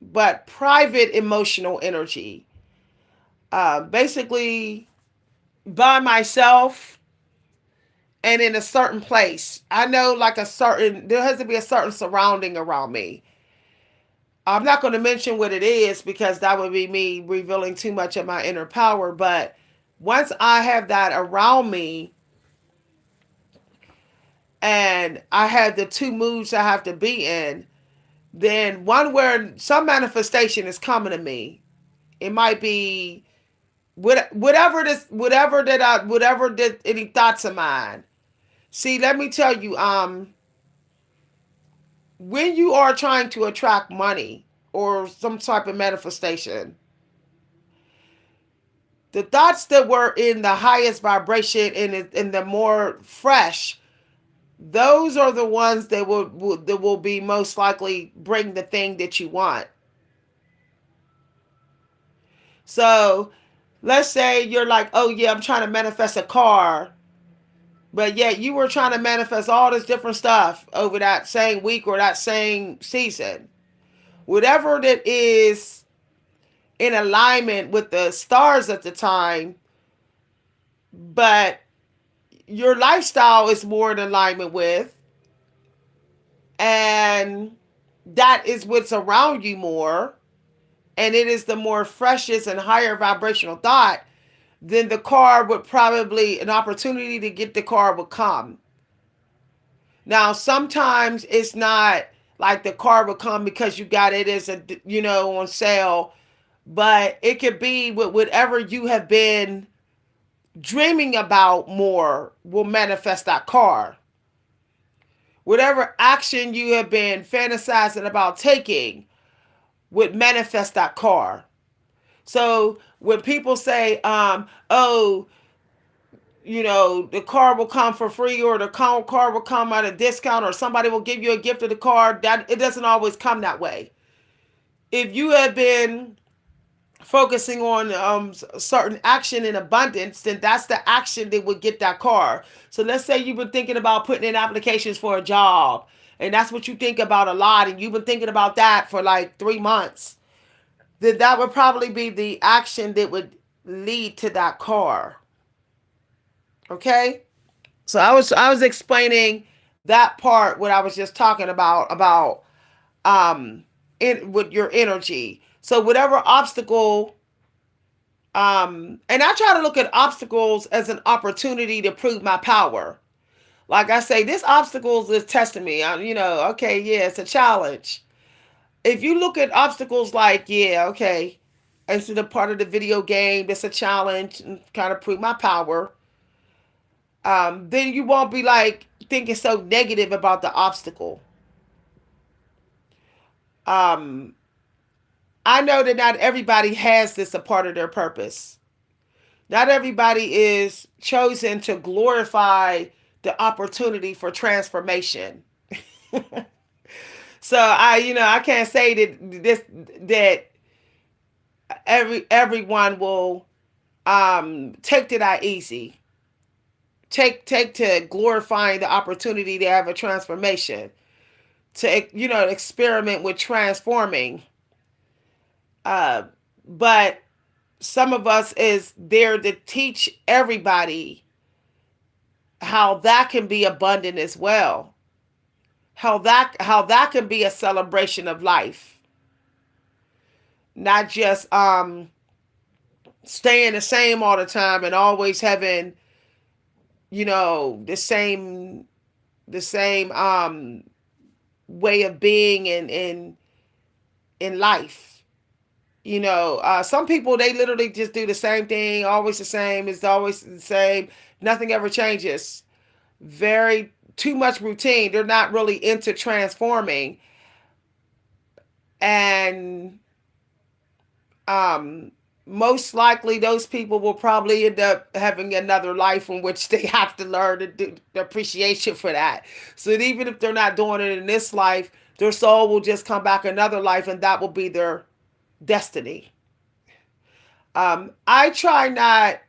but private emotional energy. Basically, by myself and in a certain place. I know, like there has to be a certain surrounding around me. I'm not going to mention what it is because that would be me revealing too much of my inner power. But once I have that around me and I have the two moods I have to be in, then one where some manifestation is coming to me. It might be whatever that any thoughts of mine. See, let me tell you, when you are trying to attract money or some type of manifestation, the thoughts that were in the highest vibration and the more fresh, those are the ones that will be most likely bring the thing that you want. So let's say you're like, oh yeah, I'm trying to manifest a car, but yet you were trying to manifest all this different stuff over that same week or that same season. Whatever that is in alignment with the stars at the time, but your lifestyle is more in alignment with, and that is what's around you more, and it is the more freshest and higher vibrational thought, then the car would probably, an opportunity to get the car would come. Now, sometimes it's not like the car would come because you got it as a, on sale, but it could be with whatever you have been dreaming about more will manifest that car. Whatever action you have been fantasizing about taking would manifest that car. So when people say, oh, the car will come for free or the car will come at a discount or somebody will give you a gift of the car, that it doesn't always come that way. If you have been focusing on certain action in abundance, then that's the action that would get that car. So let's say you've been thinking about putting in applications for a job, and that's what you think about a lot, and you've been thinking about that for like 3 months. Then that would probably be the action that would lead to that car. Okay? So I was explaining that part what I was just talking about with your energy. So whatever obstacle, and I try to look at obstacles as an opportunity to prove my power. Like I say, this obstacles is testing me. Okay, yeah, it's a challenge. If you look at obstacles like, yeah, okay, it's a part of the video game, it's a challenge and kind of prove my power, then you won't be like thinking so negative about the obstacle. Um, I know that not everybody has this a part of their purpose. Not everybody is chosen to glorify the opportunity for transformation. So I can't say that everyone will take to that easy. Take to glorifying the opportunity to have a transformation, to experiment with transforming. Uh, but some of us is there to teach everybody how that can be abundant as well. How that can be a celebration of life, not just staying the same all the time and always having the same way of being in life. Some people, they literally just do the same thing, always the same. It's always the same. Nothing ever changes. Very too much routine. They're not really into transforming, and um, most likely those people will probably end up having another life in which they have to learn to do the appreciation for that. So that even if they're not doing it in this life, their soul will just come back another life, and that will be their destiny. I try not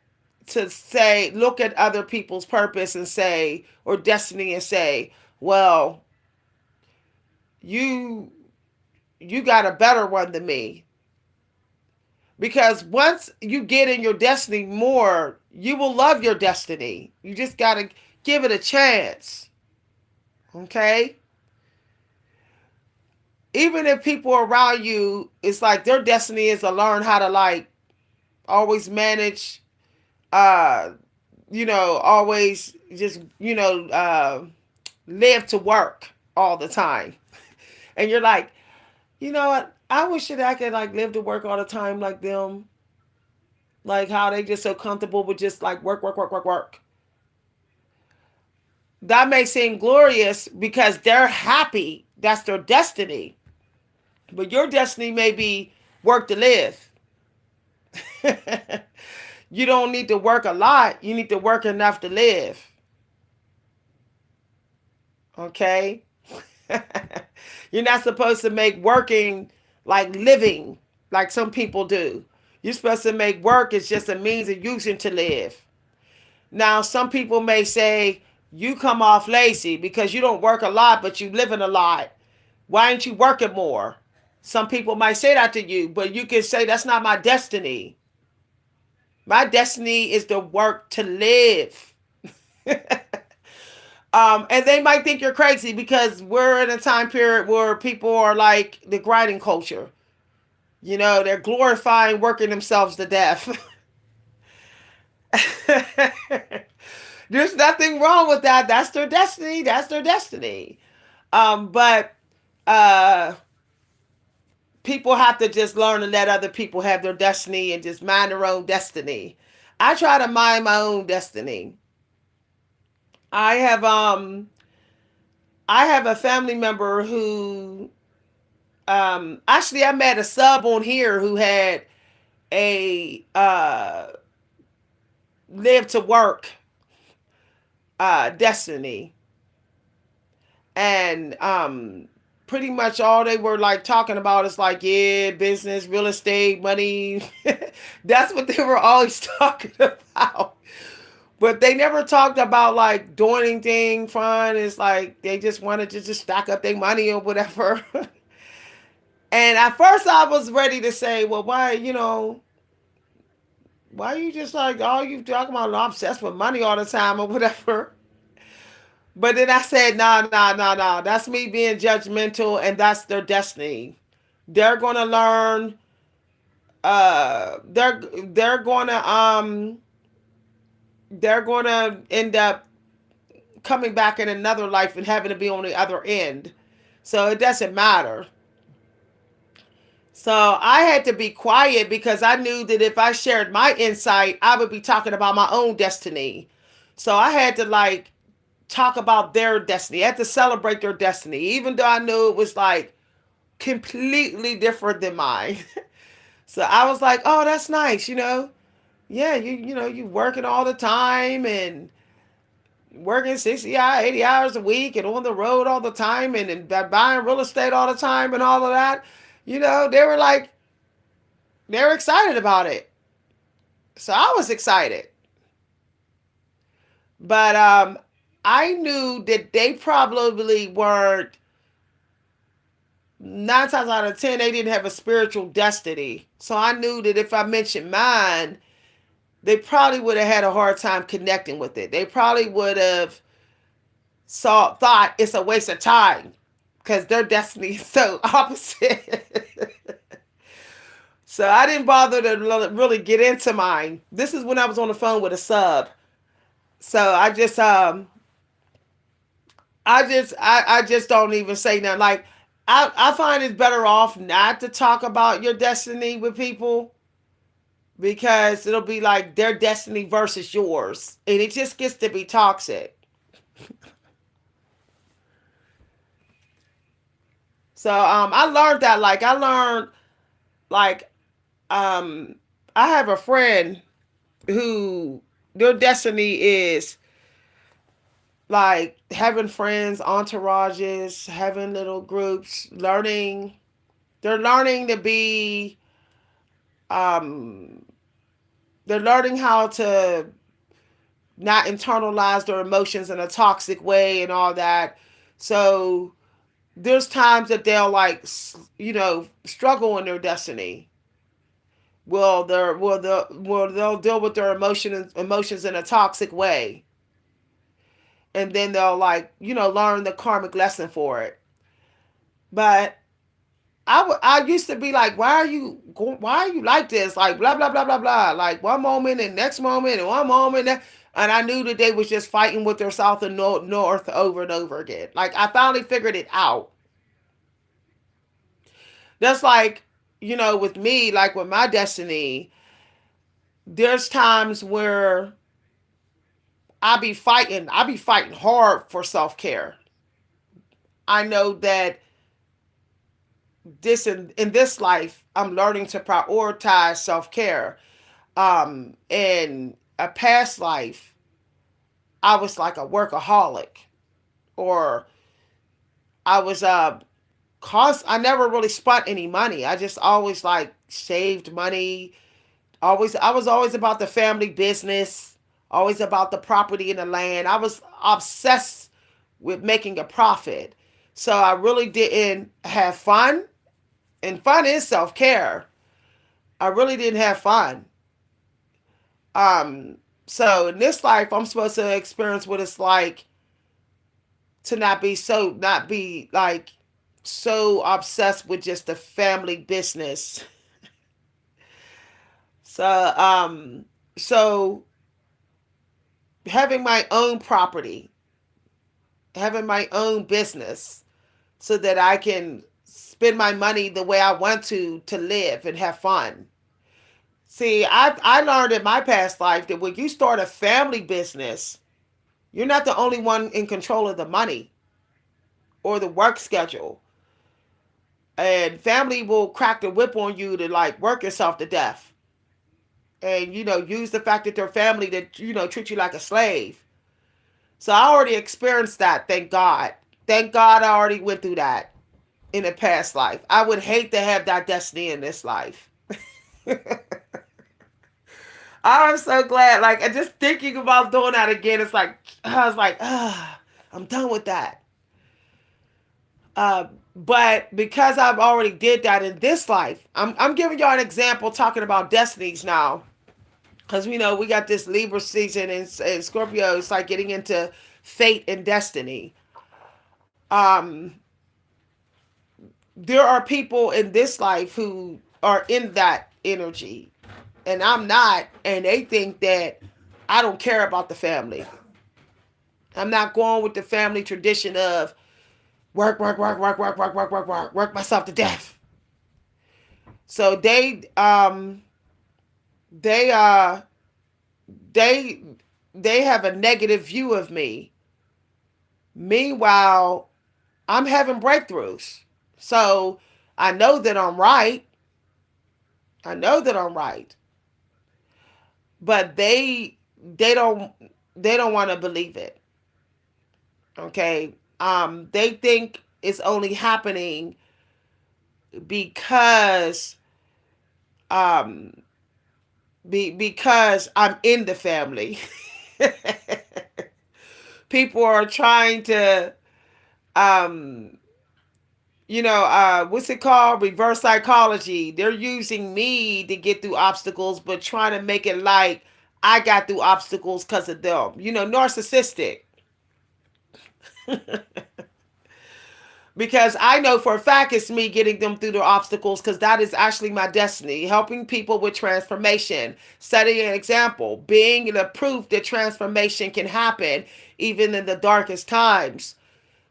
to say, look at other people's purpose and say, or destiny, and say, well, you you got a better one than me. Because once you get in your destiny more, you will love your destiny. You just got to give it a chance. Okay? Even if people around you, it's like their destiny is to learn how to like always manage, always just, live to work all the time. And you're like, you know what? I wish that I could like live to work all the time like them. Like how they just so comfortable with just like work, work, work, work, work. That may seem glorious because they're happy. That's their destiny. But your destiny may be work to live. You don't need to work a lot. You need to work enough to live. Okay? You're not supposed to make working like living like some people do. You're supposed to make work as just a means of using to live. Now, some people may say, you come off lazy because you don't work a lot, but you living a lot. Why aren't you working more? Some people might say that to you, but you can say, that's not my destiny. My destiny is to work to live. And they might think you're crazy because we're in a time period where people are like the grinding culture. They're glorifying working themselves to death. There's nothing wrong with that. That's their destiny. That's their destiny. But people have to just learn to let other people have their destiny and just mind their own destiny. I try to mind my own destiny. I have a family member who actually I met a sub on here who had a live to work destiny. And pretty much all they were like talking about is like, yeah, business, real estate, money. That's what they were always talking about. But they never talked about like doing anything fun. It's like they just wanted to just stack up their money or whatever. And at first I was ready to say, well, why you just like all you talking about, I'm obsessed with money all the time or whatever. But then I said, no, no, no, no. That's me being judgmental, and that's their destiny. They're gonna learn. They're gonna end up coming back in another life and having to be on the other end. So it doesn't matter. So I had to be quiet because I knew that if I shared my insight, I would be talking about my own destiny. So I had to like talk about their destiny. I had to celebrate their destiny, even though I knew it was like completely different than mine. So I was like, oh, that's nice, Yeah, you working all the time, and working 60 hours, 80 hours a week and on the road all the time and buying real estate all the time and all of that. They were like, they were excited about it. So I was excited. But I knew that they probably weren't, 9 times out of 10, they didn't have a spiritual destiny. So I knew that if I mentioned mine, they probably would have had a hard time connecting with it. They probably would have thought it's a waste of time because their destiny is so opposite. So I didn't bother to really get into mine. This is when I was on the phone with a sub. So I just don't even say nothing. Like I find it's better off not to talk about your destiny with people because it'll be like their destiny versus yours, and it just gets to be toxic. So I learned that. Like I learned like um, I have a friend who their destiny is like having friends, entourages, having little groups, learning. They're learning to be. Um, they're learning how to not internalize their emotions in a toxic way and all that. So there's times that they'll like struggle in their destiny. They'll deal with their emotions in a toxic way, and then they'll like learn the karmic lesson for it. But I used to be like, why are you like this? Like blah blah blah blah blah. Like one moment and next moment and one moment, and I knew that they was just fighting with their south and north over and over again. Like I finally figured it out. That's like with me, like with my destiny. There's times where I be fighting hard for self care. I know that in this life, I'm learning to prioritize self care. In a past life, I was like a workaholic, or I was cost. I never really spent any money. I just always like saved money. I was always about the family business. Always about the property and the land. I was obsessed with making a profit. So I really didn't have fun, and fun is self care. I really didn't have fun. Um, so in this life, I'm supposed to experience what it's like to not be like so obsessed with just the family business. So, so having my own property, having my own business, so that I can spend my money the way I want to live and have fun. See, I learned in my past life that when you start a family business, you're not the only one in control of the money or the work schedule. And family will crack the whip on you to like work yourself to death. And use the fact that they're family to treat you like a slave. So I already experienced that, thank God. Thank God I already went through that in a past life. I would hate to have that destiny in this life. I'm so glad. Like, just thinking about doing that again, it's like, I was like, I'm done with that. But because I've already did that in this life, I'm giving y'all an example talking about destinies now. Because, we got this Libra season and Scorpio. It's like getting into fate and destiny. Um, there are people in this life who are in that energy, and I'm not, and they think that I don't care about the family. I'm not going with the family tradition of work, work, work, work, work, work, work, work, work myself to death. So they they they have a negative view of me. Meanwhile, I'm having breakthroughs. So I know that I'm right. I know that I'm right. But they don't want to believe it. Okay. They think it's only happening because um because I'm in the family. People are trying to um what's it called? Reverse psychology. They're using me to get through obstacles, but trying to make it like I got through obstacles because of them. Narcissistic. Because I know for a fact it's me getting them through the obstacles because that is actually my destiny. Helping people with transformation, setting an example, being the proof that transformation can happen even in the darkest times.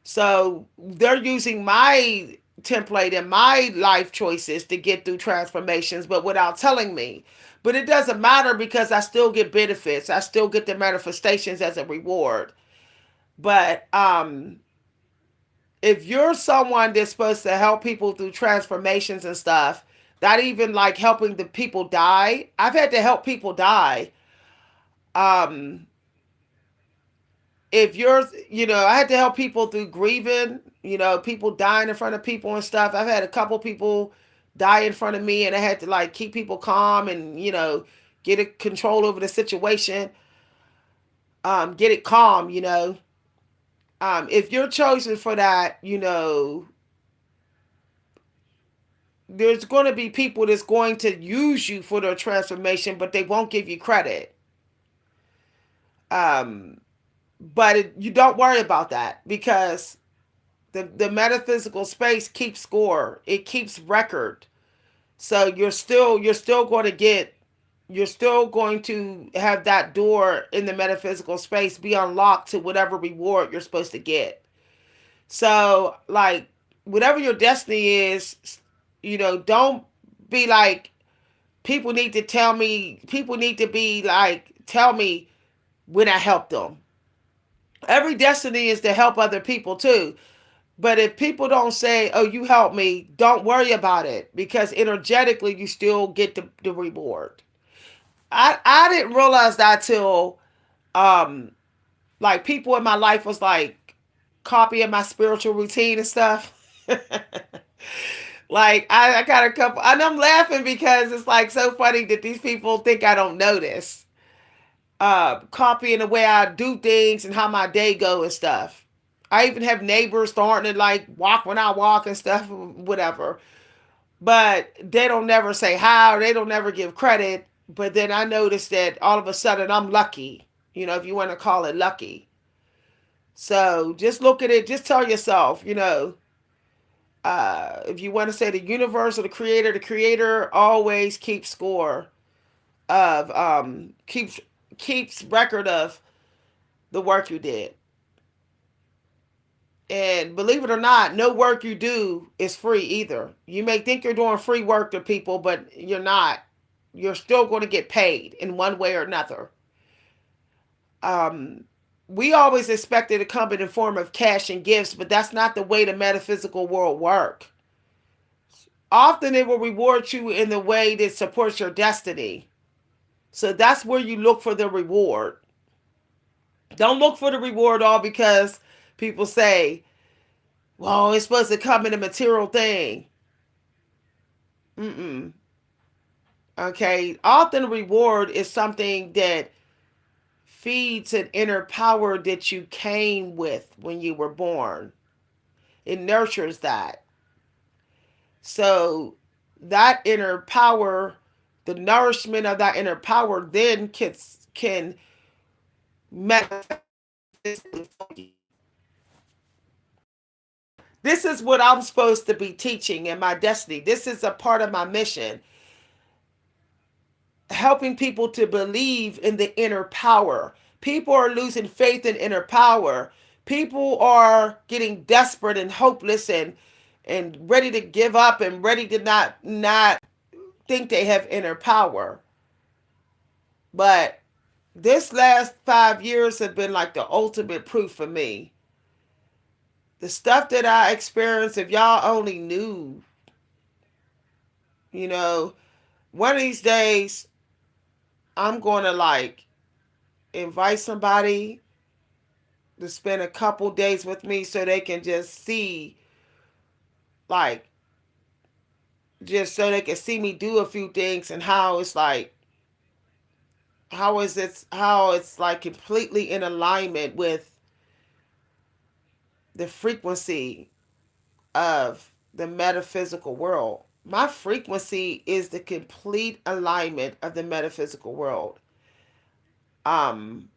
So they're using my template and my life choices to get through transformations, but without telling me. But it doesn't matter because I still get benefits. I still get the manifestations as a reward. But if you're someone that's supposed to help people through transformations and stuff, not even like helping the people die. I've had to help people die. Um, if you're, I had to help people through grieving, people dying in front of people and stuff. I've had a couple people die in front of me and I had to like keep people calm and, get a control over the situation, get it calm, if you're chosen for that, there's going to be people that's going to use you for their transformation, but they won't give you credit. Um, but you don't worry about that because the metaphysical space keeps score. It keeps record. So you're still going to get you're still going to have that door in the metaphysical space be unlocked to whatever reward you're supposed to get. So like whatever your destiny is, don't be like people need to be like tell me when I help them. Every destiny is to help other people too. But if people don't say, "Oh, you helped me," don't worry about it because energetically you still get the reward. I didn't realize that till um like people in my life was like copying my spiritual routine and stuff. Like I got a couple and I'm laughing because it's like so funny that these people think I don't notice. Copying the way I do things and how my day go and stuff. I even have neighbors starting to like walk when I walk and stuff, whatever. But they don't never say how, they don't never give credit. But then I noticed that all of a sudden I'm lucky, if you want to call it lucky. So just look at it, just tell yourself, if you want to say the universe or the creator always keeps score of keeps record of the work you did. And believe it or not, no work you do is free either. You may think you're doing free work to people, but you're not. You're still going to get paid in one way or another. Um, we always expect it to come in the form of cash and gifts, but that's not the way the metaphysical world works. Often it will reward you in the way that supports your destiny. So that's where you look for the reward. Don't look for the reward all because people say, well, it's supposed to come in a material thing. Mm-mm. Okay. Often reward is something that feeds an inner power that you came with when you were born. It nurtures that. So that inner power, the nourishment of that inner power then can manifest. This is what I'm supposed to be teaching in my destiny. This is a part of my mission. Helping people to believe in the inner power. People are losing faith in inner power. People are getting desperate and hopeless and ready to give up and ready to not think they have inner power. But this last 5 years have been like the ultimate proof for me. The stuff that I experienced, if y'all only knew, you know, one of these days I'm going to like invite somebody to spend a couple days with me so they can just see, like, just so they can see me do a few things and how it's like, how it's like completely in alignment with the frequency of the metaphysical world. My frequency is the complete alignment of the metaphysical world. Um,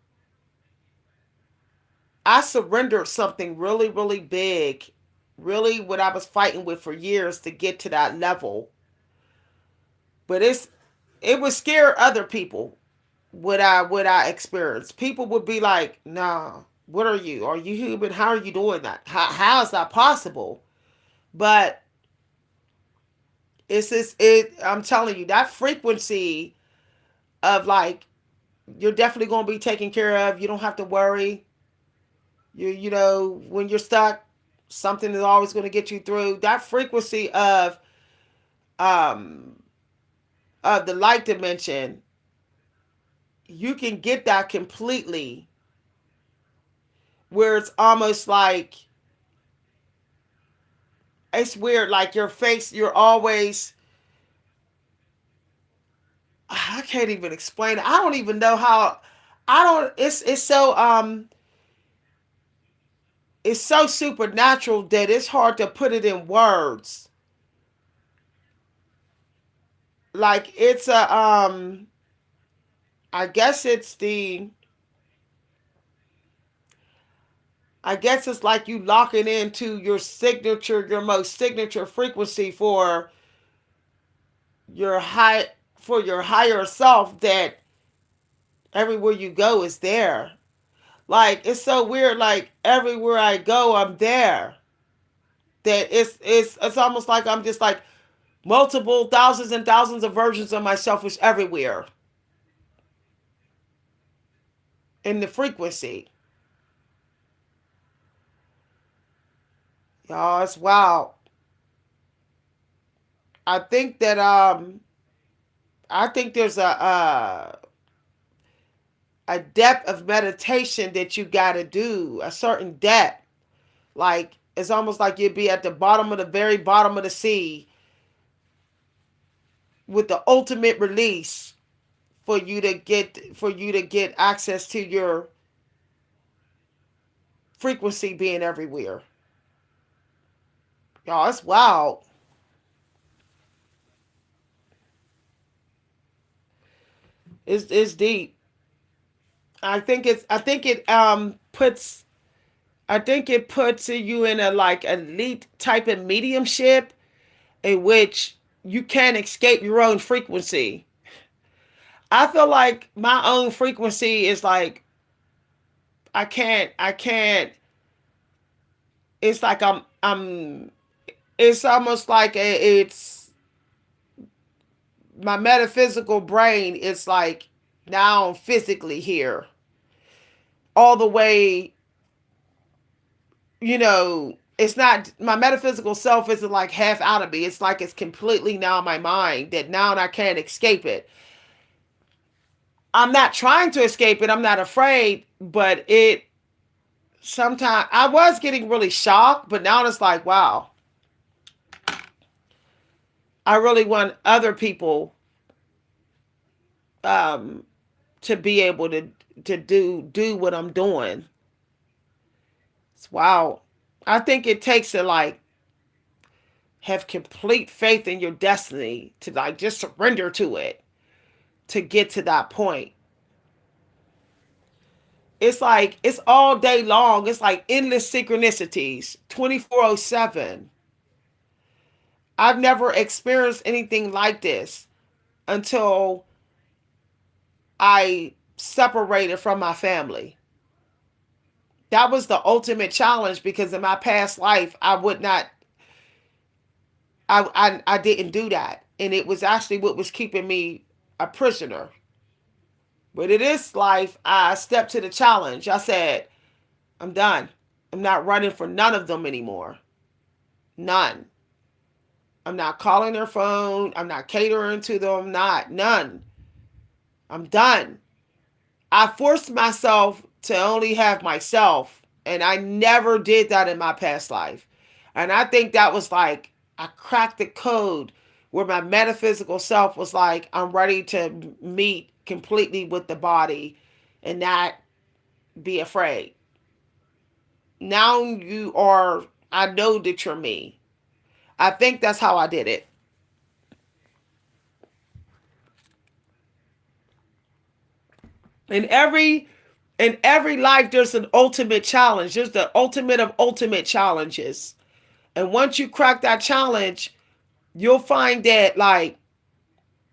I surrendered something really, really big, really what I was fighting with for years to get to that level. But it would scare other people what I experienced. People would be like, "Nah, what are you? Are you human? How are you doing that? How is that possible?" But it's just it. I'm telling you that frequency of like you're definitely going to be taken care of. You don't have to worry. You know when you're stuck, something is always going to get you through. That frequency um of the light dimension, you can get that completely where it's almost like it's weird like your face you're always I can't even explain it. I don't even know how I don't it's so supernatural that it's hard to put it in words. Like it's a I guess it's the I guess it's like you locking into your signature, your most signature frequency your high for your higher self that everywhere you go is there. Like it's so weird. Like everywhere I go, I'm there. That it's almost like I'm just like multiple thousands and thousands of versions of myself is everywhere in the frequency. Y'all, it's wow. I think that I think there's a depth of meditation that you got to do, a certain depth. Like it's almost like you'd be at the bottom of the very bottom of the sea with the ultimate release for you to get access to your frequency being everywhere. Y'all, it's wild. It's deep. I think it puts I think it puts you in a like elite type of mediumship in which you can't escape your own frequency. I feel like my own frequency is like I can't it's like I'm it's almost like it's my metaphysical brain is like now physically here all the way, you know, it's not my metaphysical self isn't like half out of me. It's like it's completely now in my mind that now I can't escape it. I'm not trying to escape it. I'm not afraid, but it sometimes I was getting really shocked, but now it's like, wow, I really want other people um to be able to do what I'm doing. It's wow. I think it takes to like have complete faith in your destiny to like just surrender to it to get to that point. It's like it's all day long. It's like endless synchronicities, 24/7. I've never experienced anything like this until I separated from my family. That was the ultimate challenge because in my past life I would not I didn't do that. And it was actually what was keeping me a prisoner. But in this life, I stepped to the challenge. I said, I'm done. I'm not running for none of them anymore. None. I'm not calling their phone. I'm not catering to them. Not. None. I'm done. I forced myself to only have myself. And I never did that in my past life. And I think that was like, I cracked the code where my metaphysical self was like, I'm ready to meet completely with the body and not be afraid. Now you are, I know that you're me. I think that's how I did it. In every life there's an ultimate challenge. There's the ultimate of ultimate challenges. And once you crack that challenge, you'll find that like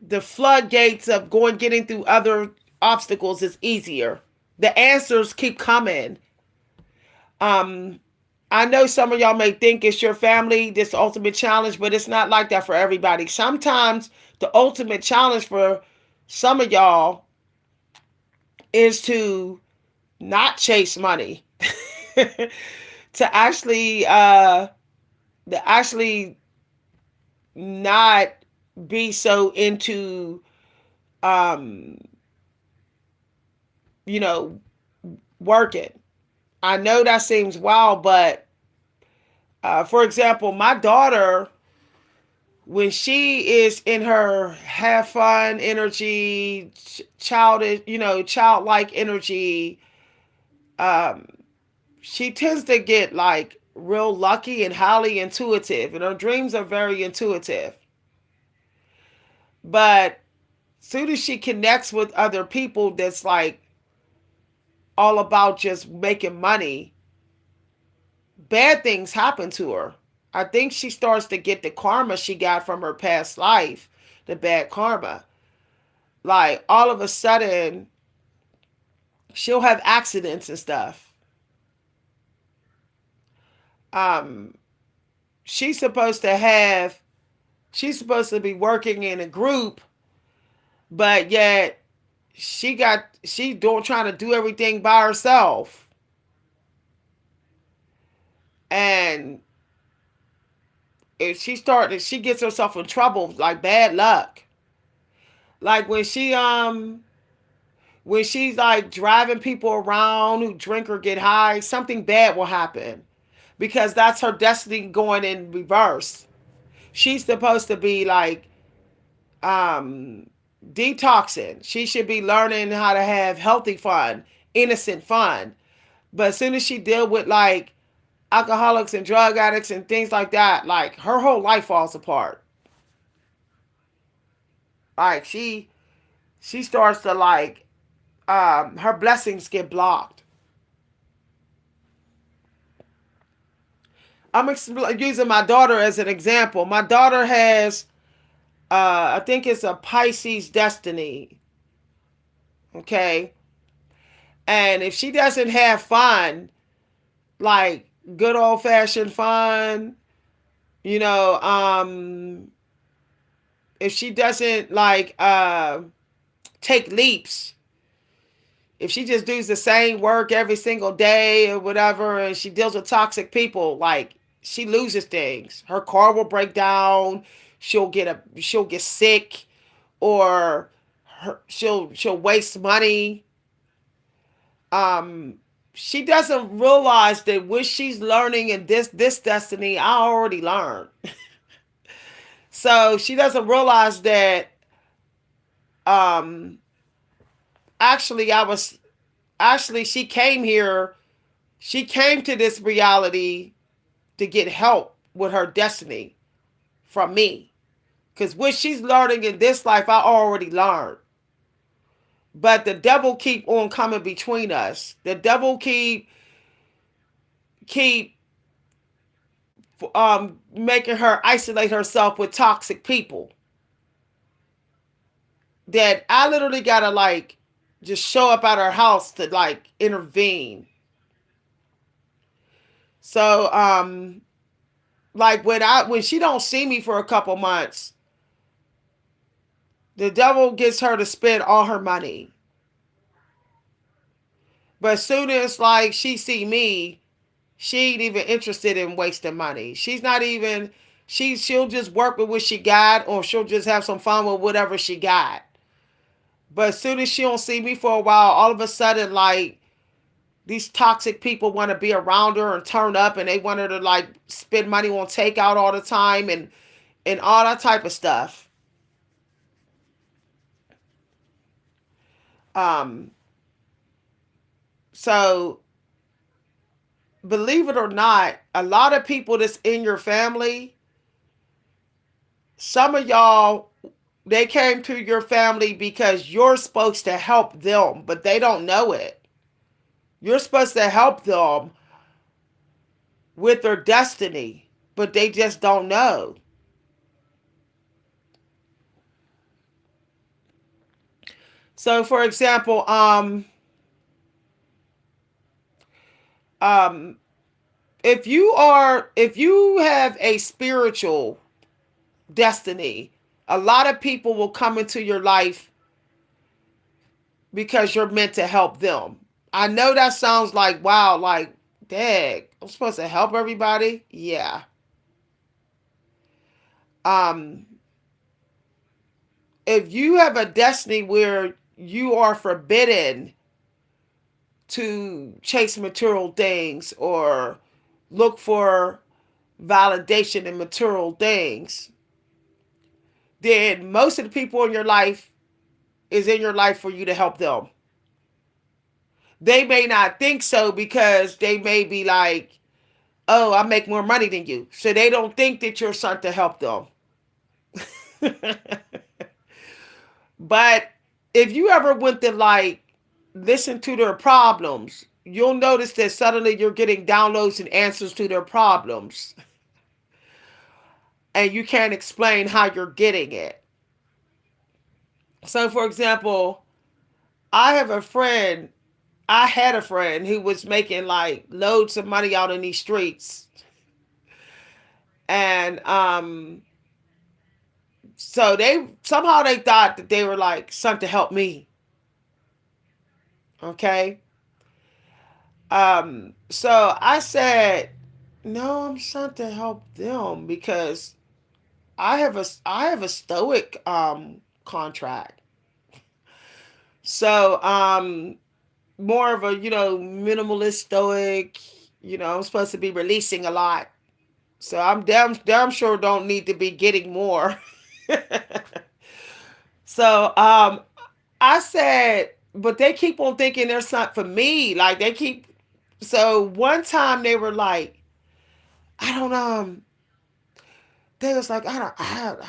the floodgates of going getting through other obstacles is easier. The answers keep coming. Um I know some of y'all may think it's your family, this ultimate challenge, but it's not like that for everybody. Sometimes the ultimate challenge for some of y'all is to not chase money. to actually to actually not be so into um you know working. I know that seems wild, but for example, my daughter, when she is in her have fun energy, childish, childlike energy, um, she tends to get like real lucky and highly intuitive, and her dreams are very intuitive. But soon as she connects with other people that's like all about just making money, bad things happen to her. I think she starts to get the karma she got from her past life, the bad karma. Like all of a sudden, she'll have accidents and stuff. Um, she's supposed to have, she's supposed to be working in a group, but yet she don't trying to do everything by herself, and if she gets herself in trouble, like bad luck. Like when she's like driving people around who drink or get high, something bad will happen because that's her destiny going in reverse. She's supposed to be like um detoxing. She should be learning how to have healthy fun, innocent fun. But as soon as she deal with like alcoholics and drug addicts and things like that, like her whole life falls apart. Like she starts to like her blessings get blocked. Using my daughter as an example. My daughter has I think it's a Pisces destiny. Okay. And if she doesn't have fun, like good old fashioned fun, you know, if she doesn't like take leaps, if she just does the same work every single day or whatever, and she deals with toxic people, like she loses things. Her car will break down. She'll get sick, or she'll waste money. Um, she doesn't realize that what she's learning in this destiny, I already learned. So she doesn't realize that um actually I was actually she came here, she came to this reality to get help with her destiny from me. Because what she's learning in this life, I already learned. But the devil keep on coming between us. The devil keep making her isolate herself with toxic people. That I literally gotta like just show up at her house to like intervene. So like when she don't see me for a couple months, the devil gets her to spend all her money. But as soon as like she see me, she ain't even interested in wasting money. She's not even she'll just work with what she got, or she'll just have some fun with whatever she got. But as soon as she don't see me for a while, all of a sudden like These toxic people want to be around her and turn up, and they want her to like spend money on takeout all the time and all that type of stuff. Um, so believe it or not, a lot of people that's in your family, some of y'all, they came to your family because you're supposed to help them, but they don't know it. You're supposed to help them with their destiny, but they just don't know. So, for example, um, if you have a spiritual destiny, a lot of people will come into your life because you're meant to help them. I know that sounds like wow, like dang, I'm supposed to help everybody. Yeah. Um, if you have a destiny where you are forbidden to chase material things or look for validation in material things, then most of the people in your life is in your life for you to help them. They may not think so because they may be like, oh, I make more money than you. So they don't think that you're sent to help them. But if you ever went to like listen to their problems, you'll notice that suddenly you're getting downloads and answers to their problems. And you can't explain how you're getting it. So, for example, I have a friend, I had a friend who was making like loads of money out in these streets. And so they somehow they thought that they were like sent to help me. Okay. So I said, no, I'm sent to help them because I have a stoic contract. So more of a, minimalist stoic, I'm supposed to be releasing a lot. So I'm damn sure don't need to be getting more. So I said, but they keep on thinking there's something for me. Like they keep. So one time they were like, I don't They was like, I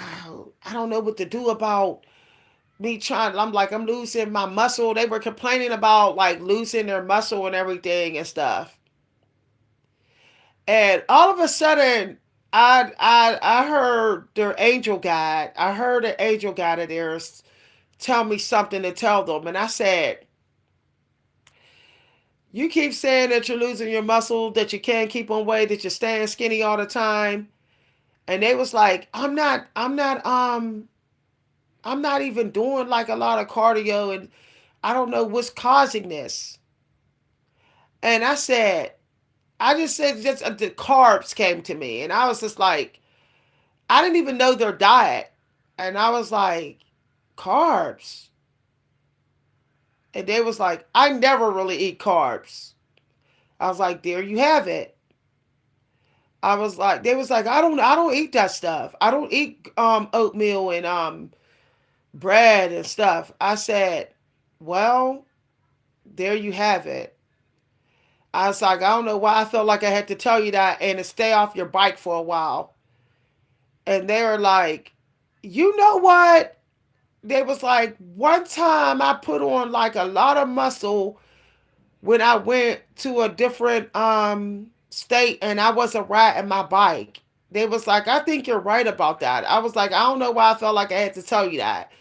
don't know what to do about me trying. I'm like, I'm losing my muscle. They were complaining about like losing their muscle and everything and stuff. And all of a sudden, I heard their angel guide. I heard an angel guide of theirs tell me something to tell them, and I said, "You keep saying that you're losing your muscle, that you can't keep on weight, that you're staying skinny all the time." And they was like, I'm not even doing like a lot of cardio, and I don't know what's causing this." And I said, I just said, just the carbs came to me, and I was just like, I didn't even know their diet, and I was like, carbs, and they was like, I never really eat carbs. I was like, there you have it. I was like, they was like, I don't eat that stuff. I don't eat oatmeal and bread and stuff. I said, well, there you have it. I was like, I don't know why I felt like I had to tell you that and to stay off your bike for a while. And they were like, you know what? They was like, one time I put on like a lot of muscle when I went to a different state and I wasn't riding my bike. They was like, I think you're right about that. I was like, I don't know why I felt like I had to tell you that.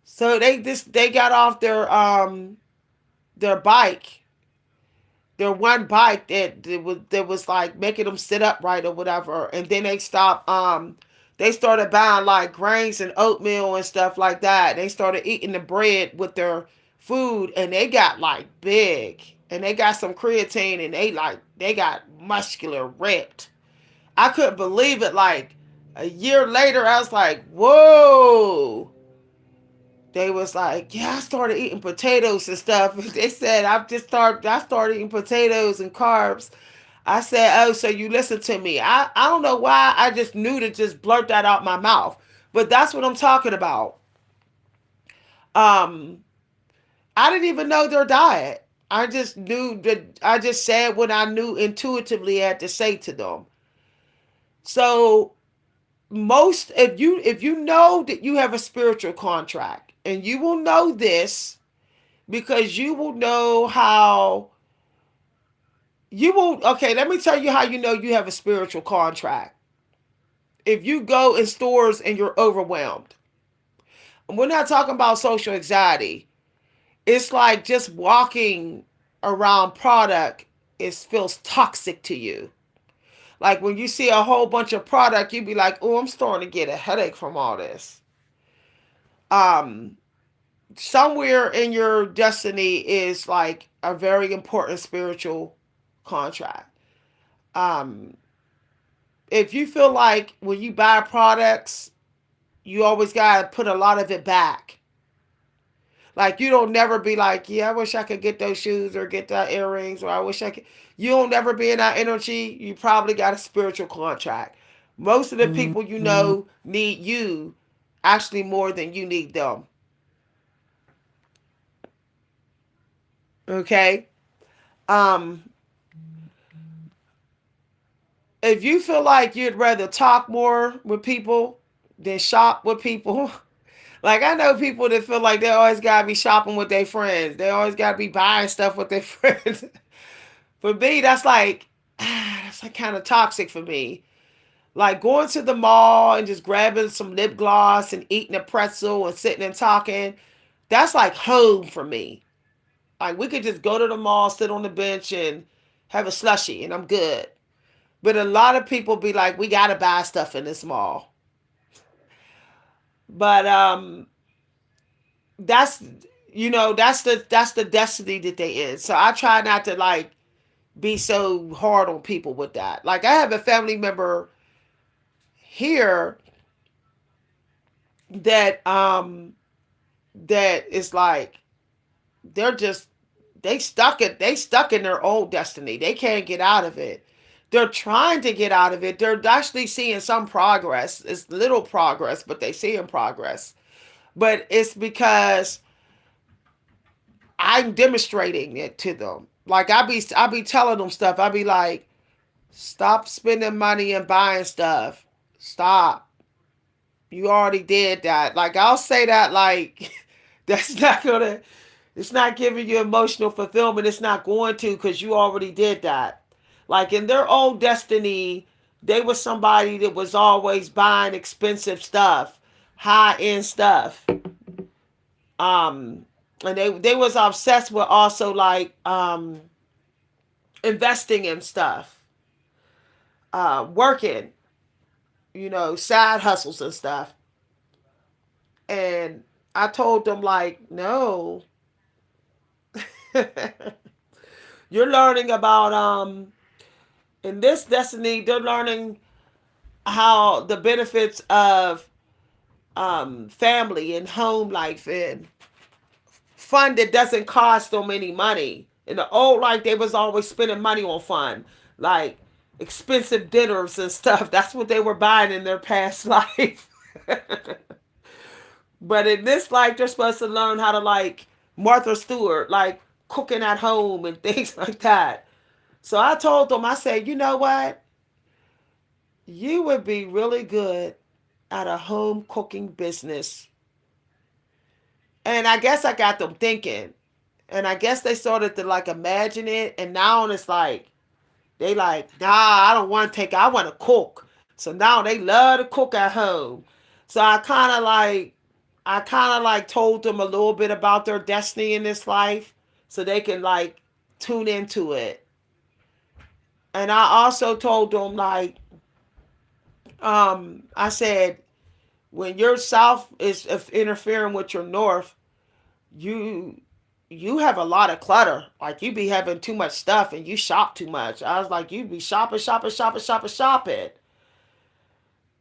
So they got off their bike, their one bike that was like making them sit upright or whatever, and then they stopped. They started buying like grains and oatmeal and stuff like that. They started eating the bread with their food, and they got like big, and they got some creatine, and they got muscular, ripped. I couldn't believe it. Like a year later, I was like, whoa. they was like, yeah, I started eating potatoes and stuff. They said I started eating potatoes and carbs. I said, oh, so you listen to me. I don't know why I just knew to just blurt that out my mouth. But that's what I'm talking about. Um, I didn't even know their diet. I just knew that I just said what I knew intuitively I had to say to them. So most if you know that you have a spiritual contract, and you will know this because you will know how you will okay, let me tell you how you know you have a spiritual contract. If you go in stores and you're overwhelmed, we're not talking about social anxiety. It's like just walking around product, it feels toxic to you. Like when you see a whole bunch of product, you be like, oh, I'm starting to get a headache from all this. um Somewhere in your destiny is like a very important spiritual contract. um if you feel like when you buy products, you always gotta put a lot of it back. Like you don't never be like, yeah, I wish I could get those shoes or get the earrings, or I wish I could. You don't never be in that energy. You probably got a spiritual contract. Most of the people you Mm-hmm. know need you actually more than you need them. Okay? Um, if you feel like you'd rather talk more with people than shop with people, like I know people that feel like they always gotta be shopping with their friends. They always gotta be buying stuff with their friends. For me, that's like that's like kind of toxic for me. Like going to the mall and just grabbing some lip gloss and eating a pretzel and sitting and talking. That's like home for me. Like we could just go to the mall, sit on the bench and have a slushy and I'm good. But a lot of people be like, we gotta buy stuff in this mall. But that's that's the destiny that they in. So I try not to like be so hard on people with that. Like I have a family member here that that is like they're just they stuck in their old destiny. They can't get out of it. They're trying to get out of it. They're actually seeing some progress. It's little progress, but they see in progress. But it's because I'm demonstrating it to them. Like I be telling them stuff. I be like, stop spending money and buying stuff. Stop. You already did that. Like I'll say that like that's not gonna it's not giving you emotional fulfillment. It's not going to because you already did that. Like in their old destiny, they were somebody that was always buying expensive stuff, high end stuff. Um and they was obsessed with also like investing in stuff, working, side hustles and stuff. And I told them like, no, you're learning about in this destiny. They're learning how the benefits of family and home life and fun that doesn't cost them any money. In the old life, they was always spending money on fun, like expensive dinners and stuff. That's what they were buying in their past life. But in this life, they're supposed to learn how to like Martha Stewart, like cooking at home and things like that. So I told them, I said, you know what? You would be really good at a home cooking business. And I guess I got them thinking. And I guess they started to like imagine it. And now it's like, they like, nah, I don't want to take, I want to cook. So now they love to cook at home. So I kind of like told them a little bit about their destiny in this life so they can like tune into it. And I also told them like, I said, when your south is interfering with your north, you you have a lot of clutter. Like you be having too much stuff and you shop too much. I was like, you be shopping, shopping, shopping, shopping, shopping.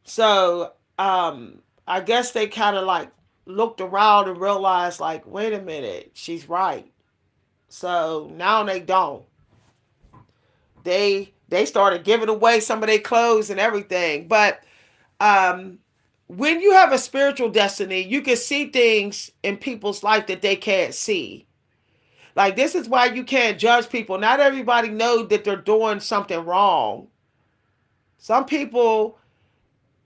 So I guess they kind of like looked around and realized, like, wait a minute, she's right. So now they don't. They started giving away some of their clothes and everything. But um, when you have a spiritual destiny, you can see things in people's life that they can't see. Like, this is why you can't judge people. Not everybody knows that they're doing something wrong. Some people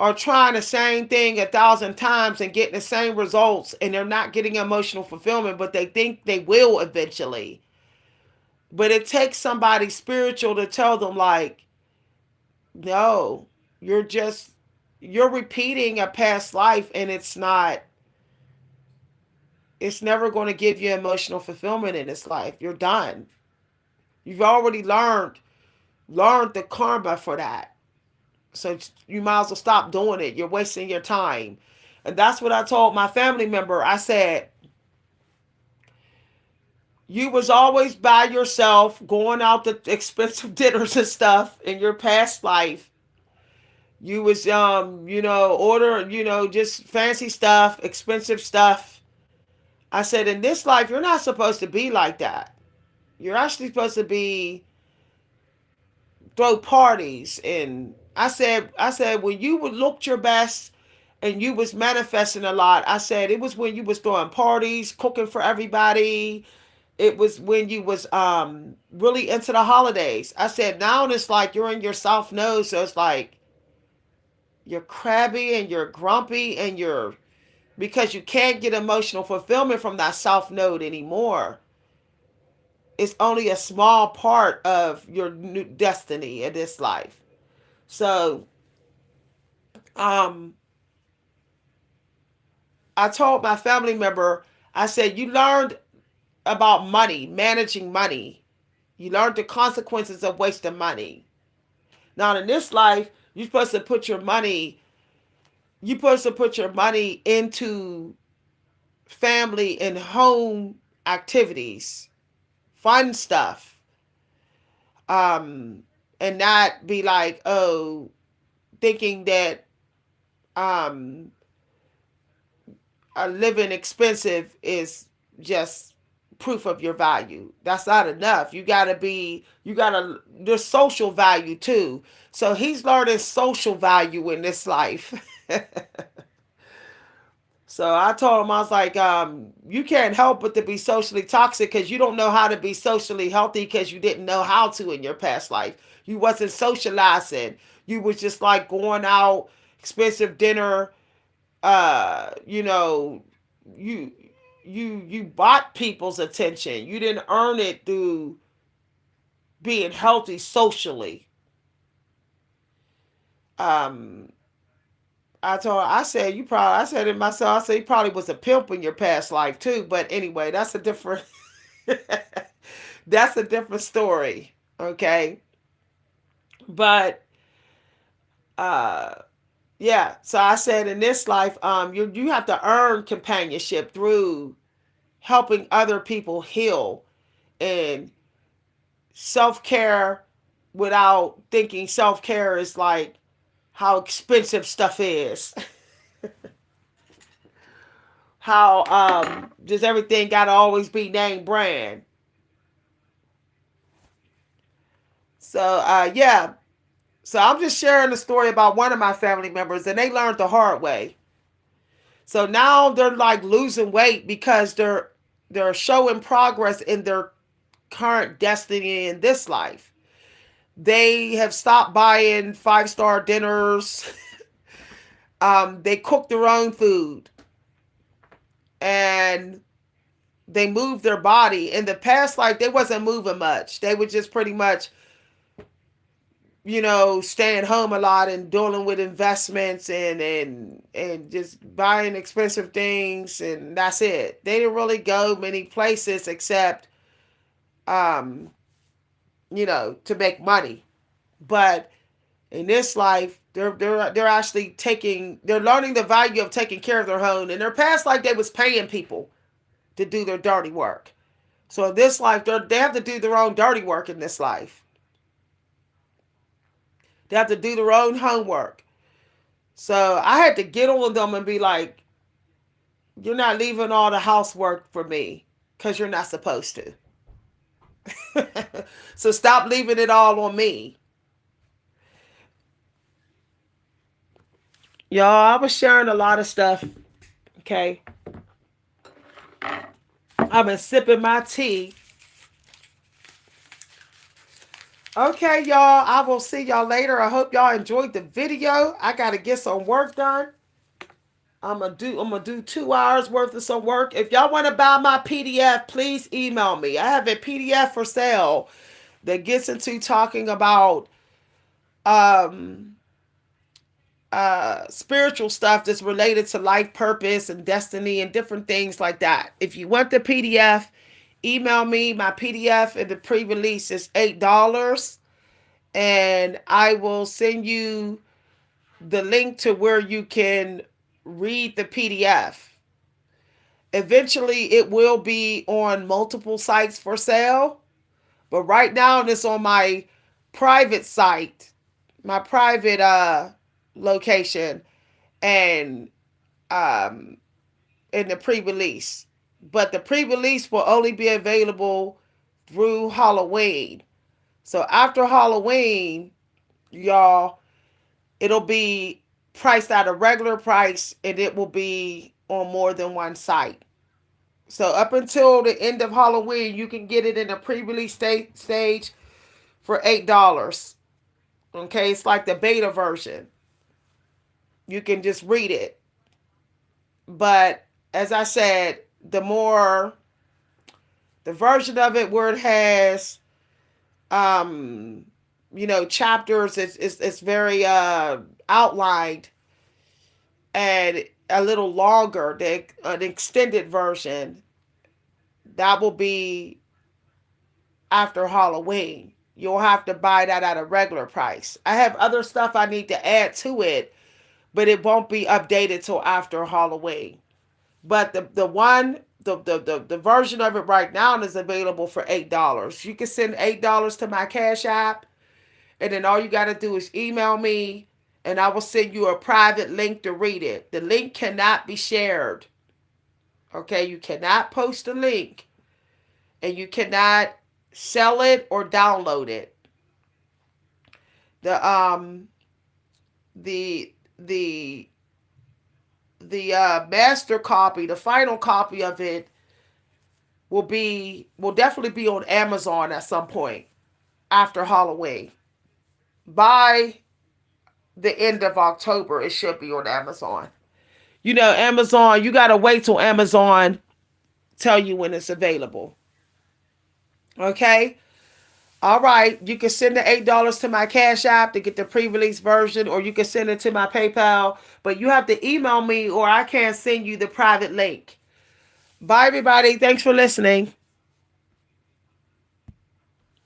are trying the same thing 1,000 times and getting the same results, and they're not getting emotional fulfillment, but they think they will eventually. But it takes somebody spiritual to tell them, like, no, you're just, you're repeating a past life, and it's never going to give you emotional fulfillment in this life. You're done. You've already learned the karma for that. So you might as well stop doing it. You're wasting your time. And that's what I told my family member. I said, you was always by yourself going out to expensive dinners and stuff in your past life. You was order, just fancy stuff, expensive stuff. I said, in this life you're not supposed to be like that. You're actually supposed to be throw parties. And I said when you would looked your best and you was manifesting a lot, I said it was when you was throwing parties, cooking for everybody. It was when you was really into the holidays. I said now it's like you're in your soft nose, so it's like you're crabby and you're grumpy and you're, because you can't get emotional fulfillment from that soft node anymore. It's only a small part of your new destiny in this life. So um I told my family member, I said, you learned about money, managing money. You learned the consequences of wasting money. Now in this life, you're supposed to put your money into family and home activities, fun stuff. Um and not be like, oh, thinking that um living expensive is just proof of your value. That's not enough. There's social value too. So he's learning social value in this life. So I told him, I was like, you can't help but to be socially toxic because you don't know how to be socially healthy because you didn't know how to in your past life. You wasn't socializing. You was just like going out, expensive dinner, you know, you you bought people's attention. You didn't earn it through being healthy socially. Um, I said I said it myself. I said you probably was a pimp in your past life too. But anyway, that's a different that's a different story. Okay, but uh, yeah. So I said in this life, you have to earn companionship through helping other people heal and self care without thinking self care is like how expensive stuff is. How does everything gotta always be name brand? So yeah. So I'm just sharing the story about one of my family members and they learned the hard way. So now they're like losing weight because they're showing progress in their current destiny in this life. They have stopped buying 5-star dinners. They cook their own food and they move their body. In the past life, they wasn't moving much. They would just pretty much, staying home a lot and dealing with investments and just buying expensive things, and that's it. They didn't really go many places except, um, to make money. But in this life, they're actually they're learning the value of taking care of their home. In their past life, they was paying people to do their dirty work. So in this life, they have to do their own dirty work in this life. They have to do their own homework. So I had to get on them and be like, You're not leaving all the housework for me because you're not supposed to. So stop leaving it all on me. Y'all, I was sharing a lot of stuff. Okay. I've been sipping my tea. Okay, y'all. I will see y'all later. I hope y'all enjoyed the video. I gotta get some work done. I'm gonna do 2 hours worth of some work. If y'all want to buy my PDF, please email me. I have a PDF for sale that gets into talking about um spiritual stuff that's related to life purpose and destiny and different things like that. If you want the PDF, email me. My PDF and the pre-release is $8, and I will send you the link to where you can read the PDF. Eventually, it will be on multiple sites for sale, but right now it's on my private site, my private location, and um, in the pre-release. But the pre-release will only be available through Halloween. So after Halloween, y'all, it'll be priced at a regular price, and it will be on more than one site. So up until the end of Halloween, you can get it in a pre-release stage for $8. Okay, it's like the beta version. You can just read it. But as I said, the version of it where it has um chapters, it's very outlined and a little longer. An extended version that will be after Halloween. You'll have to buy that at a regular price. I have other stuff I need to add to it, but it won't be updated till after Halloween. But the version of it right now is available for $8. You can send $8 to my Cash App, and then all you got to do is email me, and I will send you a private link to read it. The link cannot be shared. Okay, you cannot post a link, and you cannot sell it or download it. The the the master copy, the final copy of it will definitely be on Amazon at some point after Halloween. By the end of October, it should be on Amazon. Amazon, you gotta wait till Amazon tell you when it's available. Okay? All right, you can send the $8 to my Cash App to get the pre-release version, or you can send it to my PayPal, but you have to email me or I can't send you the private link. Bye, everybody. Thanks for listening.